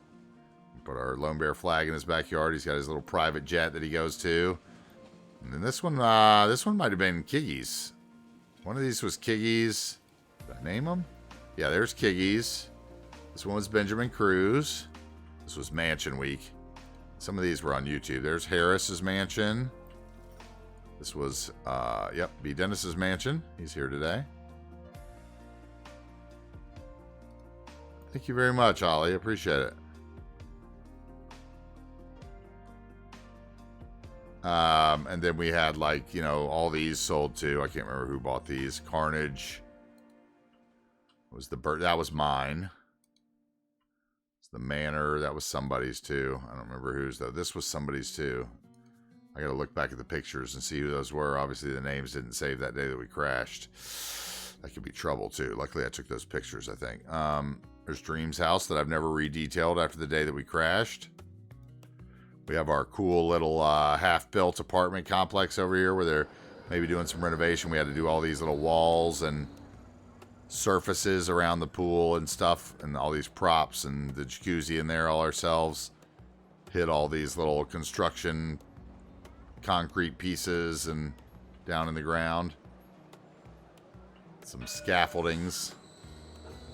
We put our Lone Bear flag in his backyard. He's got his little private jet that he goes to. And then this one might have been Kiggy's. One of these was Kiggy's. Did I name him? Yeah, there's Kiggy's. This one was Benjamin Cruz. This was Mansion Week. Some of these were on YouTube. There's Harris's mansion. This was, B. Dennis's mansion. He's here today. Thank you very much, Ollie. Appreciate it. And then we had all these sold too. I can't remember who bought these. Carnage was that was mine. It's the Manor. That was somebody's too. I don't remember whose though. This was somebody's too. I got to look back at the pictures and see who those were. Obviously, the names didn't save that day that we crashed. That could be trouble too. Luckily, I took those pictures, I think. There's Dream's house that I've never redetailed after the day that we crashed. We have our cool little half-built apartment complex over here where they're maybe doing some renovation. We had to do all these little walls and surfaces around the pool and stuff, and all these props and the jacuzzi in there all ourselves. Hit all these little construction concrete pieces and down in the ground. Some scaffoldings.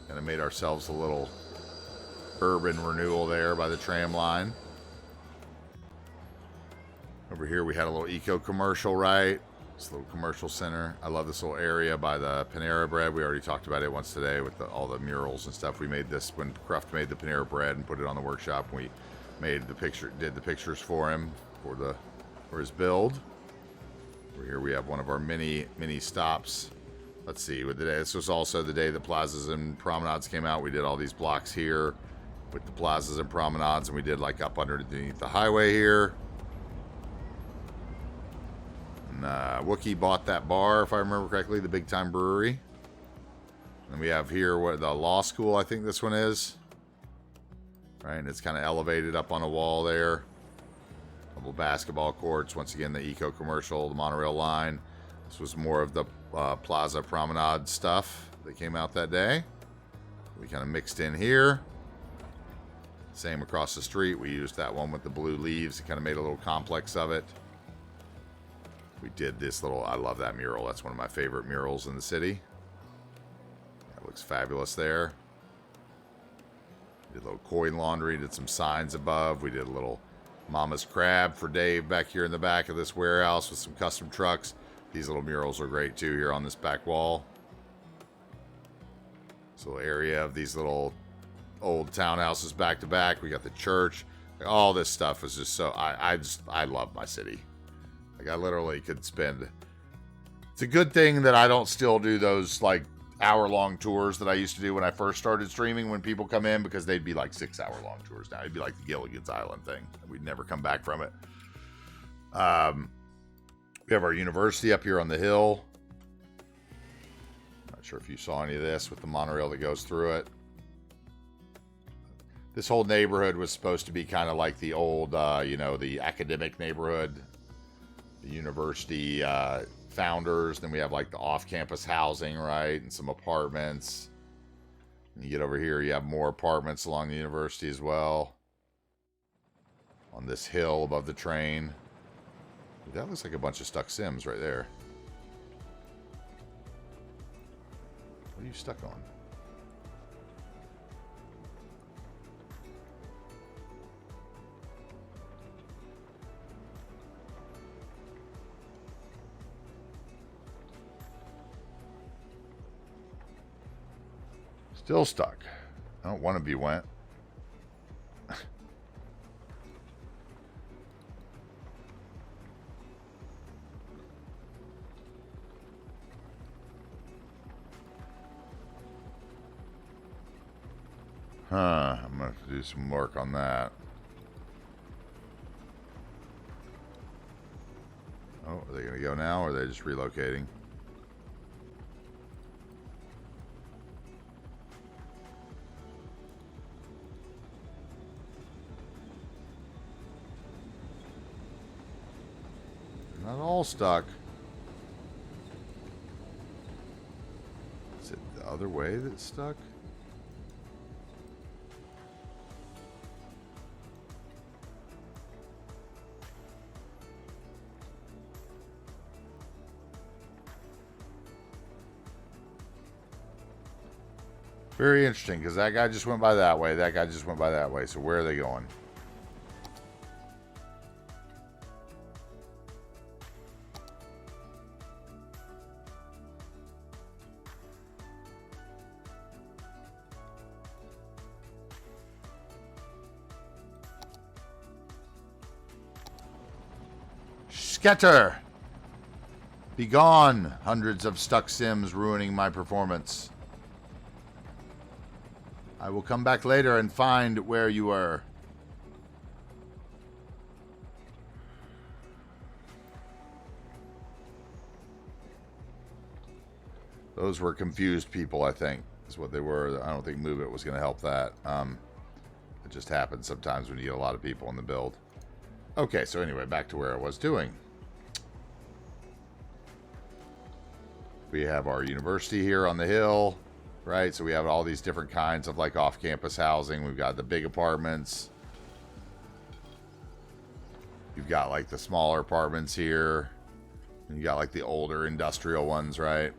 Kind of made ourselves a little urban renewal there by the tram line. Over here we had a little eco commercial, right? This little commercial center. I love this little area by the Panera Bread. We already talked about it once today with all the murals and stuff. We made this when Cruft made the Panera Bread and put it on the workshop. We did the pictures for him for his build. Over here we have one of our mini stops. Let's see, this was also the day that Plazas and Promenades came out. We did all these blocks here with the Plazas and Promenades, and we did up underneath the highway here. And Wookie bought that bar, if I remember correctly, the Big Time Brewery. And we have here the law school, I think this one is. Right, and it's kind of elevated up on a wall there. Couple basketball courts. Once again, the eco commercial, the monorail line. This was more of the Plaza Promenade stuff that came out that day. We kind of mixed in here. Same across the street. We used that one with the blue leaves. It kind of made a little complex of it. We did this I love that mural. That's one of my favorite murals in the city. That looks fabulous there. Did a little coin laundry. Did some signs above. We did a little Mama's Crab for Dave back here in the back of this warehouse with some custom trucks. These little murals are great too here on this back wall. This little area of these little old townhouses back to back. We got the church. Like, all this stuff is just so... I love my city. Like, I literally could spend... It's a good thing that I don't still do those, like, hour-long tours that I used to do when I first started streaming when people come in, because they'd be, like, 6-hour-long tours now. It'd be like the Gilligan's Island thing. We'd never come back from it. We have our university up here on the hill. Not sure if you saw any of this with the monorail that goes through it. This whole neighborhood was supposed to be kind of like the old, you know, the academic neighborhood, the university founders. Then we have like the off-campus housing, right, and some apartments. And you get over here, you have more apartments along the university as well. On this hill above the train. That looks like a bunch of stuck Sims right there. What are you stuck on? Still stuck. I don't want to be wet. I'm going to have to do some work on that. Oh, are they going to go now, or are they just relocating? Not all stuck. Is it the other way that's stuck? Very interesting, because that guy just went by that way. That guy just went by that way. So where are they going? Scatter! Be gone! Hundreds of stuck Sims ruining my performance. I will come back later and find where you were. Those were confused people, I think, is what they were. I don't think Move It was going to help that. It just happens sometimes when you get a lot of people in the build. Okay, so anyway, back to where I was doing. We have our university here on the hill. Right, so we have all these different kinds of like off-campus housing. We've got the big apartments. You've got like the smaller apartments here. And you got like the older industrial ones, right?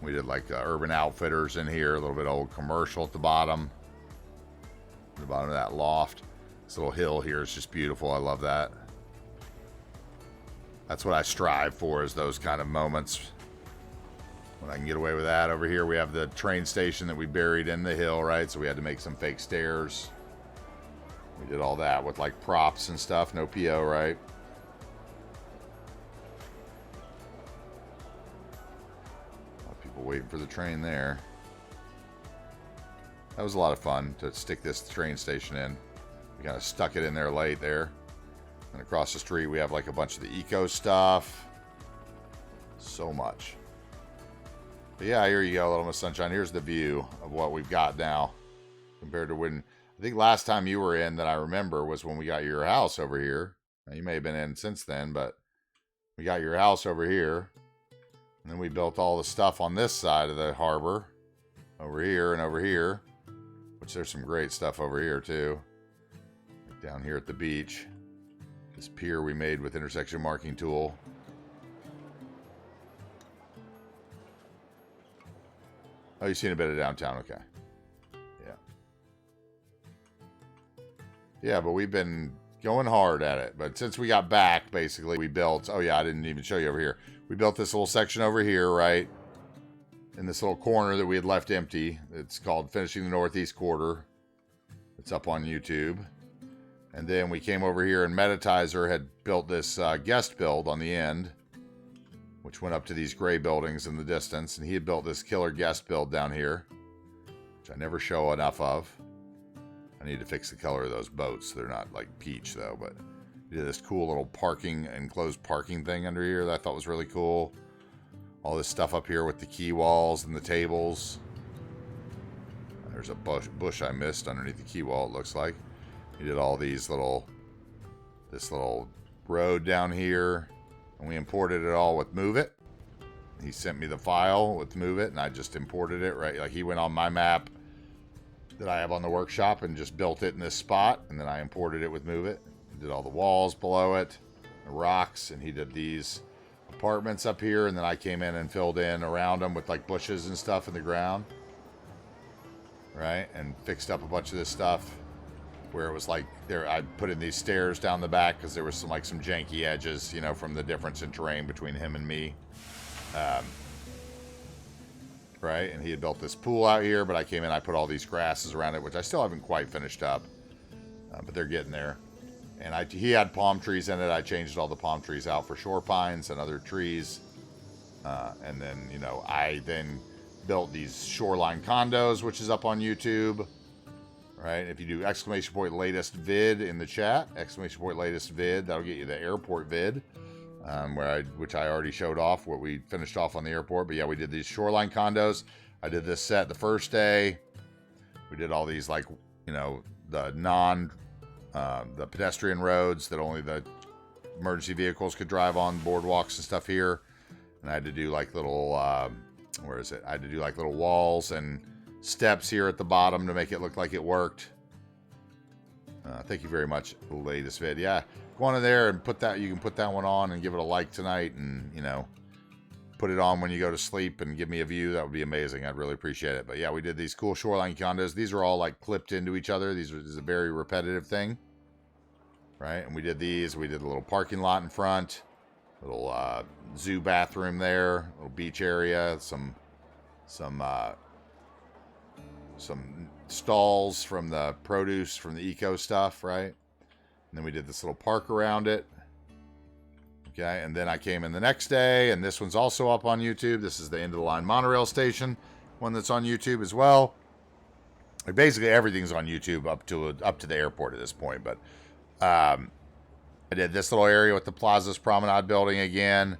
We did like Urban Outfitters in here. A little bit old commercial at the bottom. At the bottom of that loft. This little hill here is just beautiful. I love that. That's what I strive for, is those kind of moments. When I can get away with that. Over here we have the train station that we buried in the hill, right? So we had to make some fake stairs. We did all that with like props and stuff. No PO, right? A lot of people waiting for the train there. That was a lot of fun to stick this train station in. We kind of stuck it in there late there. And across the street we have like a bunch of the eco stuff. So much. But yeah, here you go, Little Miss Sunshine. Here's the view of what we've got now compared to when, I think last time you were in that I remember was when we got your house over here. Now, you may have been in since then, but we got your house over here. And then we built all the stuff on this side of the harbor. Over here and over here. Which there's some great stuff over here too. Like down here at the beach. This pier we made with intersection marking tool. Oh, you've seen a bit of downtown. Okay. Yeah. Yeah, but we've been going hard at it. But since we got back, basically, we built... Oh, yeah, I didn't even show you over here. We built this little section over here, right? in this little corner that we had left empty. It's called Finishing the Northeast Quarter. It's up on YouTube. And then we came over here and Metatizer had built this guest build on the end, which went up to these gray buildings in the distance. And he had built this killer guest build down here, which I never show enough of. I need to fix the color of those boats. They're not like peach though, but he did this cool little enclosed parking thing under here that I thought was really cool. All this stuff up here with the key walls and the tables. There's a bush I missed underneath the key wall, it looks like. He did all these this little road down here, and we imported it all with Move It. He sent me the file with Move It, and I just imported it, right? Like he went on my map that I have on the workshop and just built it in this spot, and then I imported it with Move It. He did all the walls below it, the rocks, and he did these apartments up here, and then I came in and filled in around them with like bushes and stuff in the ground, right? And fixed up a bunch of this stuff where it was like there, I put in these stairs down the back because there was some janky edges, you know, from the difference in terrain between him and me. Right, and he had built this pool out here, but I came in, I put all these grasses around it, which I still haven't quite finished up, but they're getting there. And he had palm trees in it. I changed all the palm trees out for shore pines and other trees. And then, you know, I then built these shoreline condos, which is up on YouTube. Right, if you do ! latest vid in the chat, ! latest vid, that'll get you the airport vid. Which I already showed off what we finished off on the airport. But yeah, we did these shoreline condos. I did this set the first day. We did all these, like, you know, the pedestrian roads that only the emergency vehicles could drive on, boardwalks and stuff here. And I had to do like little, I had to do like little walls and steps here at the bottom to make it look like it worked. Thank you very much, the latest vid. Yeah, go on in there and you can put that one on and give it a like tonight, and, you know, put it on when you go to sleep and give me a view. That would be amazing. I'd really appreciate it. But yeah, we did these cool shoreline condos. These are all like clipped into each other. This is a very repetitive thing, right? And we did these. We did a little parking lot in front, little zoo bathroom there, little beach area, some stalls from the produce, from the eco stuff, right? And then we did this little park around it. Okay, and then I came in the next day, and this one's also up on YouTube. This is the end of the line monorail station, one that's on YouTube as well. Like basically everything's on YouTube up to the airport at this point. But I did this little area with the Plaza's Promenade building again.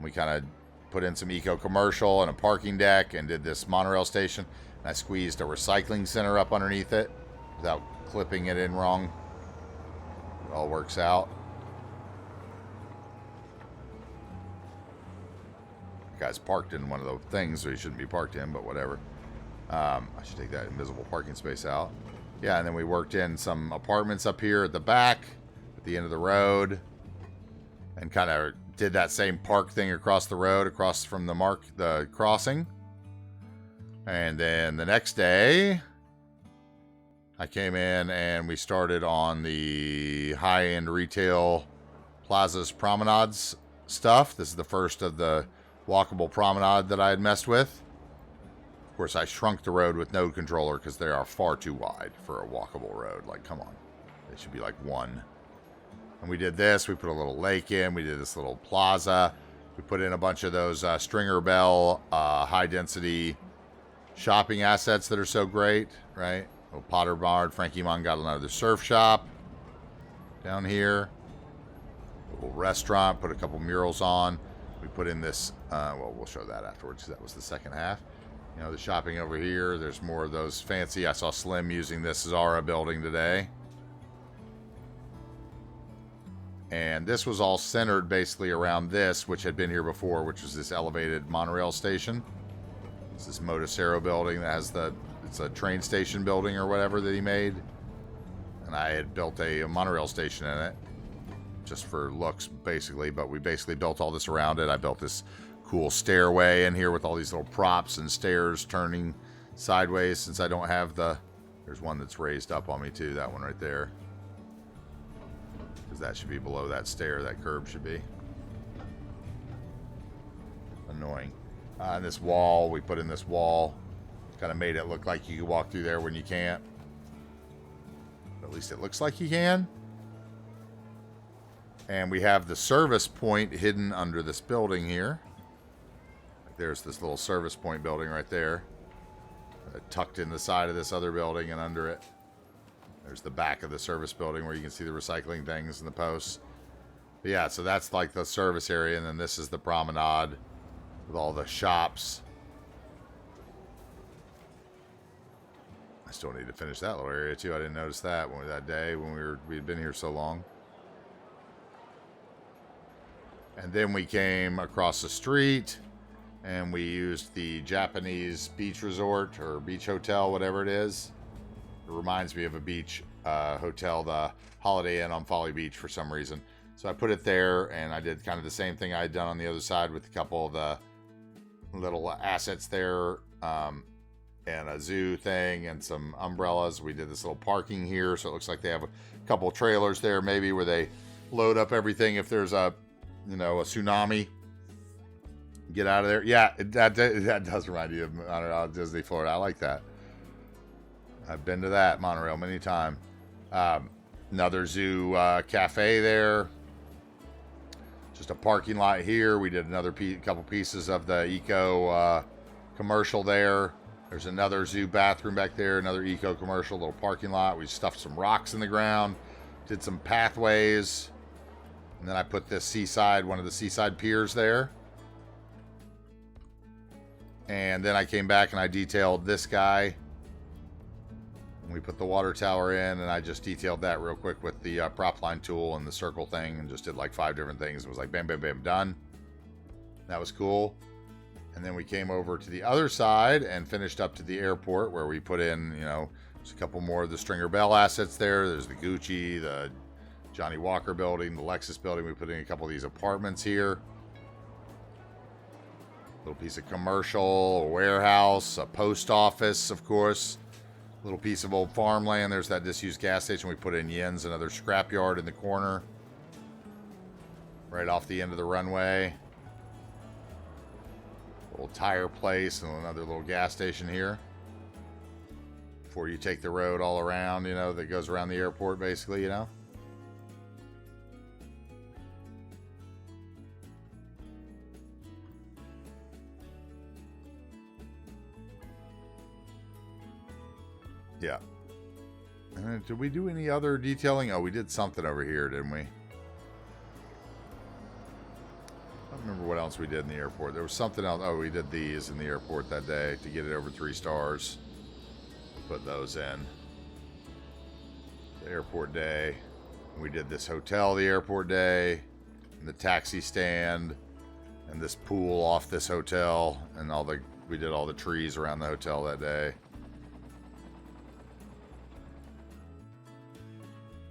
We kind of put in some eco commercial and a parking deck, and did this monorail station. And I squeezed a recycling center up underneath it without clipping it in wrong. It all works out. The guy's parked in one of those things, so he shouldn't be parked in, but whatever. I should take that invisible parking space out. Yeah, and then we worked in some apartments up here at the back, at the end of the road, and kind of did that same park thing across the road, across from the crossing. And then the next day, I came in and we started on the high-end retail Plaza's Promenades stuff. This is the first of the walkable promenade that I had messed with. Of course, I shrunk the road with node controller because they are far too wide for a walkable road. Like, come on. They should be like one. And we did this. We put a little lake in. We did this little plaza. We put in a bunch of those Stringer Bell high-density shopping assets that are so great, right? Little Potter Bard. Frankie Mon got another surf shop down here. A little restaurant. Put a couple murals on. We put in this, well, we'll show that afterwards. That was the second half. You know, the shopping over here. There's more of those fancy. I saw Slim using this Zara building today. And this was all centered basically around this, which had been here before, which was this elevated monorail station. It's this Motocero building that has it's a train station building or whatever that he made. And I had built a monorail station in it, just for looks, basically. But we basically built all this around it. I built this cool stairway in here with all these little props and stairs turning sideways, since I don't have there's one that's raised up on me too, that one right there. Because that should be below that stair, that curb should be. Annoying. And this wall, we put in this wall. Kind of made it look like you can walk through there when you can't. At least it looks like you can. And we have the service point hidden under this building here. There's this little service point building right there. Tucked in the side of this other building and under it. There's the back of the service building where you can see the recycling things and the posts. But yeah, so that's like the service area. And then this is the promenade with all the shops. I still need to finish that little area too. I didn't notice that that day when we'd been here so long. And then we came across the street and we used the Japanese beach resort or beach hotel, whatever it is. It reminds me of a beach hotel, the Holiday Inn on Folly Beach for some reason. So I put it there and I did kind of the same thing I had done on the other side with a couple of the little assets there. And a zoo thing and some umbrellas. We did this little parking here, so it looks like they have a couple trailers there maybe where they load up everything if there's a, you know, a tsunami. Get out of there. Yeah, that does remind you of Disney, Florida. I like that. I've been to that monorail many times. Another zoo cafe there. Just a parking lot here. We did another couple pieces of the eco commercial there. There's another zoo bathroom back there, another eco commercial, little parking lot. We stuffed some rocks in the ground, did some pathways, and then I put this seaside, one of the seaside piers there. And then I came back and I detailed this guy. And we put the water tower in, and I just detailed that real quick with the prop line tool and the circle thing, and just did like 5 different things. It was like bam, bam, bam, done. That was cool. And then we came over to the other side and finished up to the airport where we put in, you know, there's a couple more of the Stringer Bell assets there. There's the Gucci, the Johnny Walker building, the Lexus building. We put in a couple of these apartments here. Little piece of commercial, a warehouse, a post office, of course. Little piece of old farmland. There's that disused gas station. We put in Yin's, another scrapyard in the corner. Right off the end of the runway. Little tire place and another little gas station here. Before you take the road all around, you know, that goes around the airport basically, you know. Yeah. And did we do any other detailing? Oh, we did something over here, didn't we? I don't remember what else we did in the airport. There was something else. Oh, we did these in the airport that day to get it over 3 stars. Put those in. The airport day. We did this hotel the airport day. And the taxi stand. And this pool off this hotel. And we did all the trees around the hotel that day.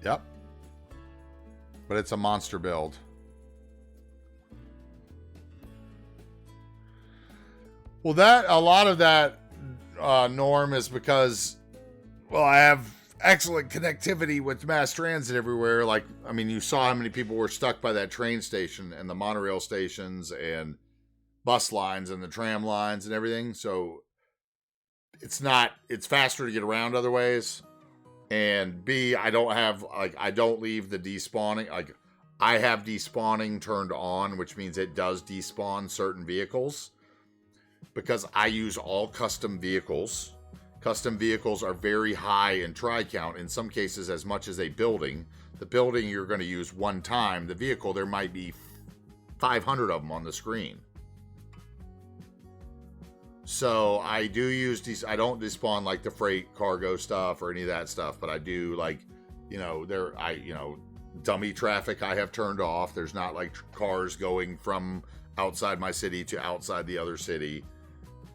Yep. But it's a monster build. Well, a lot of that, Norm, is because, well, I have excellent connectivity with mass transit everywhere. Like, I mean, you saw how many people were stuck by that train station and the monorail stations and bus lines and the tram lines and everything. So it's faster to get around other ways. And B, I don't leave the despawning. Like, I have despawning turned on, which means it does despawn certain vehicles. Because I use all custom vehicles. Custom vehicles are very high in try count, in some cases as much as a building. The building you're going to use one time. The vehicle, there might be 500 of them on the screen. So I do use these. I don't despawn like the freight cargo stuff or any of that stuff, but I do, like, you know, dummy traffic I have turned off. There's not like cars going from outside my city to outside the other city,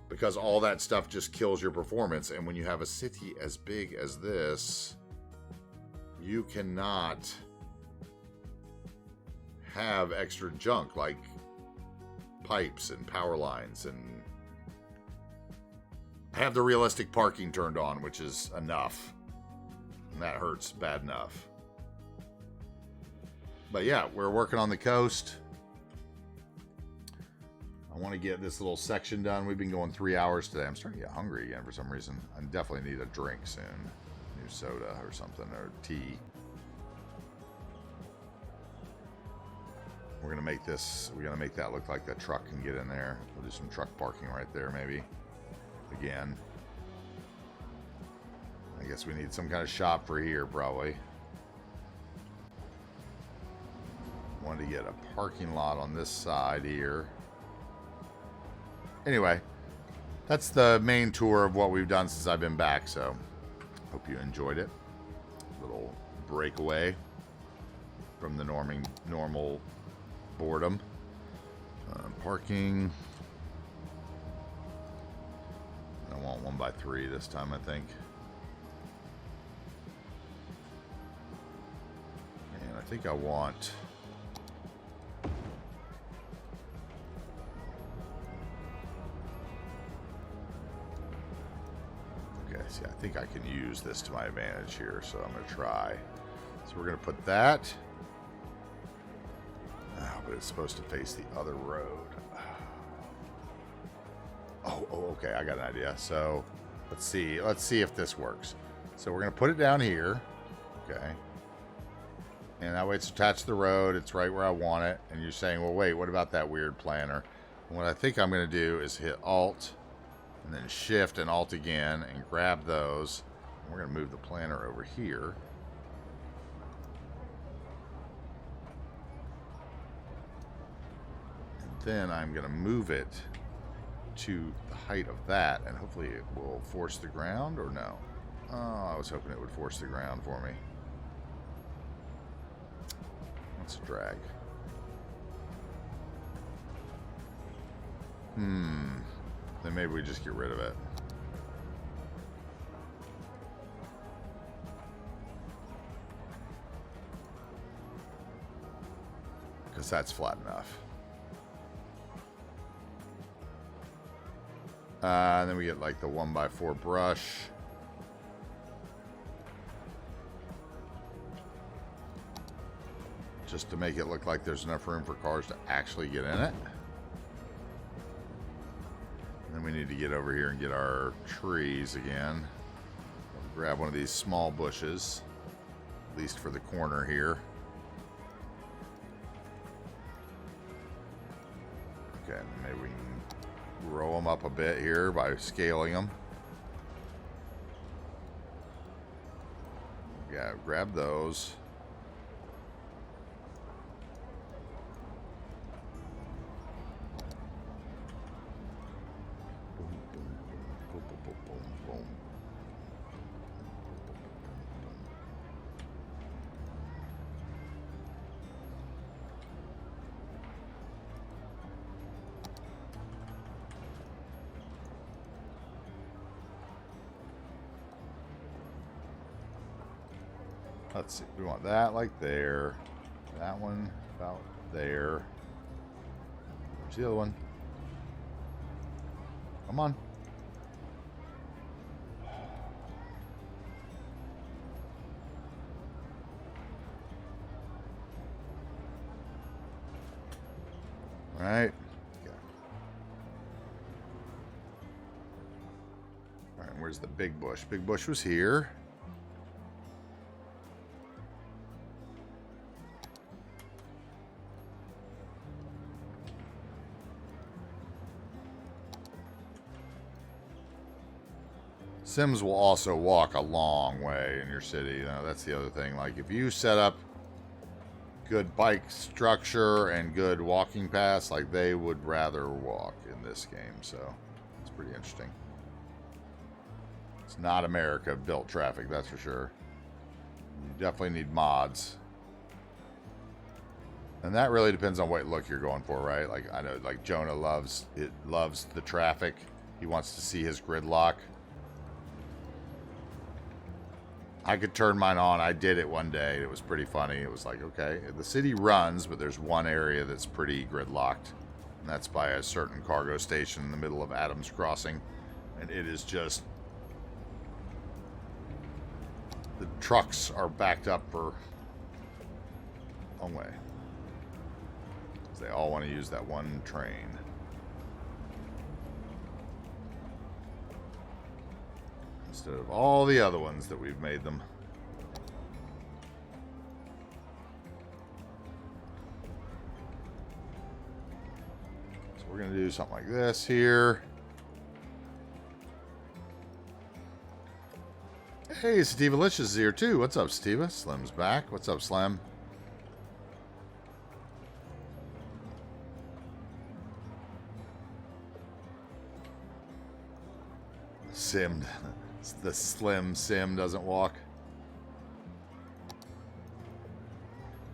because all that stuff just kills your performance. And when you have a city as big as this, you cannot have extra junk like pipes and power lines. And I have the realistic parking turned on, which is enough. And that hurts bad enough. But yeah, we're working on the coast. I want to get this little section done. We've been going 3 hours today. I'm starting to get hungry again for some reason. I definitely need a drink soon. New soda or something, or tea. We're gonna make this. We're gonna make that look like the truck can get in there. We'll do some truck parking right there, maybe. Again. I guess we need some kind of shop for here, probably. Wanted to get a parking lot on this side here. Anyway, that's the main tour of what we've done since I've been back. So, hope you enjoyed it. Little breakaway from the normal boredom. Parking. I want 1x3 this time, I think. And I think I want... Okay, see, I think I can use this to my advantage here, so I'm going to try. So we're going to put that... but it's supposed to face the other road. Oh, okay, I got an idea. So let's see if this works. So we're gonna put it down here, okay, and that way it's attached to the road. It's right where I want it. And you're saying, well, wait, what about that weird planter? And what I think I'm gonna do is hit Alt and then Shift and Alt again and grab those. And we're gonna move the planter over here. Then I'm going to move it to the height of that, and hopefully it will force the ground, or no? Oh, I was hoping it would force the ground for me. That's a drag. Then maybe we just get rid of it. Because that's flat enough. And then we get like the 1x4 brush. Just to make it look like there's enough room for cars to actually get in it. And then we need to get over here and get our trees again. Grab one of these small bushes, at least for the corner here. Okay, maybe we can roll them up a bit here by scaling them. Yeah, grab those. Boom, boom, boom, boom, boom, boom, boom. Let's see, we want that like there. That one about there. Where's the other one? Come on. All right. Okay. All right, where's the big bush? Big bush was here. Sims will also walk a long way in your city. You know, that's the other thing. Like, if you set up good bike structure and good walking paths, like, they would rather walk in this game. So, it's pretty interesting. It's not America built traffic, that's for sure. You definitely need mods. And that really depends on what look you're going for, right? Like, I know, like, Jonah loves the traffic. He wants to see his gridlock. I could turn mine on. I did it one day. It was pretty funny. It was like, okay, the city runs, but there's one area that's pretty gridlocked. And that's by a certain cargo station in the middle of Adams Crossing. And it is just... the trucks are backed up for a long way. Because they all want to use that one train. instead of all the other ones that we've made them. So we're going to do something like this here. Hey, Sativa Licious is here too. What's up, Sativa? Slim's back. What's up, Slim? Simmed. The Slim Sim doesn't walk.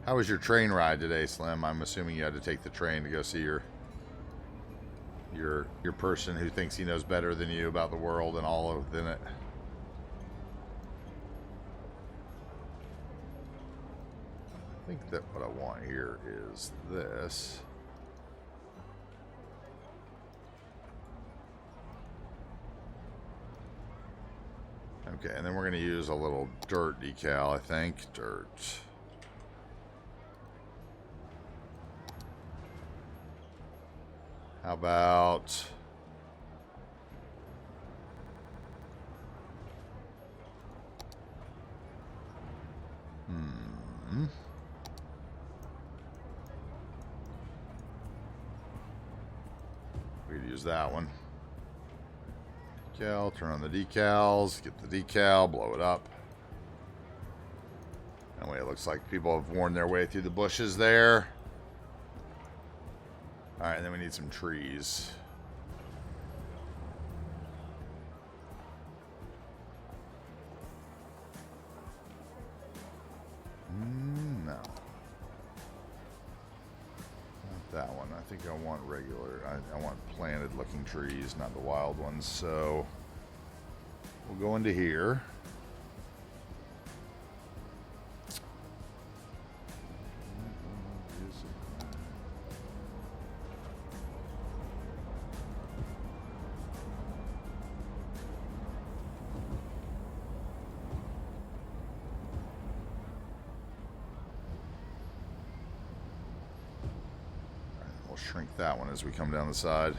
How was your train ride today, Slim? I'm assuming you had to take the train to go see your person who thinks he knows better than you about the world and all within it. I think that what I want here is this. Okay, and then we're going to use a little dirt decal, I think. Dirt. How about... We could use that one. Decal, turn on the decals, get the decal, blow it up. That way it looks like people have worn their way through the bushes there. Alright, and then we need some trees. No. Not that one. I think I want regular. I want planted looking trees, not the wild ones. So we'll go into here. Shrink that one as we come down the side.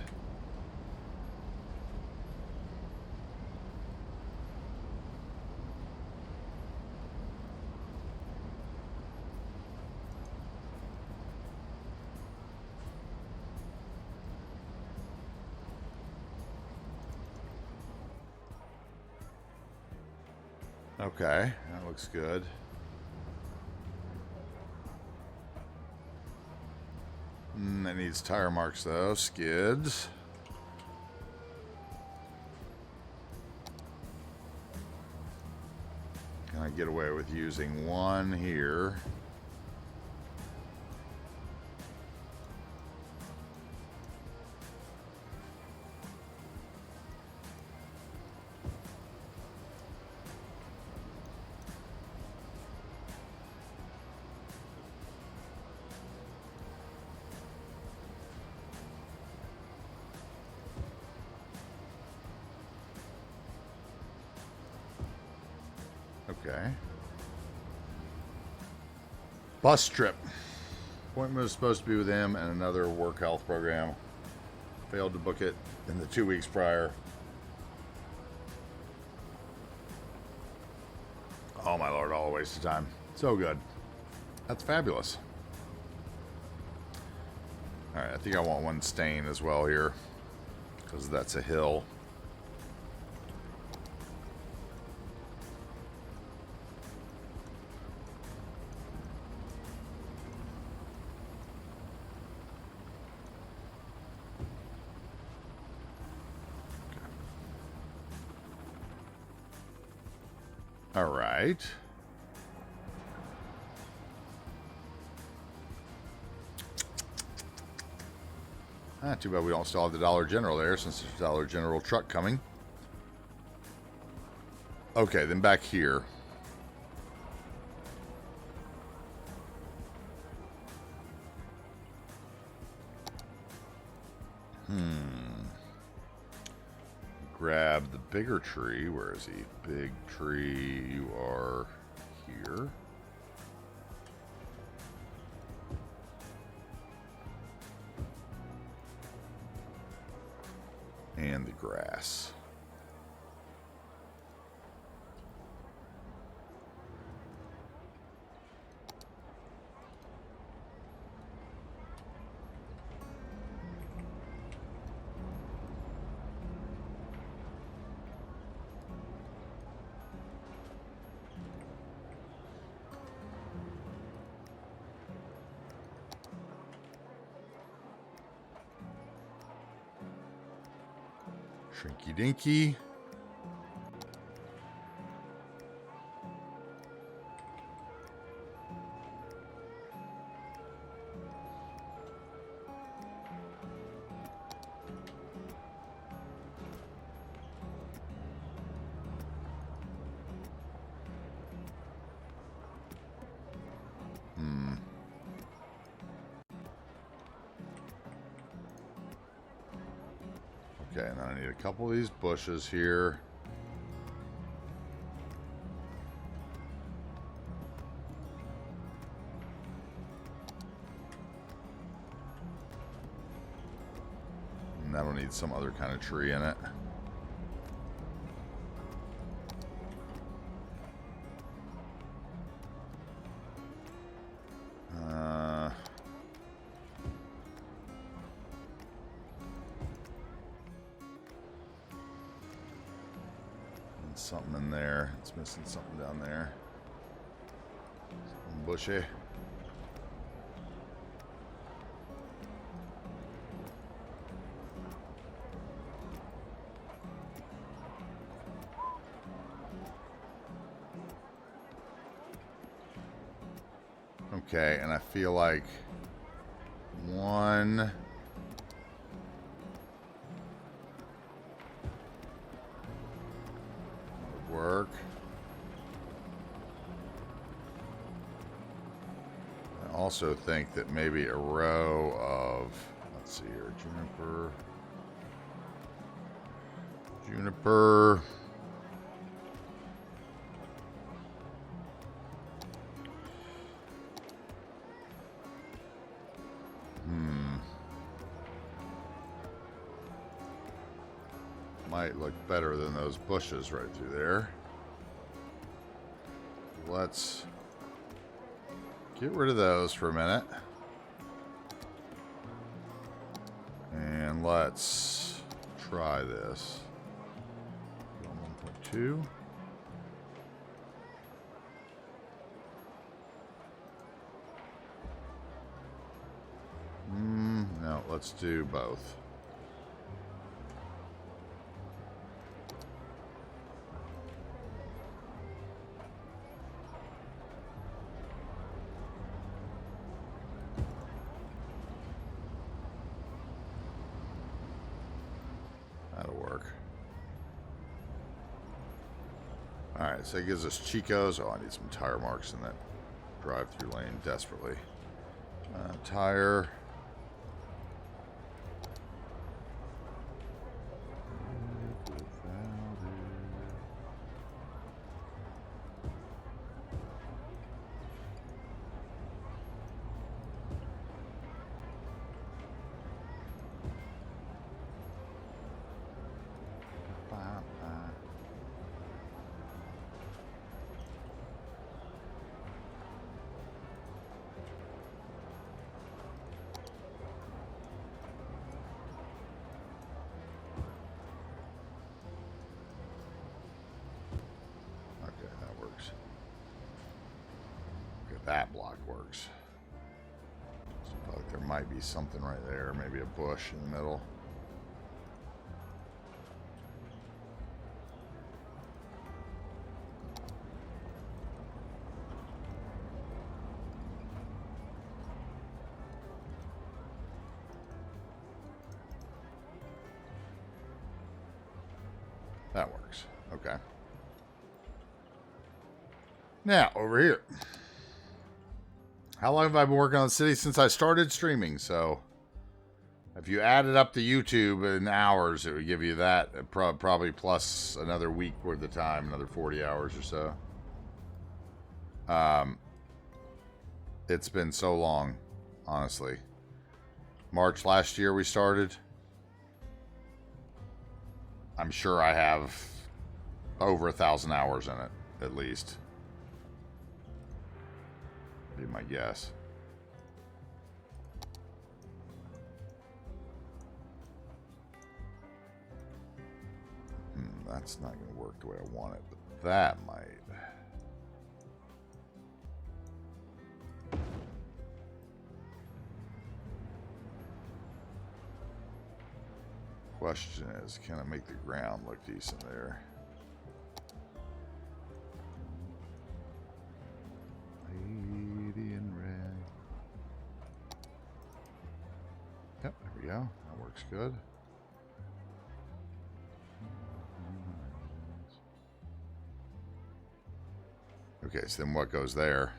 Okay, that looks good. That needs tire marks though. Skids. Can I get away with using one here? Okay. Bus trip. Appointment was supposed to be with him and another work health program. Failed to book it in the 2 weeks prior. Oh my lord, all a waste of time. So good. That's fabulous. Alright, I think I want one stain as well here, because that's a hill. All right. Too bad we don't still have the Dollar General there, since there's a Dollar General truck coming. Okay, then back here. Grab the bigger tree. Where is he? Big tree, you are here. And the grass. Trinky dinky. Okay, and then I need a couple of these bushes here. And that'll need some other kind of tree in it. Something in there. It's missing something down there. Something bushy. Okay, and I feel like one... work. I also think that maybe a row of, let's see here, juniper. Might look better than those bushes right through there. Let's get rid of those for a minute. And let's try this. 1.2. No, let's do both. That'll work. Alright, so it gives us Chico's. Oh, I need some tire marks in that drive-through lane desperately. Tire. That block works. So I feel like there might be something right there, maybe a bush in the middle. That works. Okay. Now, over here. How long have I been working on the city? Since I started streaming, so if you added up the YouTube in hours, it would give you that, probably plus another week worth of time, another 40 hours or so. It's been so long, honestly. March last year we started. I'm sure I have over 1,000 hours in it, at least. Be my guess. That's not going to work the way I want it, but that might. Question is, can I make the ground look decent there? Lady in red. Yep, there we go. That works good. Okay, so then what goes there?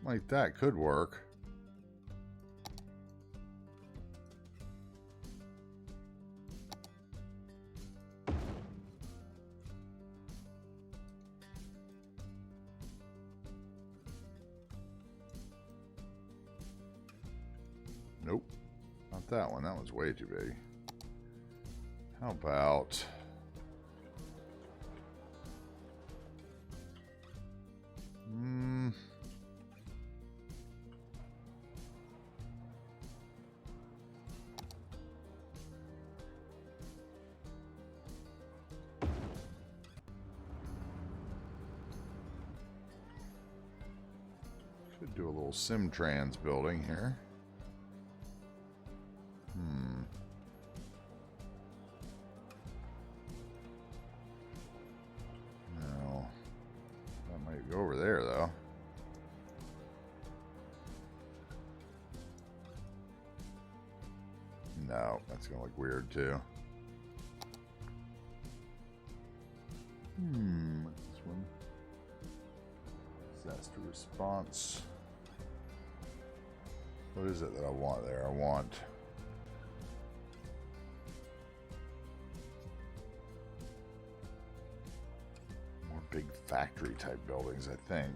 Like that could work. Nope. Not that one. That one's way too big. How about... Could do a little Simtrans building here. No. That might go over there, though. No, that's going to look weird, too. What's this one? Disaster response. What is it that I want there? I want... more big factory type buildings, I think.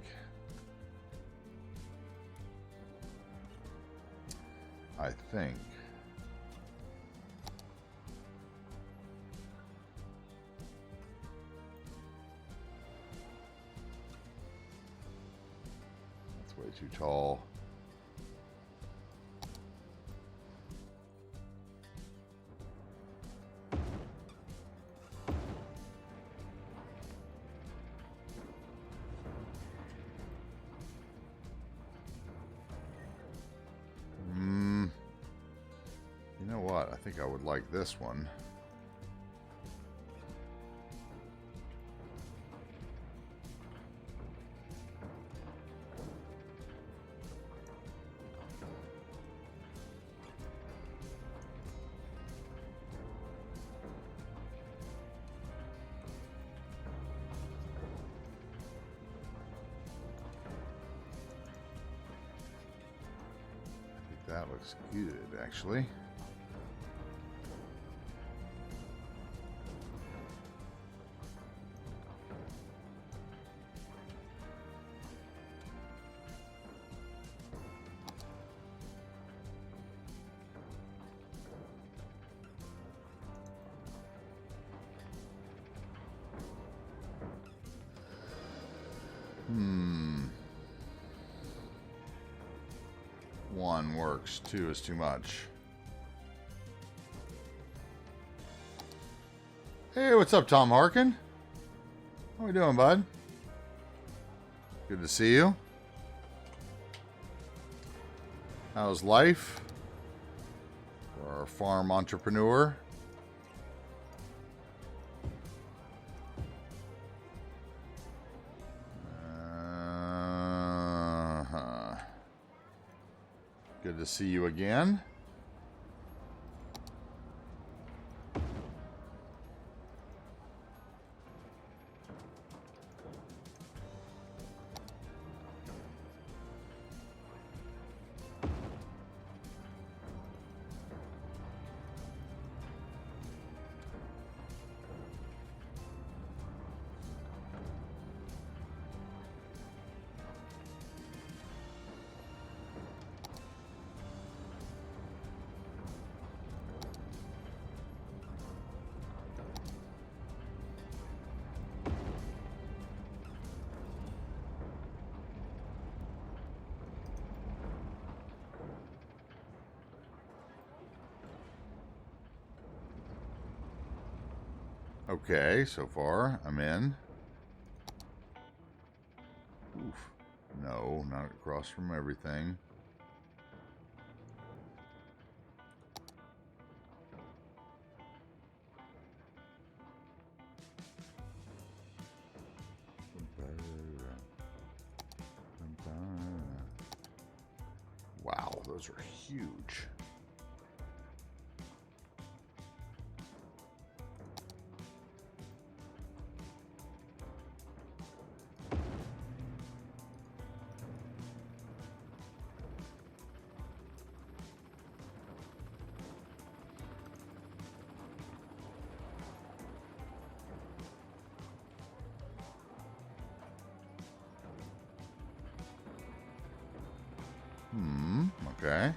That's way too tall. You know what? I think I would like this one. I think that looks good, actually. One works, two is too much. Hey, what's up, Tom Harkin? How we doing, bud? Good to see you. How's life for our farm entrepreneur? Good to see you again. Okay, so far I'm in. Oof. No, not across from everything. Wow, those are huge. Okay.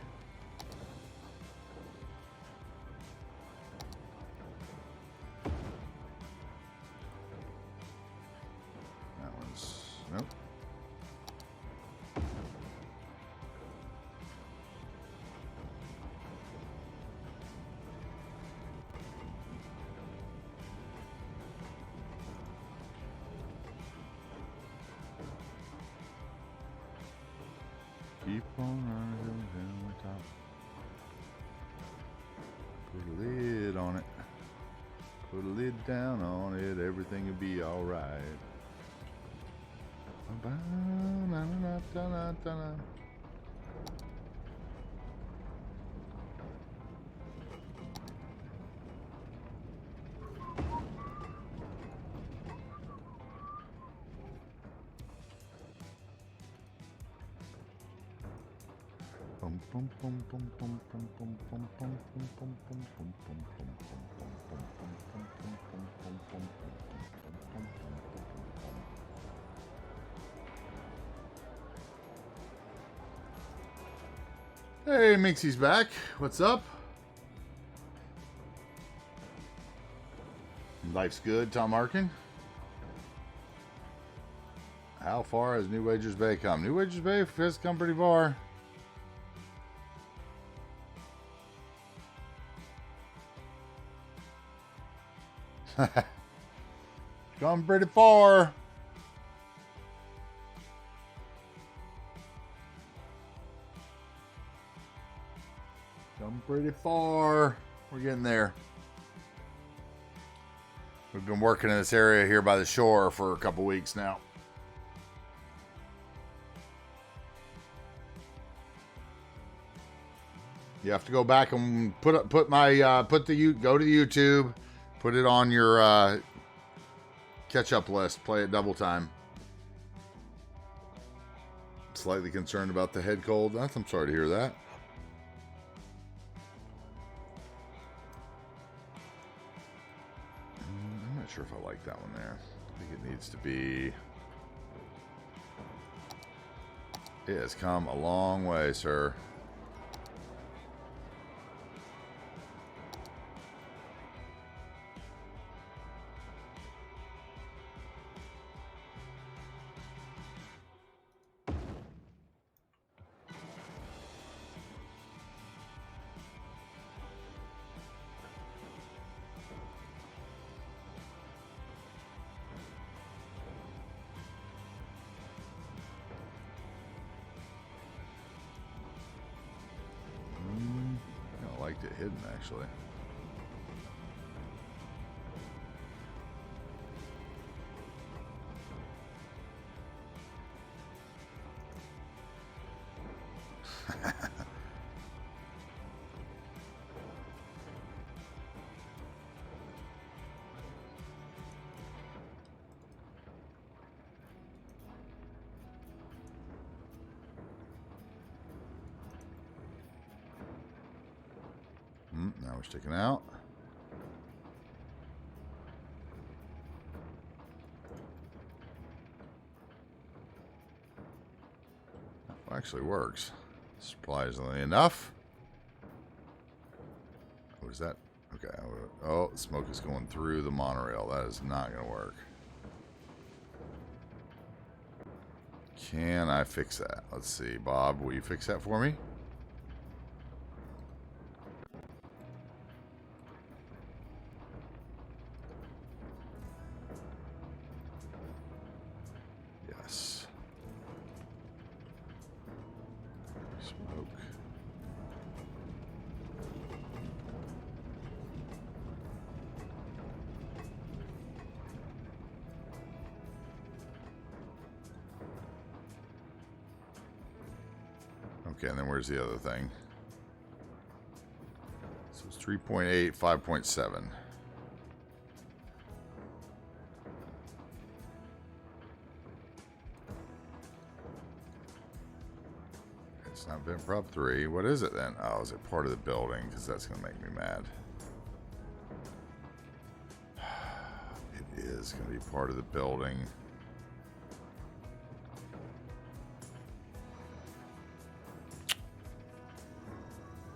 That one's... Nope. Keep on running down the top. Put a lid on it. Put a lid down on it. Everything will be alright. Hey, Minxie's back. What's up? Life's good, Tom Arkin. How far has New Wagers Bay come? New Wagers Bay has come pretty far. Come pretty far. Come pretty far. We're getting there. We've been working in this area here by the shore for a couple weeks now. You have to go back and go to YouTube, put it on your catch-up list, play it double time. Slightly concerned about the head cold. I'm sorry to hear that. I'm not sure if I like that one there. I think it needs to be... It has come a long way, sir. I liked it hidden, actually. Now we're sticking out. That actually works. Surprisingly enough. What is that? Okay. Oh, smoke is going through the monorail. That is not going to work. Can I fix that? Let's see. Bob, will you fix that for me? Okay, and then where's the other thing? So it's 3.8, 5.7. It's not vent prop 3. What is it then? Oh, is it part of the building? Because that's going to make me mad. It is going to be part of the building.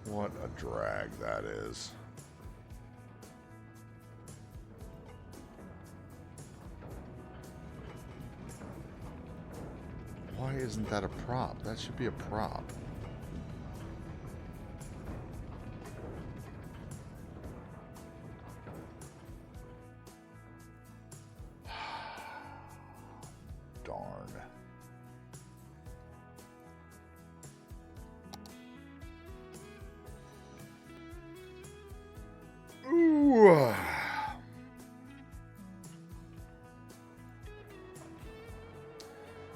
What a drag that is. Why isn't that a prop? That should be a prop. Darn. Ooh.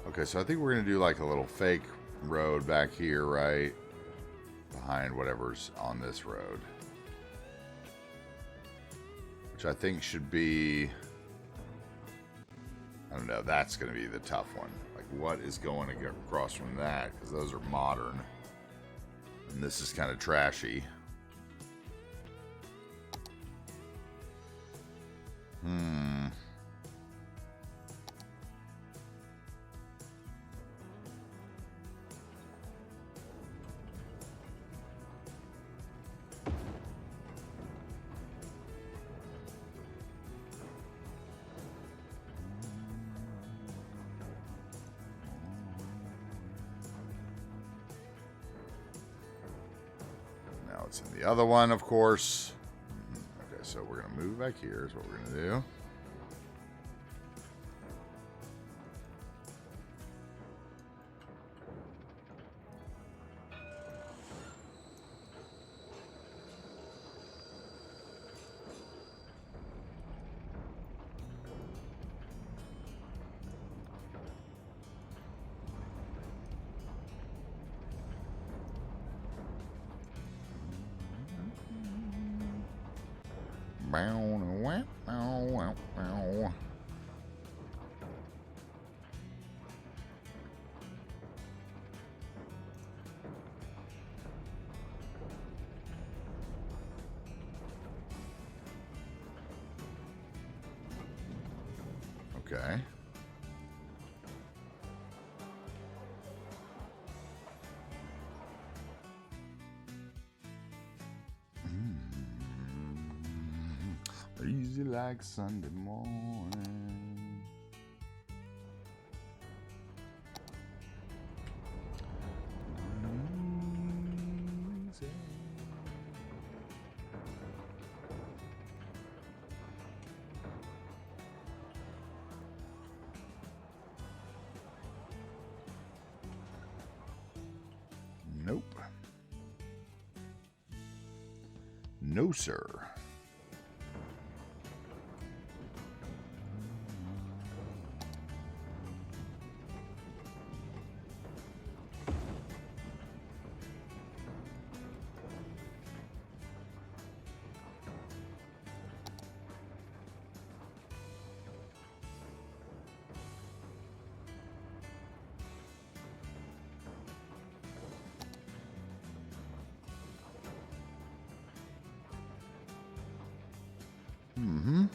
Okay, so I think we're going to do like a little fake road back here, right? Behind whatever's on this road. Which I think should be... I don't know, that's going to be the tough one. Like, what is going to get across from that? Because those are modern. And this is kind of trashy. It's in the other one, of course. Okay, so we're going to move back here is what we're going to do. Okay. Easy like Sunday morning. Easy. Nope. No, sir. Mm-hmm.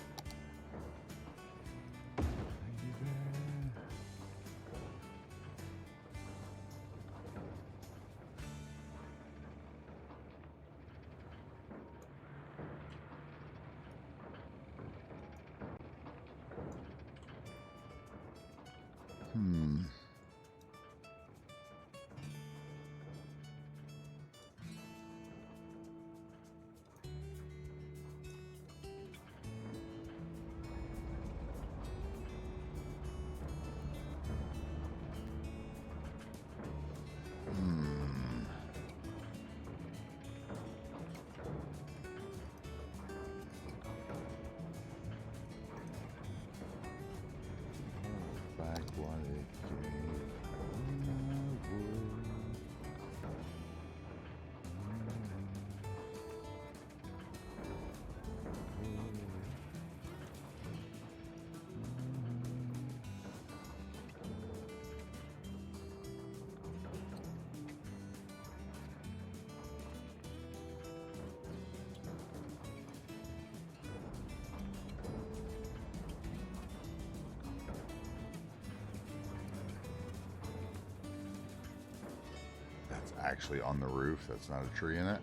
actually on the roof. That's not a tree in it.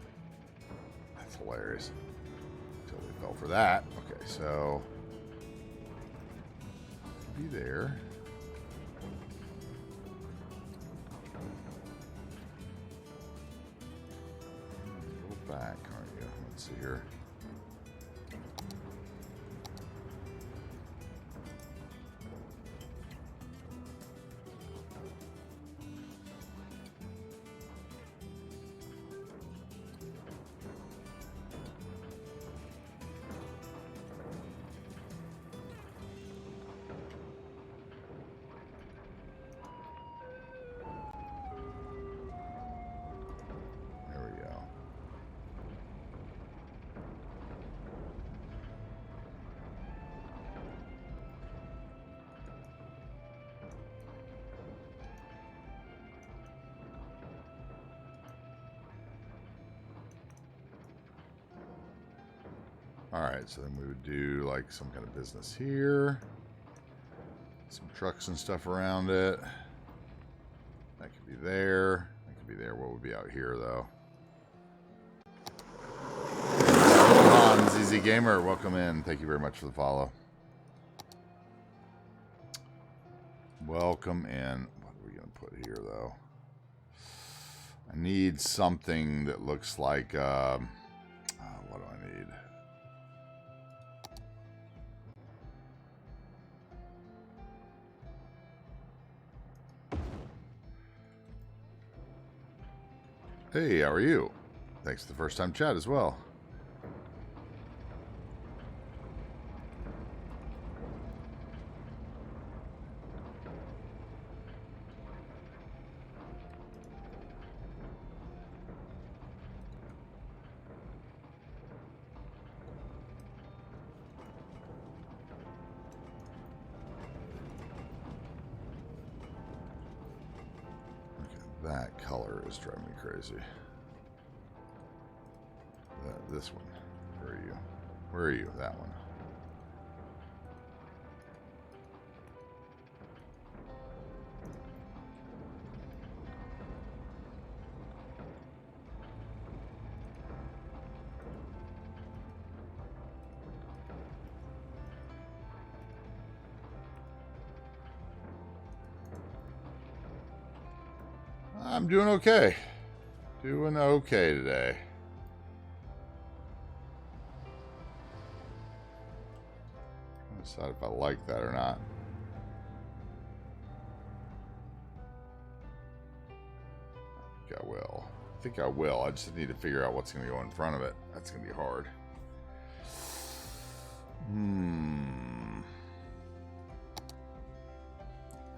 That's hilarious. Totally fell for that. Okay, so be there. A little back, aren't you? Let's see here. Alright, so then we would do like some kind of business here. Some trucks and stuff around it. That could be there. That could be there. What would be out here, though? Hold on, ZZ Gamer. Welcome in. Thank you very much for the follow. Welcome in. What are we going to put here, though? I need something that looks like... what do I need? Hey, how are you? Thanks for the first time chat as well. That color is driving me crazy. This one. Where are you? Where are you? That one. I'm doing okay. Doing okay today. I'll decide if I like that or not. I think I will. I think I will. I just need to figure out what's going to go in front of it. That's going to be hard.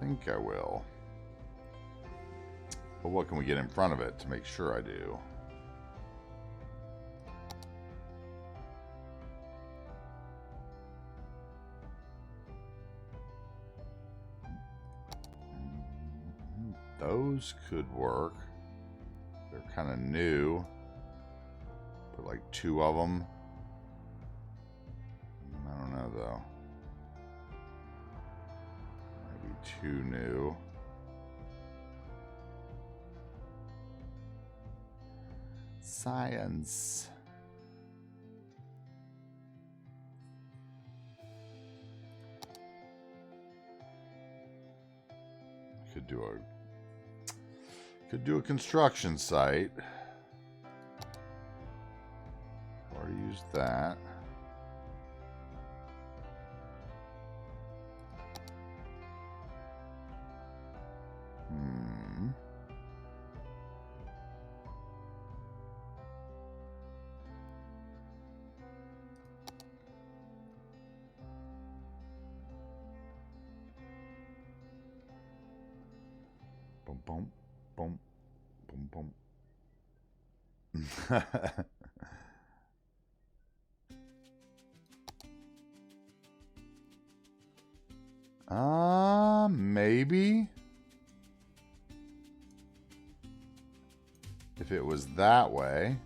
I think I will. But what can we get in front of it to make sure I do? Those could work. They're kind of new. Put like 2 of them. I don't know though. Maybe 2 new. Science. Could do a construction site. Already used that. Boom, boom, boom, boom. Maybe. If it was that way.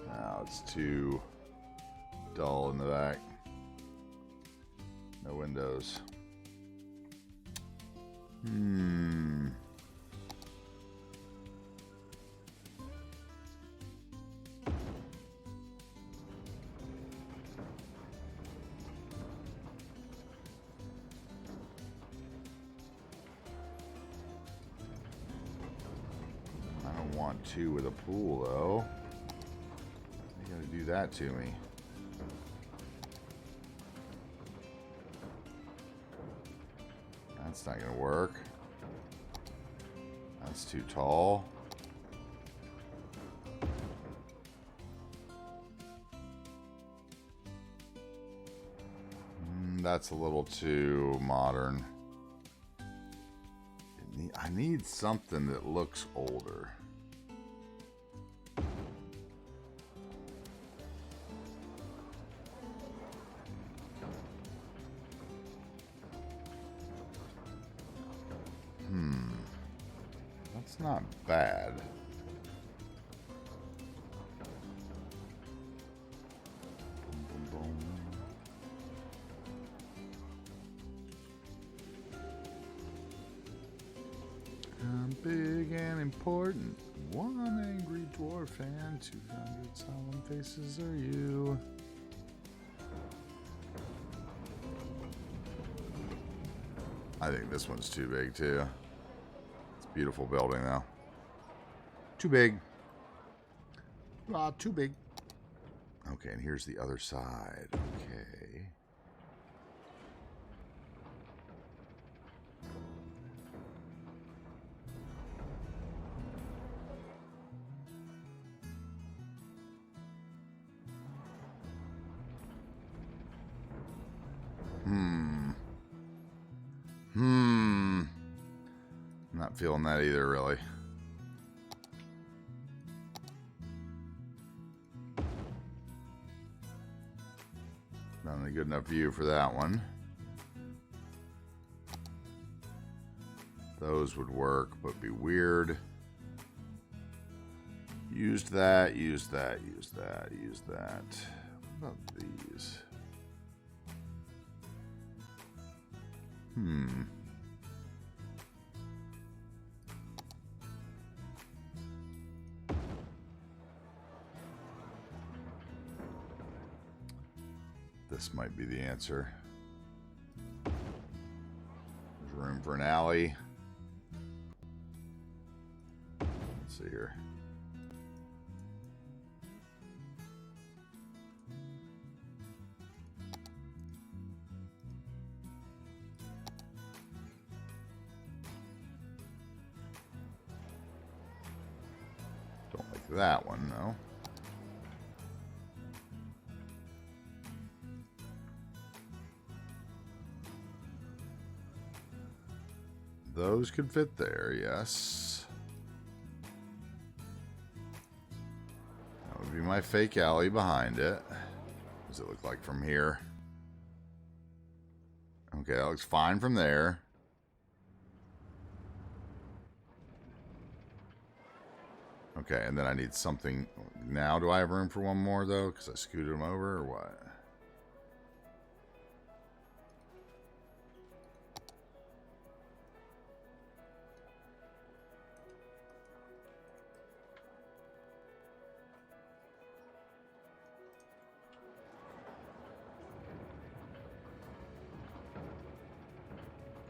Now it's too dull in the back. No windows. Hmm. I don't want two with a pool, though. You gotta do that to me. That's not gonna work. That's too tall. That's a little too modern. I need something that looks older. That's not bad. Boom, boom, boom. I'm big and important. One angry dwarf and 200 solemn faces are you. I think this one's too big too. It's a beautiful building though. Too big. Ah, too big. Okay, and here's the other side. Okay. Not feeling that either, really. Not a good enough view for that one. Those would work, but be weird. Used that, used that, used that, used that. What about these? This might be the answer. There's room for an alley. Let's see here. Don't like that one, no. Those could fit there, yes. That would be my fake alley behind it. What does it look like from here? Okay, that looks fine from there. Okay, and then I need something. Now, do I have room for one more, though? Because I scooted them over, or what?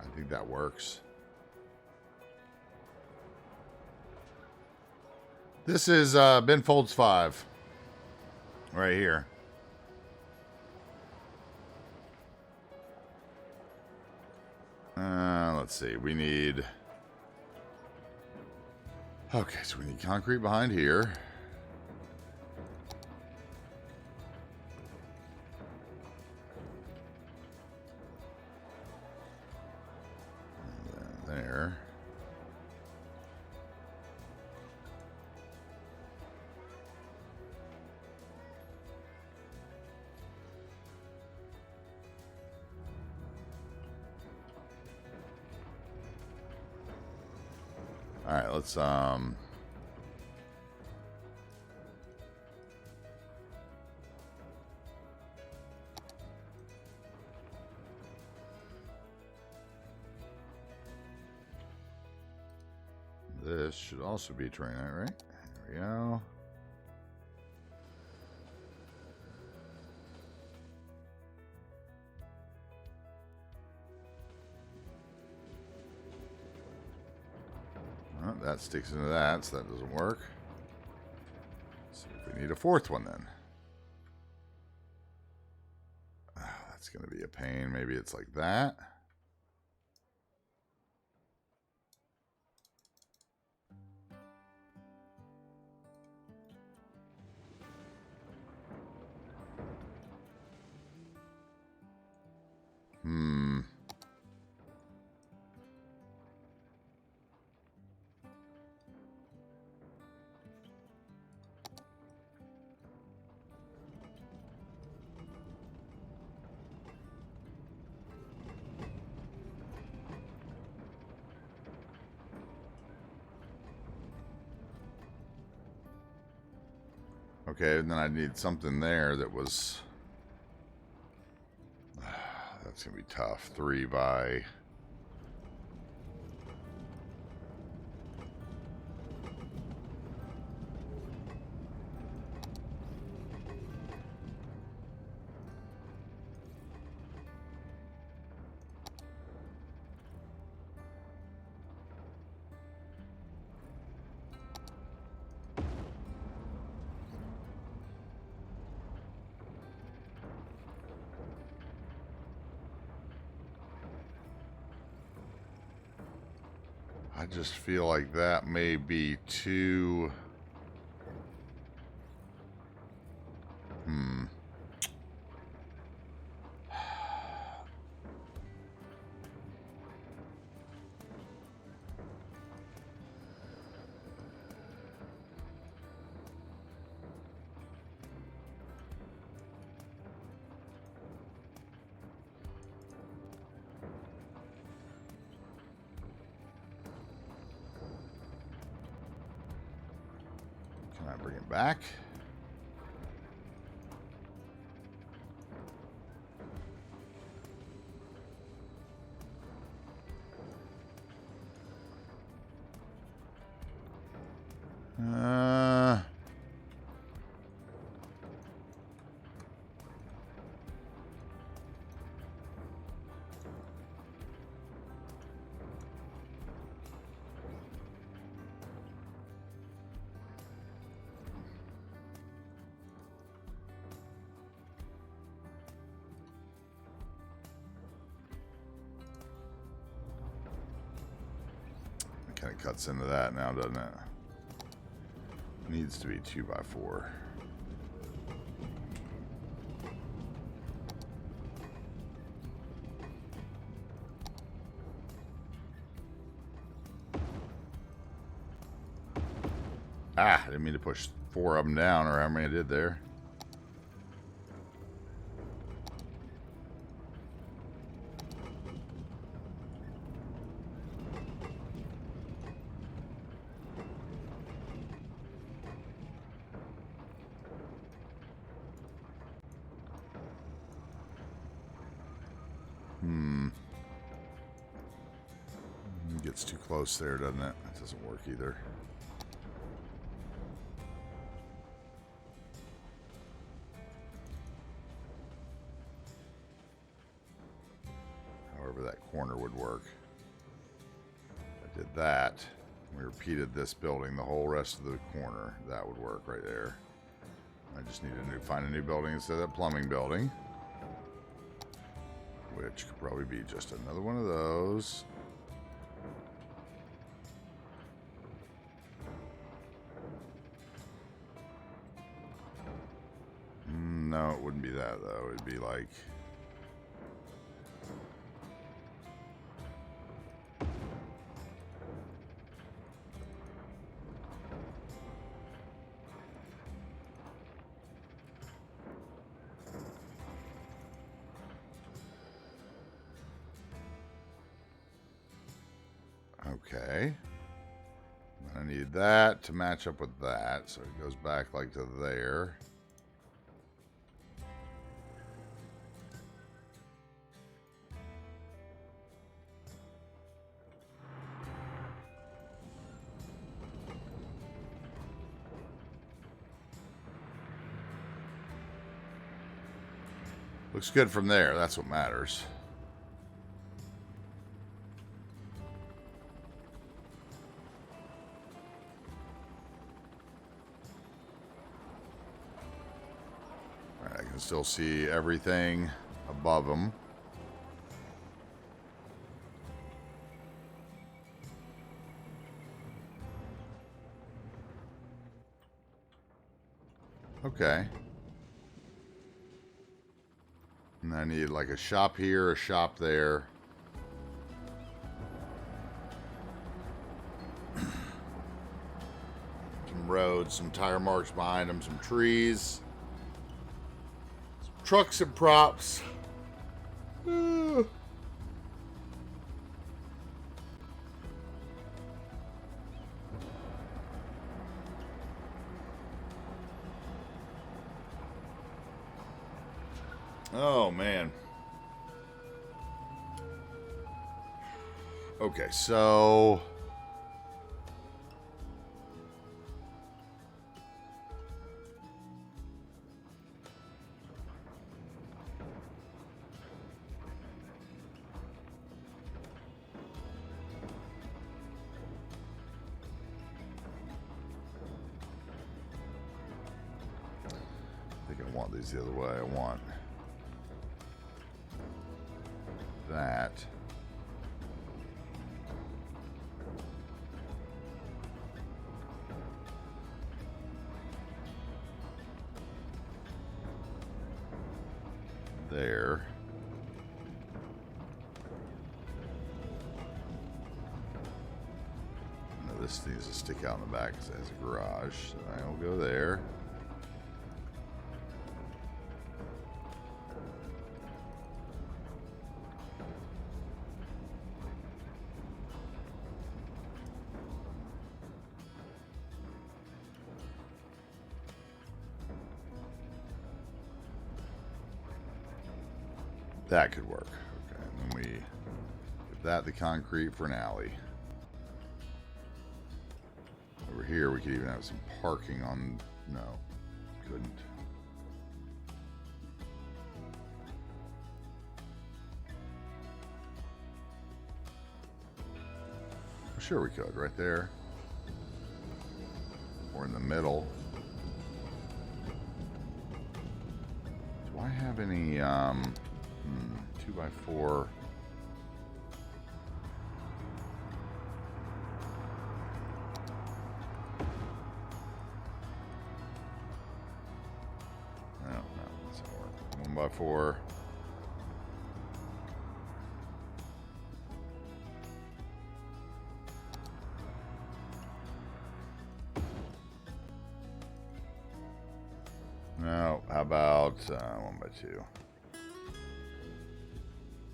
I think that works. This is Ben Folds 5. Right here. Let's see. We need... Okay, so we need concrete behind here. And then there. All right, let's this should also be terrainite, right? There we go. Well, that sticks into that, so that doesn't work. Let's see if we need a fourth one then. That's going to be a pain. Maybe it's like that. Okay, and then I need something there that was... That's going to be tough. 3 by... I just feel like that may be too... Can I bring it back? Kind of cuts into that now, doesn't it? Needs to be 2 by 4. Ah, I didn't mean to push 4 of them down, or how many I did there. Gets too close there, doesn't it? That doesn't work either. However, that corner would work. I did that. We repeated this building, the whole rest of the corner. That would work right there. I just need to find a new building instead of that plumbing building. Which could probably be just another one of those. No, it wouldn't be that, though. It'd be like... Okay. I need that to match up with that, so it goes back like to there. Looks good from there. That's what matters. All right, I can still see everything above them. Okay. And I need like a shop here, a shop there. Some roads, some tire marks behind them, some trees. Some trucks and props. Oh, man. Okay, so... I think I want these the other way. I want that. There. No, this needs to stick out in the back because it has a garage. So I'll go there. That could work. Okay, and then we give that the concrete for an alley. Over here, we could even have some parking on. No, couldn't. Sure, we could right there, or in the middle. Do I have any 2x4? No, that's not work. 1x4. No, how about 1x2?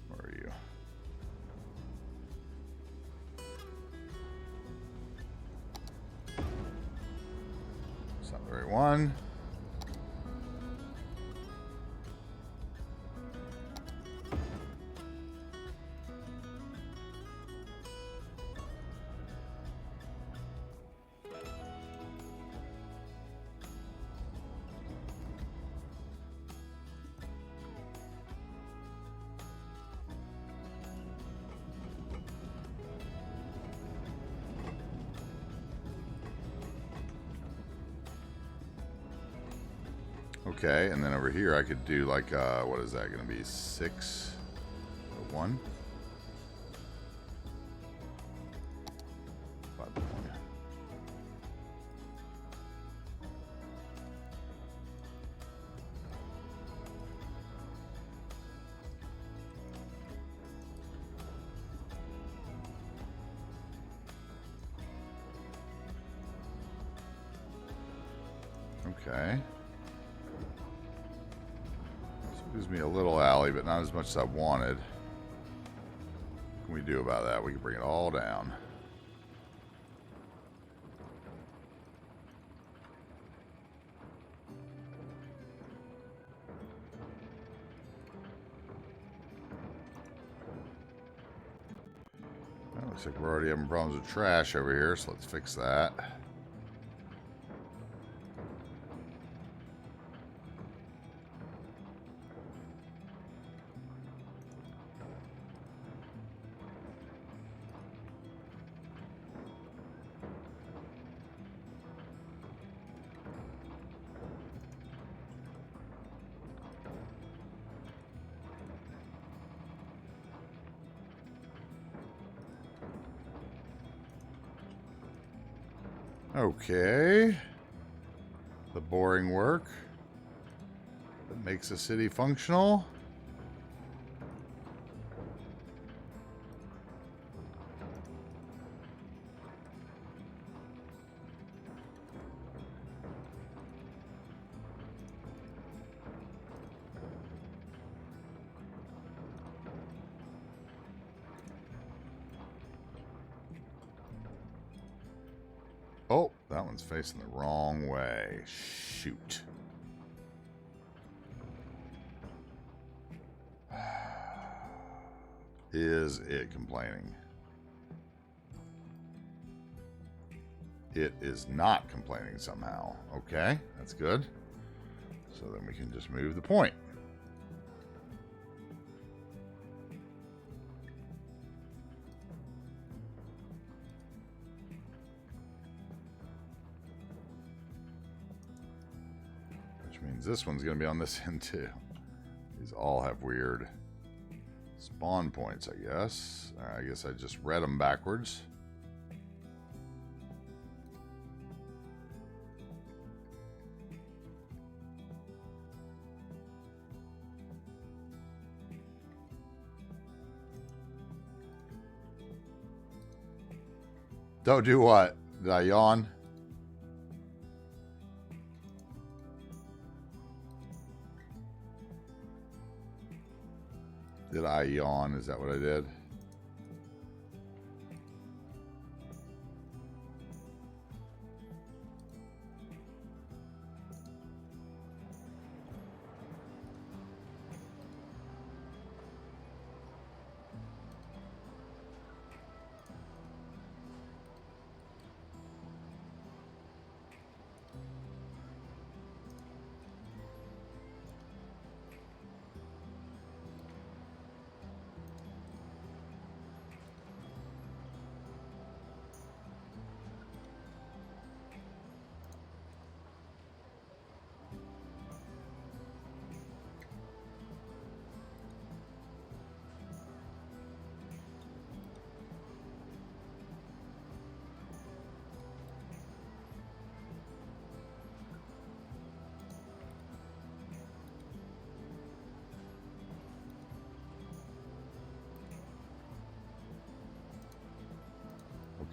Where are you? It's not the right one. Okay, and then over here I could do like, what is that going to be? 6, 1? 5, 1. Okay. Gives me a little alley, but not as much as I wanted. What can we do about that? We can bring it all down. Well, looks like we're already having problems with trash over here, so let's fix that. Okay. The boring work that makes a city functional. Oh, that one's facing the wrong way. Shoot. Is it complaining? It is not complaining somehow. Okay, that's good. So then we can just move the point. Which means this one's going to be on this end too. These all have weird spawn points, I guess. I guess I just read them backwards. Don't do what? Did I yawn? Did I yawn? Is that what I did?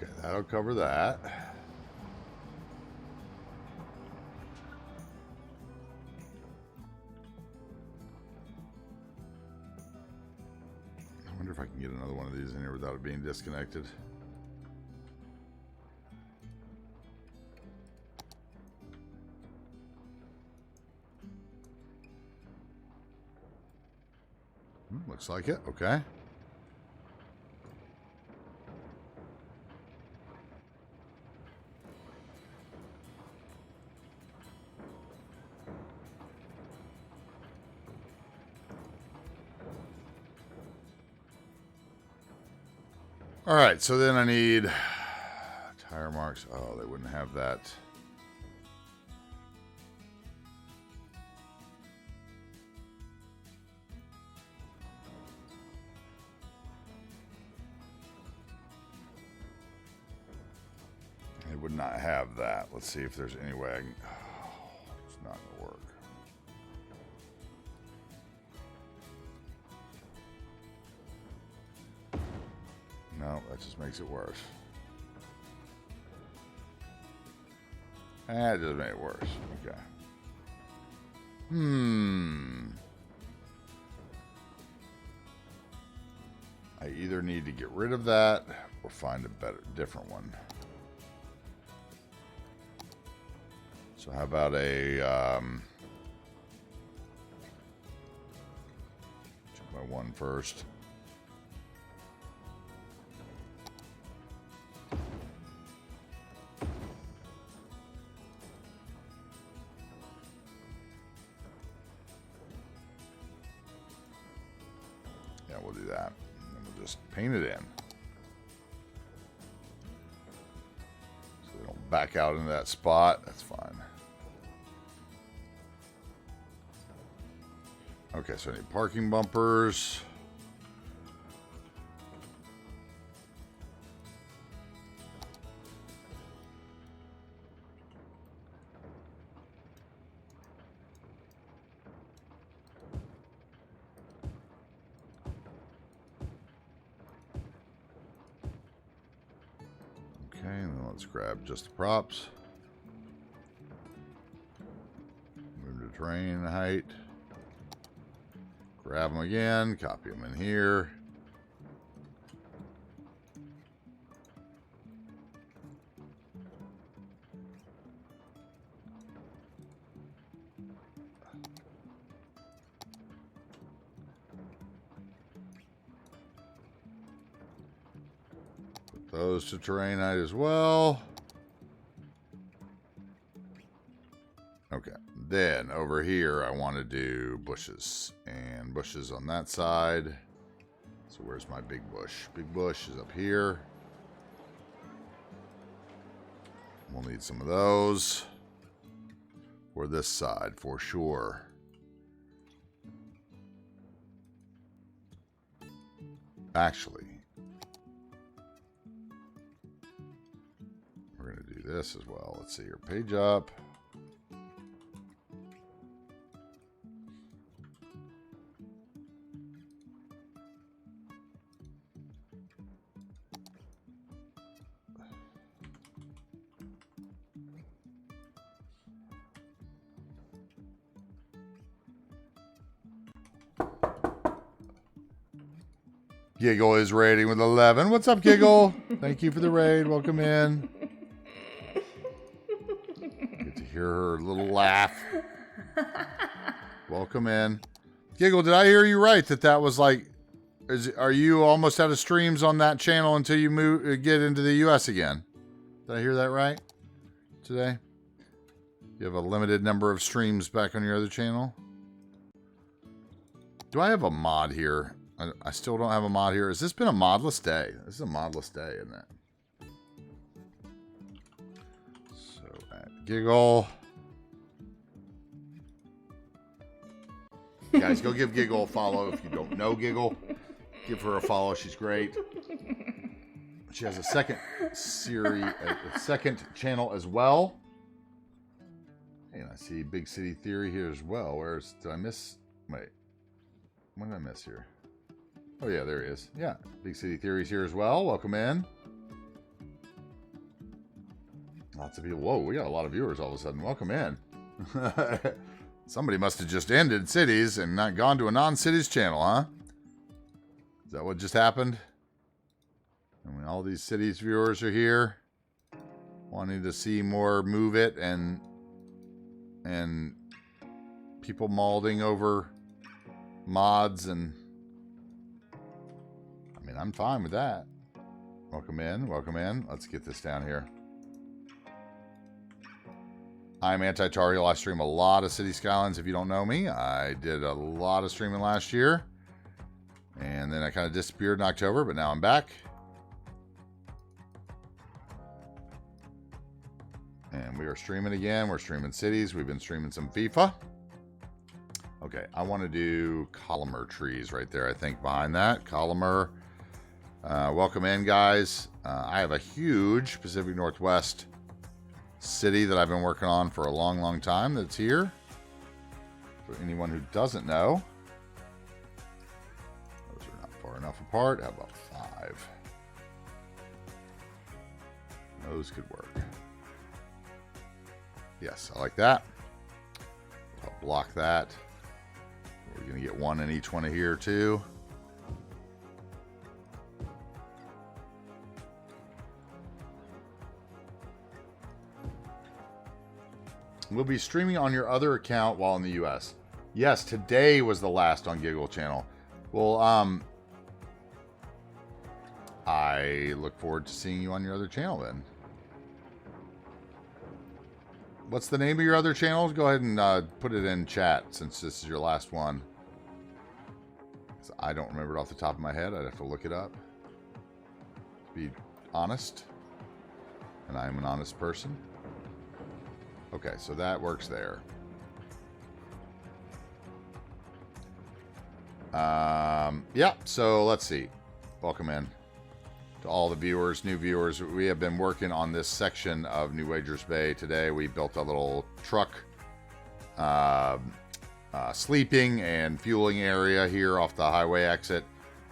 Okay, that'll cover that. I wonder if I can get another one of these in here without it being disconnected. Looks like it. Okay. All right, so then I need tire marks. Oh, they wouldn't have that. They would not have that. Let's see if there's any way I can... Oh, it's not going to work. No, that just makes it worse. That just made it worse. Okay. I either need to get rid of that or find a different one. So how about a check my one first. Yeah, we'll do that. And then we'll just paint it in. So they don't back out into that spot. That's fine. Okay, so I need parking bumpers. Okay, and then let's grab just the props. Move to terrain height. Grab them again, copy them in here. Put those to terrain height as well. Okay, then over here I want to do bushes, and bushes on that side. So where's my big bush? Big bush is up here. We'll need some of those for this side for sure. Actually, we're going to do this as well. Let's see here, page up. Giggle is rating with 11. What's up, Giggle? Thank you for the raid. Welcome in. Get to hear her little laugh. Welcome in. Giggle, did I hear you right that was like, are you almost out of streams on that channel until you get into the US again? Did I hear that right today? You have a limited number of streams back on your other channel? Do I have a mod here? I still don't have a mod here. Has this been a modless day? This is a modless day, isn't it? So at Giggle. Guys, go give Giggle a follow if you don't know Giggle. Give her a follow. She's great. She has a second series, a second channel as well. And I see Big City Theory here as well. Did I miss? Wait. What did I miss here? Oh, yeah, there he is. Yeah, Big City Theory's here as well. Welcome in. Lots of people. Whoa, we got a lot of viewers all of a sudden. Welcome in. Somebody must have just ended cities and not gone to a non-cities channel, huh? Is that what just happened? I mean, all these cities viewers are here, wanting to see more Move It and people molding over mods and... I mean, I'm fine with that. Welcome in. Welcome in. Let's get this down here. I'm AntiTarheel. I stream a lot of City Skylines. If you don't know me, I did a lot of streaming last year. And then I kind of disappeared in October, but now I'm back. And we are streaming again. We're streaming cities. We've been streaming some FIFA. Okay, I want to do columnar trees right there, I think, behind that. Columnar. Welcome in, guys. I have a huge Pacific Northwest city that I've been working on for a long, long time that's here. For anyone who doesn't know, those are not far enough apart. How about 5? Those could work. Yes, I like that. I'll block that. We're going to get one in each one of here, too. We'll be streaming on your other account while in the U.S. Yes, today was the last on Giggle channel. Well, I look forward to seeing you on your other channel then. What's the name of your other channel? Go ahead and put it in chat since this is your last one. I don't remember it off the top of my head. I'd have to look it up. To be honest. And I am an honest person. Okay, so that works there. Yeah, so let's see. Welcome in to all the viewers, new viewers. We have been working on this section of New Wagers Bay today. We built a little truck sleeping and fueling area here off the highway exit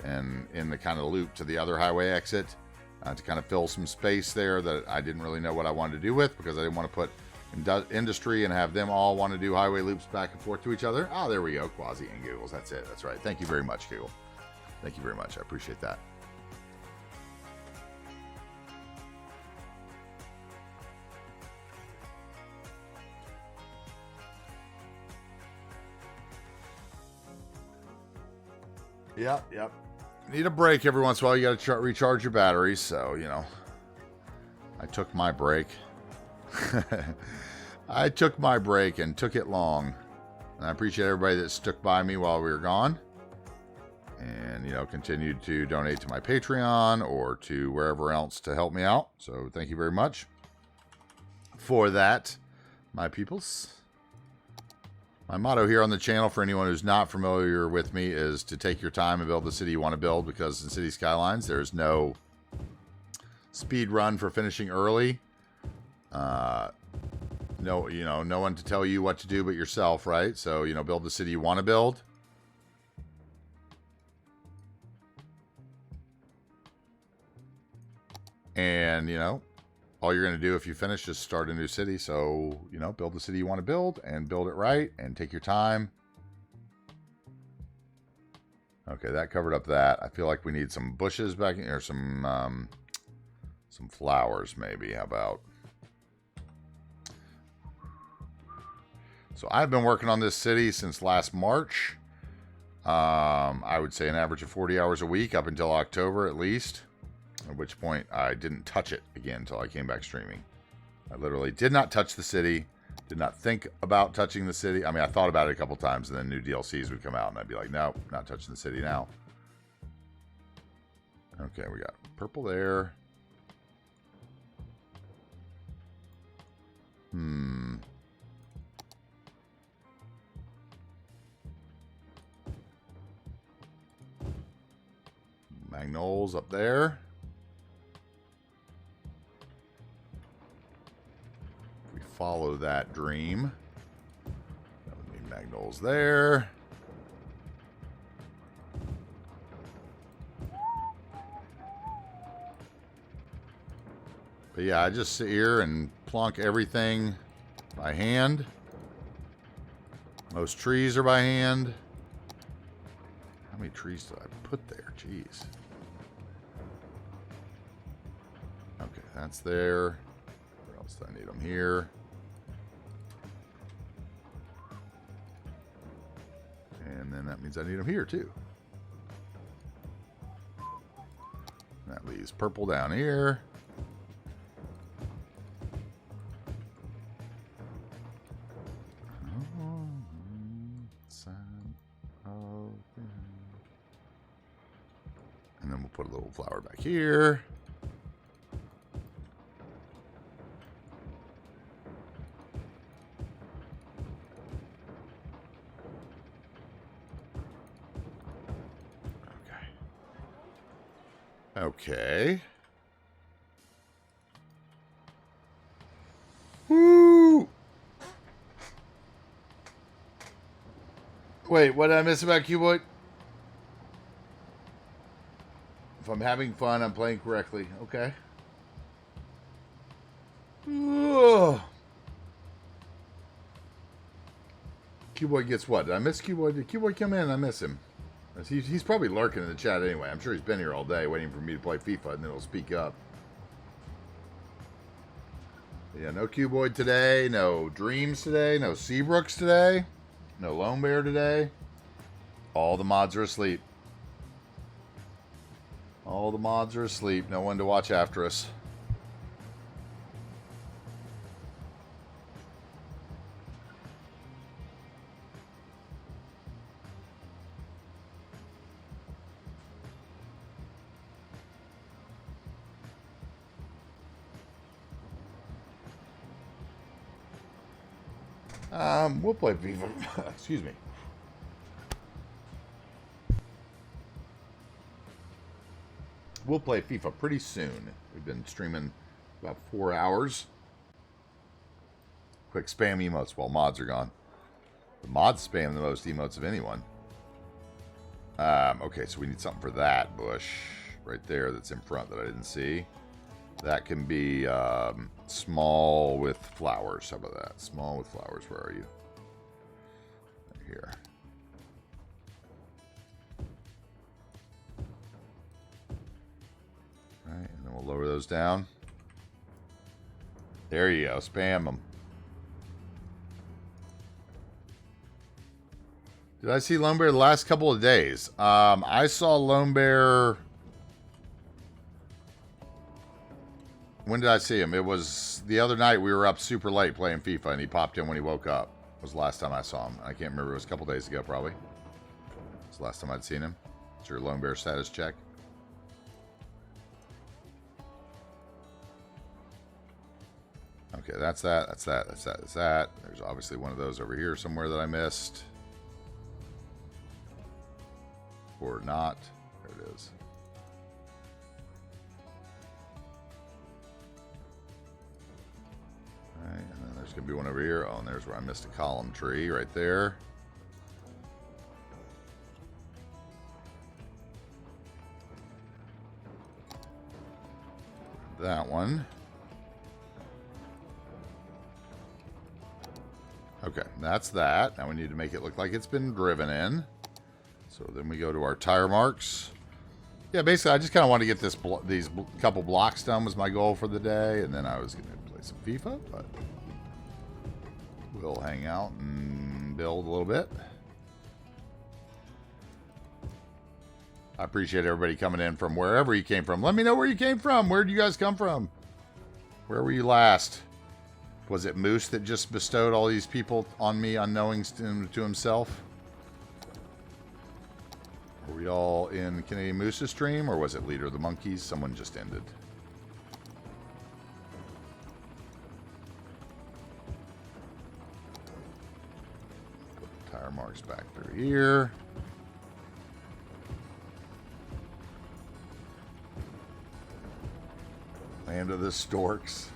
and in the kind of loop to the other highway exit. to kind of fill some space there that I didn't really know what I wanted to do with, because I didn't want to put industry and have them all want to do highway loops back and forth to each other. Oh, there we go. Quasi and Googles. That's it. That's right. Thank you very much, Google. Thank you very much. I appreciate that. Yep. Need a break every once in a while. You got to recharge your batteries. So, you know, I took my break. I took my break and took it long. And I appreciate everybody that stuck by me while we were gone. And, you know, continued to donate to my Patreon or to wherever else to help me out. So thank you very much for that, my peoples. My motto here on the channel, for anyone who's not familiar with me, is to take your time and build the city you want to build, because in City Skylines, there's no speed run for finishing early. No, you know, no one to tell you what to do but yourself, right? So, you know, build the city you want to build. And, you know, all you're going to do if you finish is start a new city. So, you know, build the city you want to build and build it right and take your time. Okay, that covered up that. I feel like we need some bushes back in here, some flowers maybe. How about? So I've been working on this city since last March. I would say an average of 40 hours a week up until October at least. At which point I didn't touch it again until I came back streaming. I literally did not touch the city. Did not think about touching the city. I mean, I thought about it a couple times, and then new DLCs would come out, and I'd be like, nope, not touching the city now. Okay, we got purple there. Magnol's up there. If we follow that dream, that would be Magnol's there. But yeah, I just sit here and plonk everything by hand. Most trees are by hand. How many trees did I put there? Jeez. Okay, that's there. Where else do I need them? Here. And then that means I need them here too. That leaves purple down here. And then we'll put a little flower back here. Okay. Woo! Wait, what did I miss about Cuboid? If I'm having fun, I'm playing correctly. Okay. Ugh. Cuboid gets what? Did I miss Cuboid? Did Cuboid come in? I miss him. He's probably lurking in the chat anyway. I'm sure he's been here all day waiting for me to play FIFA, and then he'll speak up. Yeah, no Cuboid today. No Dreams today. No Seabrooks today. No Lone Bear today. All the mods are asleep. All the mods are asleep. No one to watch after us. We'll play FIFA. Excuse me. We'll play FIFA pretty soon. We've been streaming about 4 hours. Quick spam emotes while mods are gone. The mods spam the most emotes of anyone. Okay, so we need something for that bush. right there that's in front that I didn't see. That can be small with flowers. How about that? Small with flowers. Where are you? Right here. All right, and then we'll lower those down. There you go. Spam them. Did I see Lone Bear the last couple of days? I saw Lone Bear... When did I see him? It was the other night. We were up super late playing FIFA, and he popped in when he woke up. It was the last time I saw him. I can't remember. It was a couple days ago, probably. It's the last time I'd seen him. It's your Lone Bear status check. Okay, that's that. That's that. That's that. That's that. There's obviously one of those over here somewhere that I missed. Or not. There it is. Alright, and then there's going to be one over here. Oh, and there's where I missed a column tree right there. That one. Okay, that's that. Now we need to make it look like it's been driven in. So then we go to our tire marks. Yeah, basically, I just kind of want to get these couple blocks done was my goal for the day. And then I was going to play some FIFA, but we'll hang out and build a little bit. I appreciate everybody coming in from wherever you came from. Let me know where you came from. Where did you guys come from? Where were you last? Was it Moose that just bestowed all these people on me unknowing to himself? Were we all in Canadian Moose's stream, or was it Leader of the Monkeys? Someone just ended. Put the tire marks back through here. Land of the Storks.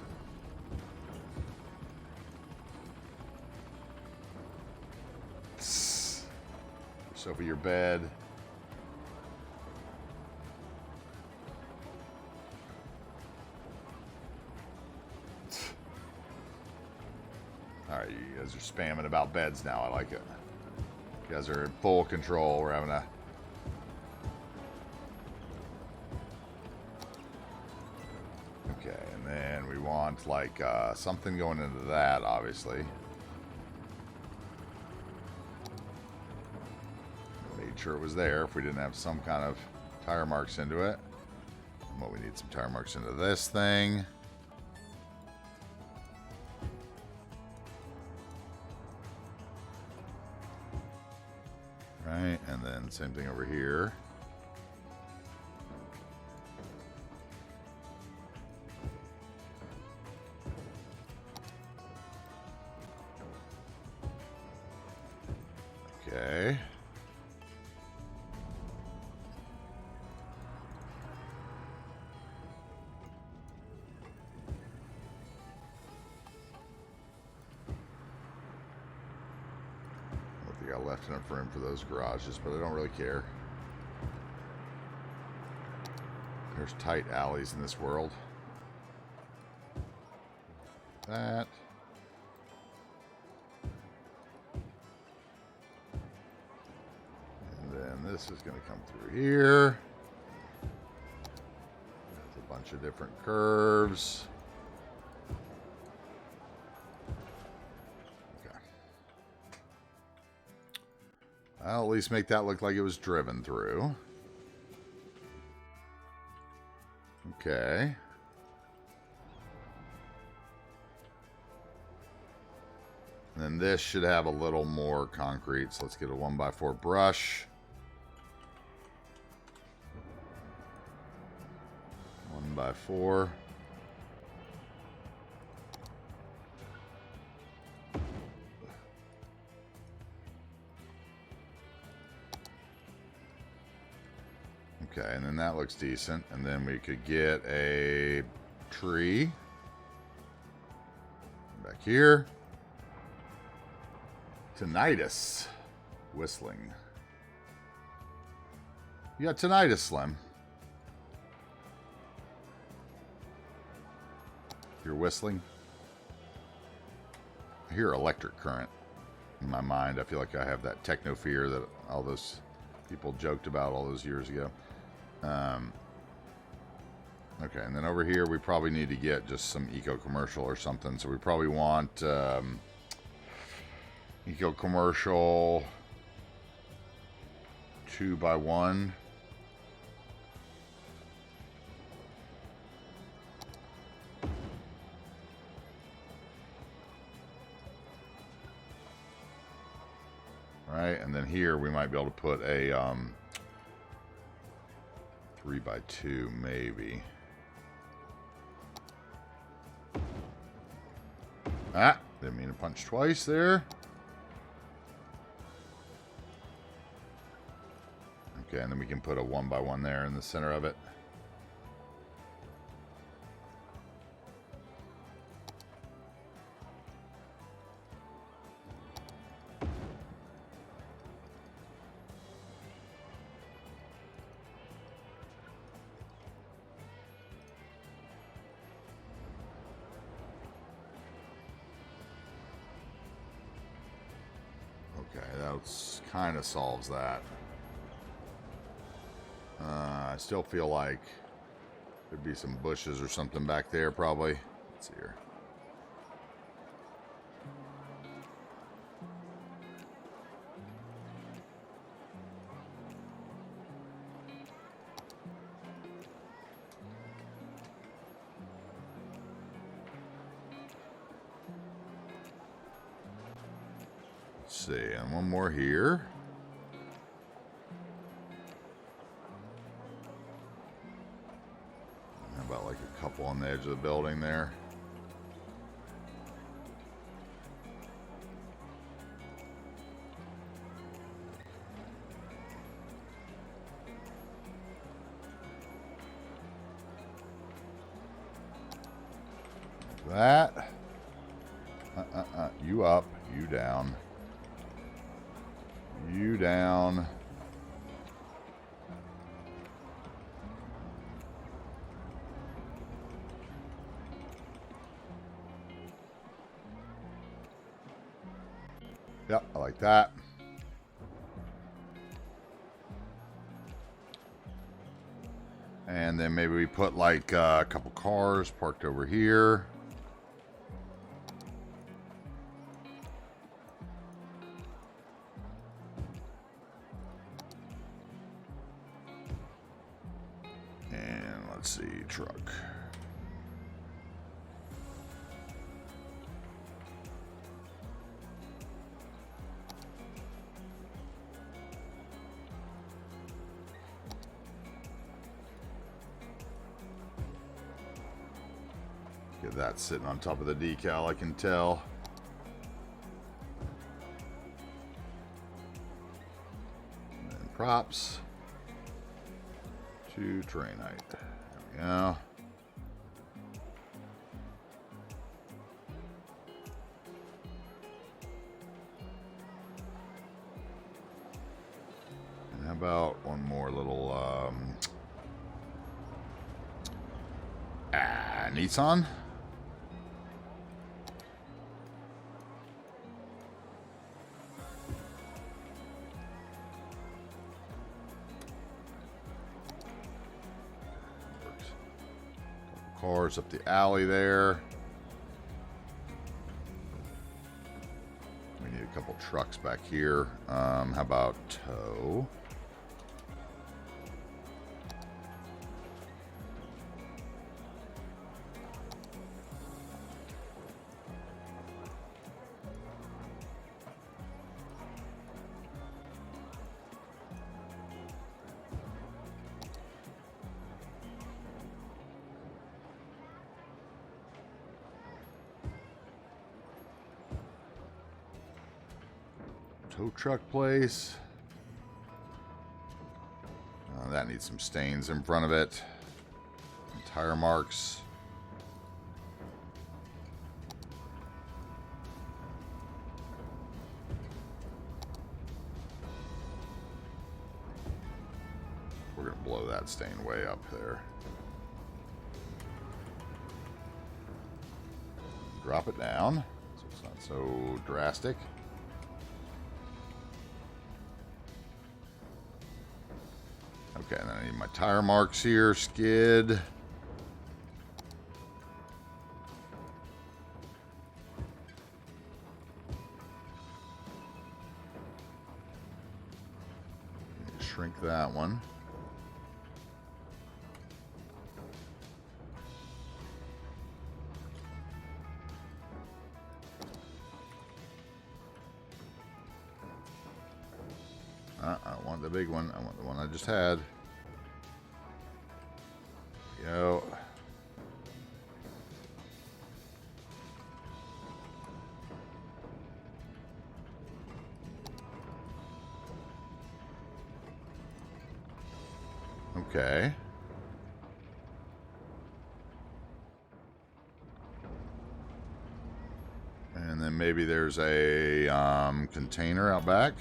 Over your bed. Alright, you guys are spamming about beds now. I like it. You guys are in full control. We're having a... Okay, and then we want, like, something going into that, obviously. Sure it was there if we didn't have some kind of tire marks into it. But we need some tire marks into this thing. Right, and then same thing over here. Okay. Left enough room for those garages, but I don't really care. There's tight alleys in this world. That. And then this is going to come through here. There's a bunch of different curves. I'll at least make that look like it was driven through. Okay. And then this should have a little more concrete. So let's get a 1x4 brush. 1x4. Okay, and then that looks decent. And then we could get a tree. Back here. Tinnitus. Whistling. You got tinnitus, Slim. hear whistling? I hear electric current in my mind. I feel like I have that techno fear that all those people joked about all those years ago. Okay, and then over here we probably need to get just some eco-commercial or something. So we probably want eco-commercial 2x1. Right, and then here we might be able to put a 3x2 maybe. Ah, didn't mean to punch twice there. Okay, and then we can put a 1x1 there in the center of it. Okay, that kind of solves that. I still feel like there'd be some bushes or something back there probably. Let's see here. Let's see, and one more here. How about like a couple on the edge of the building there? That. You up, you down. You down. Yep, I like that. And then maybe we put like a couple cars parked over here. And let's see, truck. Get that sitting on top of the decal, I can tell. And then props to terrain height. There we go. And how about one more little Nissan? Cars up the alley there. We need a couple trucks back here. How about tow? Tow truck place. That needs some stains in front of it. Some tire marks. We're going to blow that stain way up there. drop it down so it's not so drastic. Okay, and then I need my tire marks here. Skid. Shrink that one. I don't want the big one. I want the one I just had. Yo. Okay. And then maybe there's a container out back.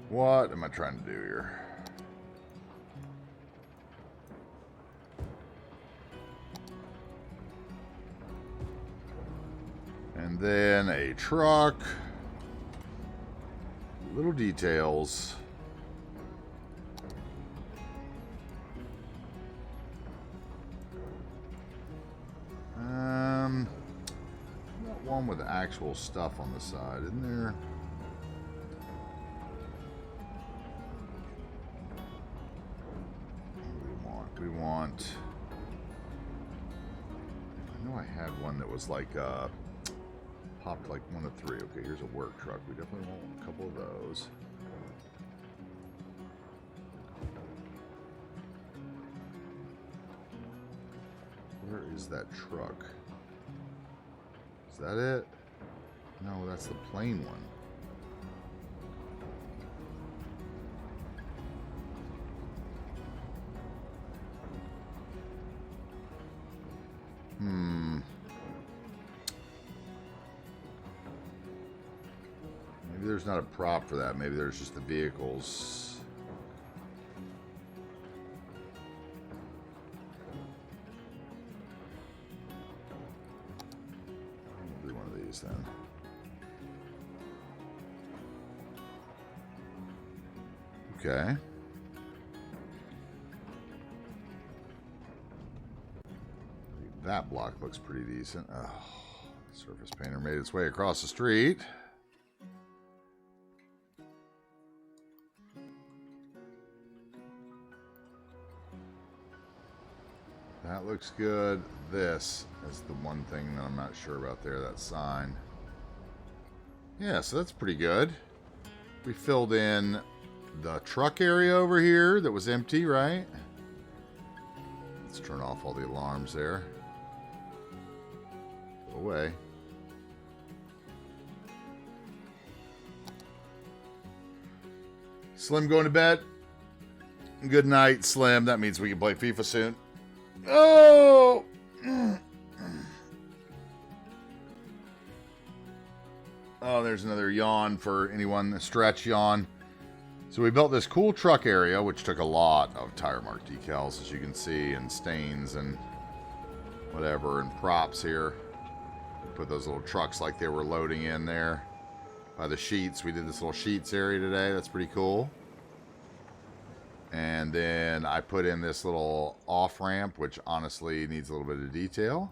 What am I trying to do here? And then a truck. Little details. Got one with actual stuff on the side, isn't there? We want. I know I had one that was like popped like 1 of 3. Okay, here's a work truck. We definitely want a couple of those. Where is that truck? Is that it? No, that's the plain one. Maybe there's not a prop for that. Maybe there's just the vehicles. I'll do one of these then. Okay. That block looks pretty decent. Oh, the surface painter made its way across the street. That looks good. This is the one thing that I'm not sure about there, that sign. Yeah, so that's pretty good. We filled in the truck area over here that was empty, right? Let's turn off all the alarms there. Go away. Slim going to bed. Good night, Slim. That means we can play FIFA soon. Oh! Oh, there's another yawn for anyone, a stretch yawn. So we built this cool truck area, which took a lot of tire mark decals, as you can see, and stains and whatever, and props here. We put those little trucks like they were loading in there by the sheets. We did this little sheets area today. That's pretty cool. And then I put in this little off-ramp, which honestly needs a little bit of detail.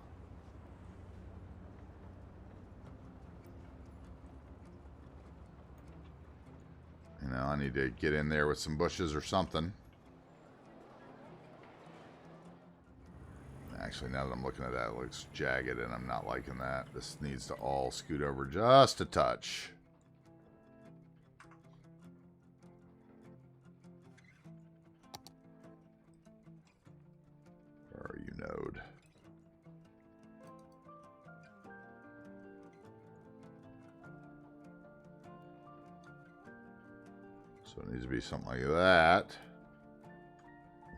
You know, I need to get in there with some bushes or something. Actually, now that I'm looking at that, it looks jagged, and I'm not liking that. This needs to all scoot over just a touch. Where are you, Node? So it needs to be something like that.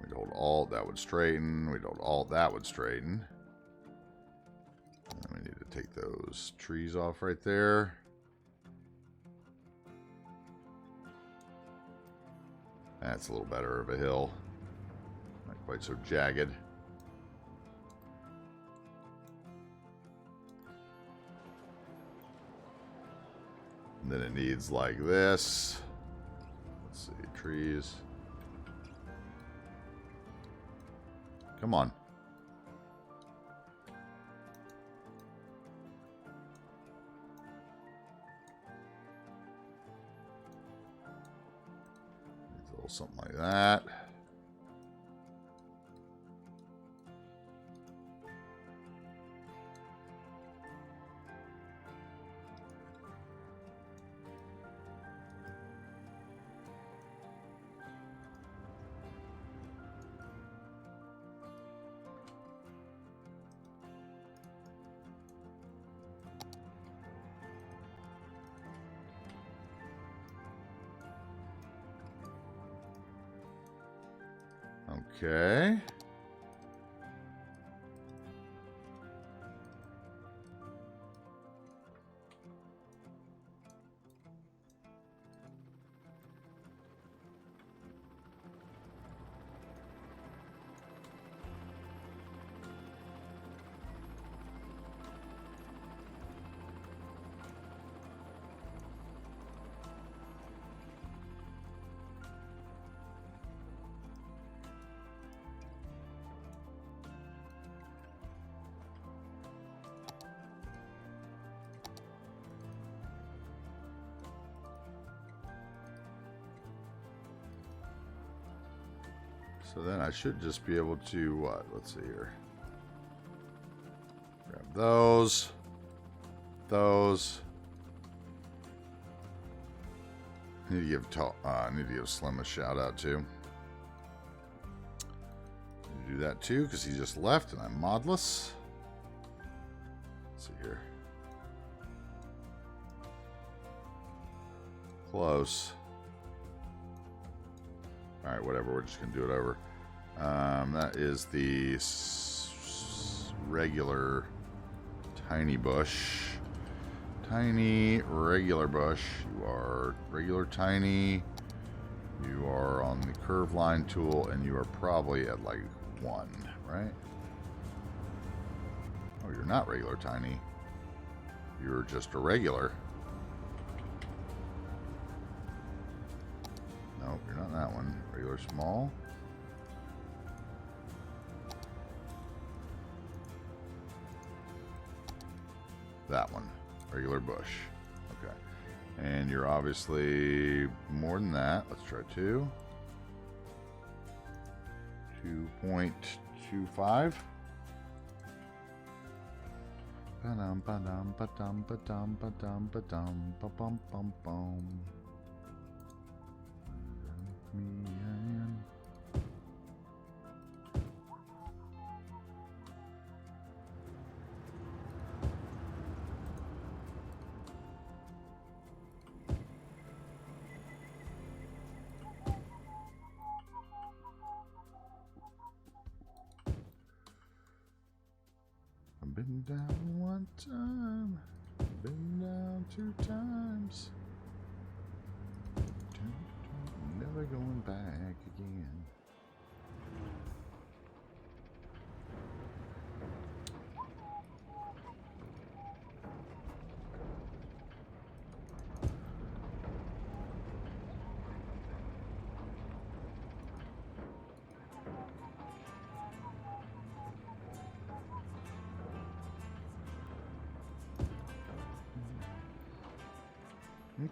We'd hold Alt, that would straighten. We'd hold Alt, that would straighten. And we need to take those trees off right there. That's a little better of a hill. Not quite so jagged. And then it needs like this. Let's see, trees. Come on. Needs a little something like that. Okay. So then I should just be able to, what? Let's see here. Grab those. Those. Need to give Slim a shout out too. Need to do that too because he just left and I'm modless. Let's see here. Close. All right, whatever. We're just gonna do it over. That is the regular tiny bush. Tiny regular bush. You are regular tiny. You are on the curve line tool, and you are probably at like 1, right? Oh, you're not regular tiny. You're just a regular. Nope, you're not that one. Regular small. That one. Regular bush. Okay. And you're obviously more than that. Let's try 2. 2.25. Ba-dum, ba-dum, ba-dum, ba-dum, ba-dum, ba-dum, ba-bum, bum, bum. I've been down 1 time, been down 2 times. Never going back again.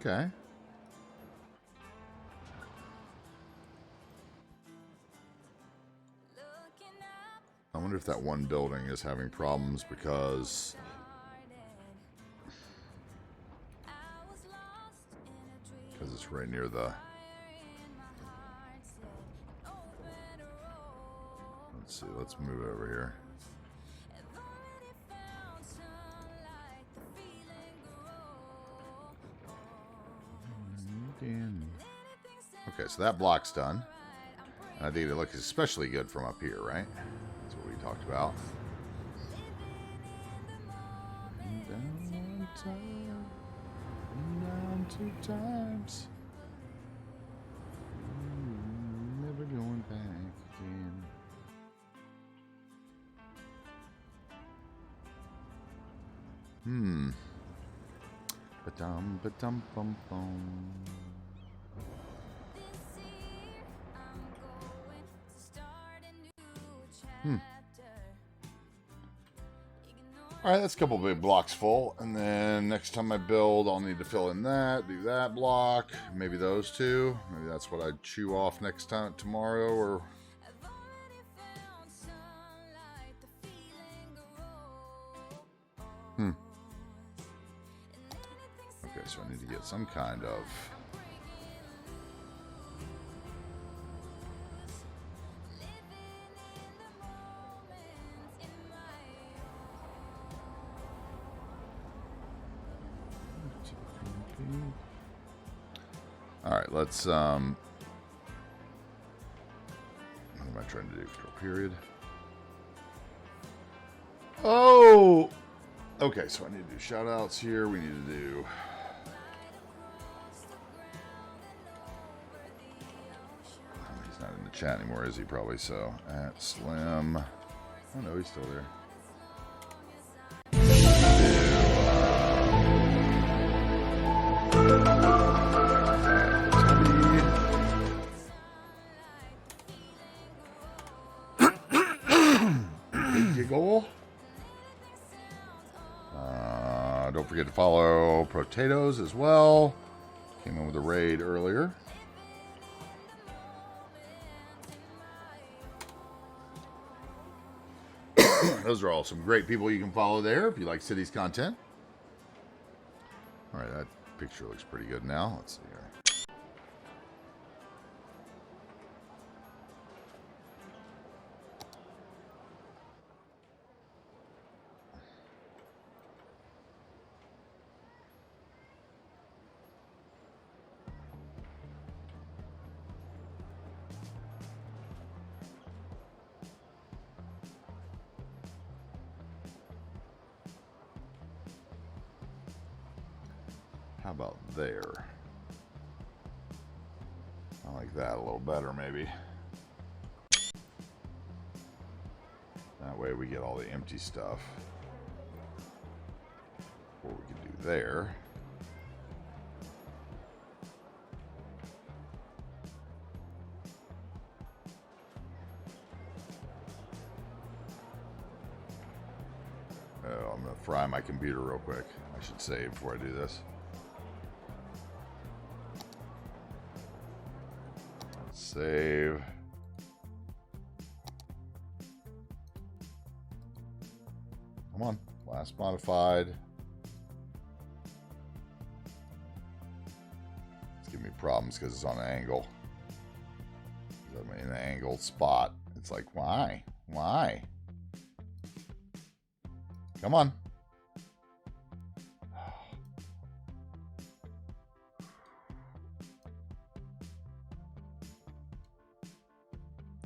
Okay. I wonder if that one building is having problems because it's right near the... Let's see, let's move it over here. Okay, so that block's done. And I think it looks especially good from up here, right? That's what we talked about. Down one time, down 2 times. Never going back again. Ba-dum, ba-dum, bum, bum. Alright, that's a couple big blocks full. And then next time I build, I'll need to fill in that, do that block, maybe those two. Maybe that's what I'd chew off next time, tomorrow, or... Okay, so I need to get some kind of... Alright, let's, what am I trying to do? Control period. Oh! Okay, so I need to do shout-outs here. We need to do... He's not in the chat anymore, is he? Probably so. At Slim... Oh no, he's still there. Giggle. Don't forget to follow Potatoes as well. Came in with a raid earlier. Those are all some great people you can follow there if you like Cities content. Alright, that picture looks pretty good now. Let's see here. How about there? I like that a little better, maybe. That way we get all the empty stuff. What we can do there. Oh, I'm going to fry my computer real quick. I should save before I do this. Save. Come on. Last modified. It's giving me problems because it's on an angle. I'm in an angled spot. It's like, why? Why? Come on.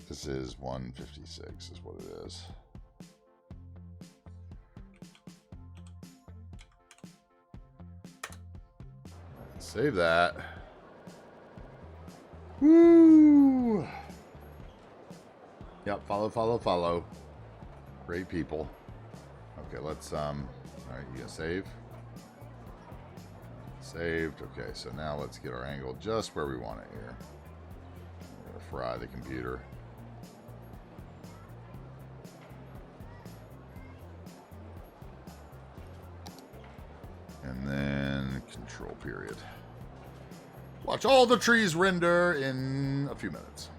This is 156 is what it is. Save that. Woo! Yep, follow. Great people. Okay, let's all right, you gonna save? Saved. Okay, so now let's get our angle just where we want it here. We're gonna fry the computer. And then control period. Watch all the trees render in a few minutes.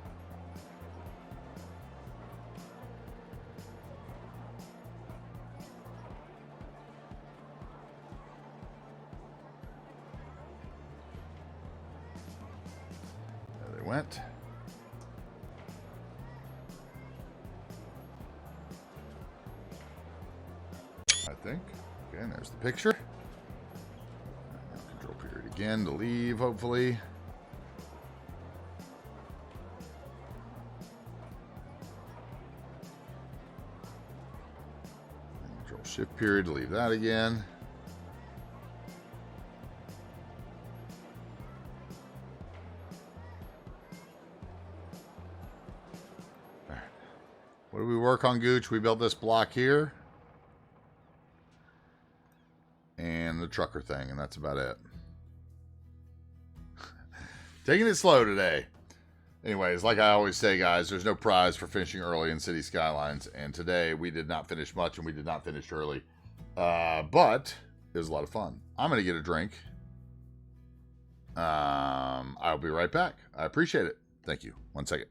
There they went. I think. Okay, and there's the picture. Control period again to leave, hopefully. Shift period, leave that again. All right. What do we work on, Gooch? We built this block here. And the trucker thing, and that's about it. Taking it slow today. Anyways, like I always say, guys, there's no prize for finishing early in City Skylines. And today we did not finish much and we did not finish early. But it was a lot of fun. I'm going to get a drink. I'll be right back. I appreciate it. Thank you. 1 second.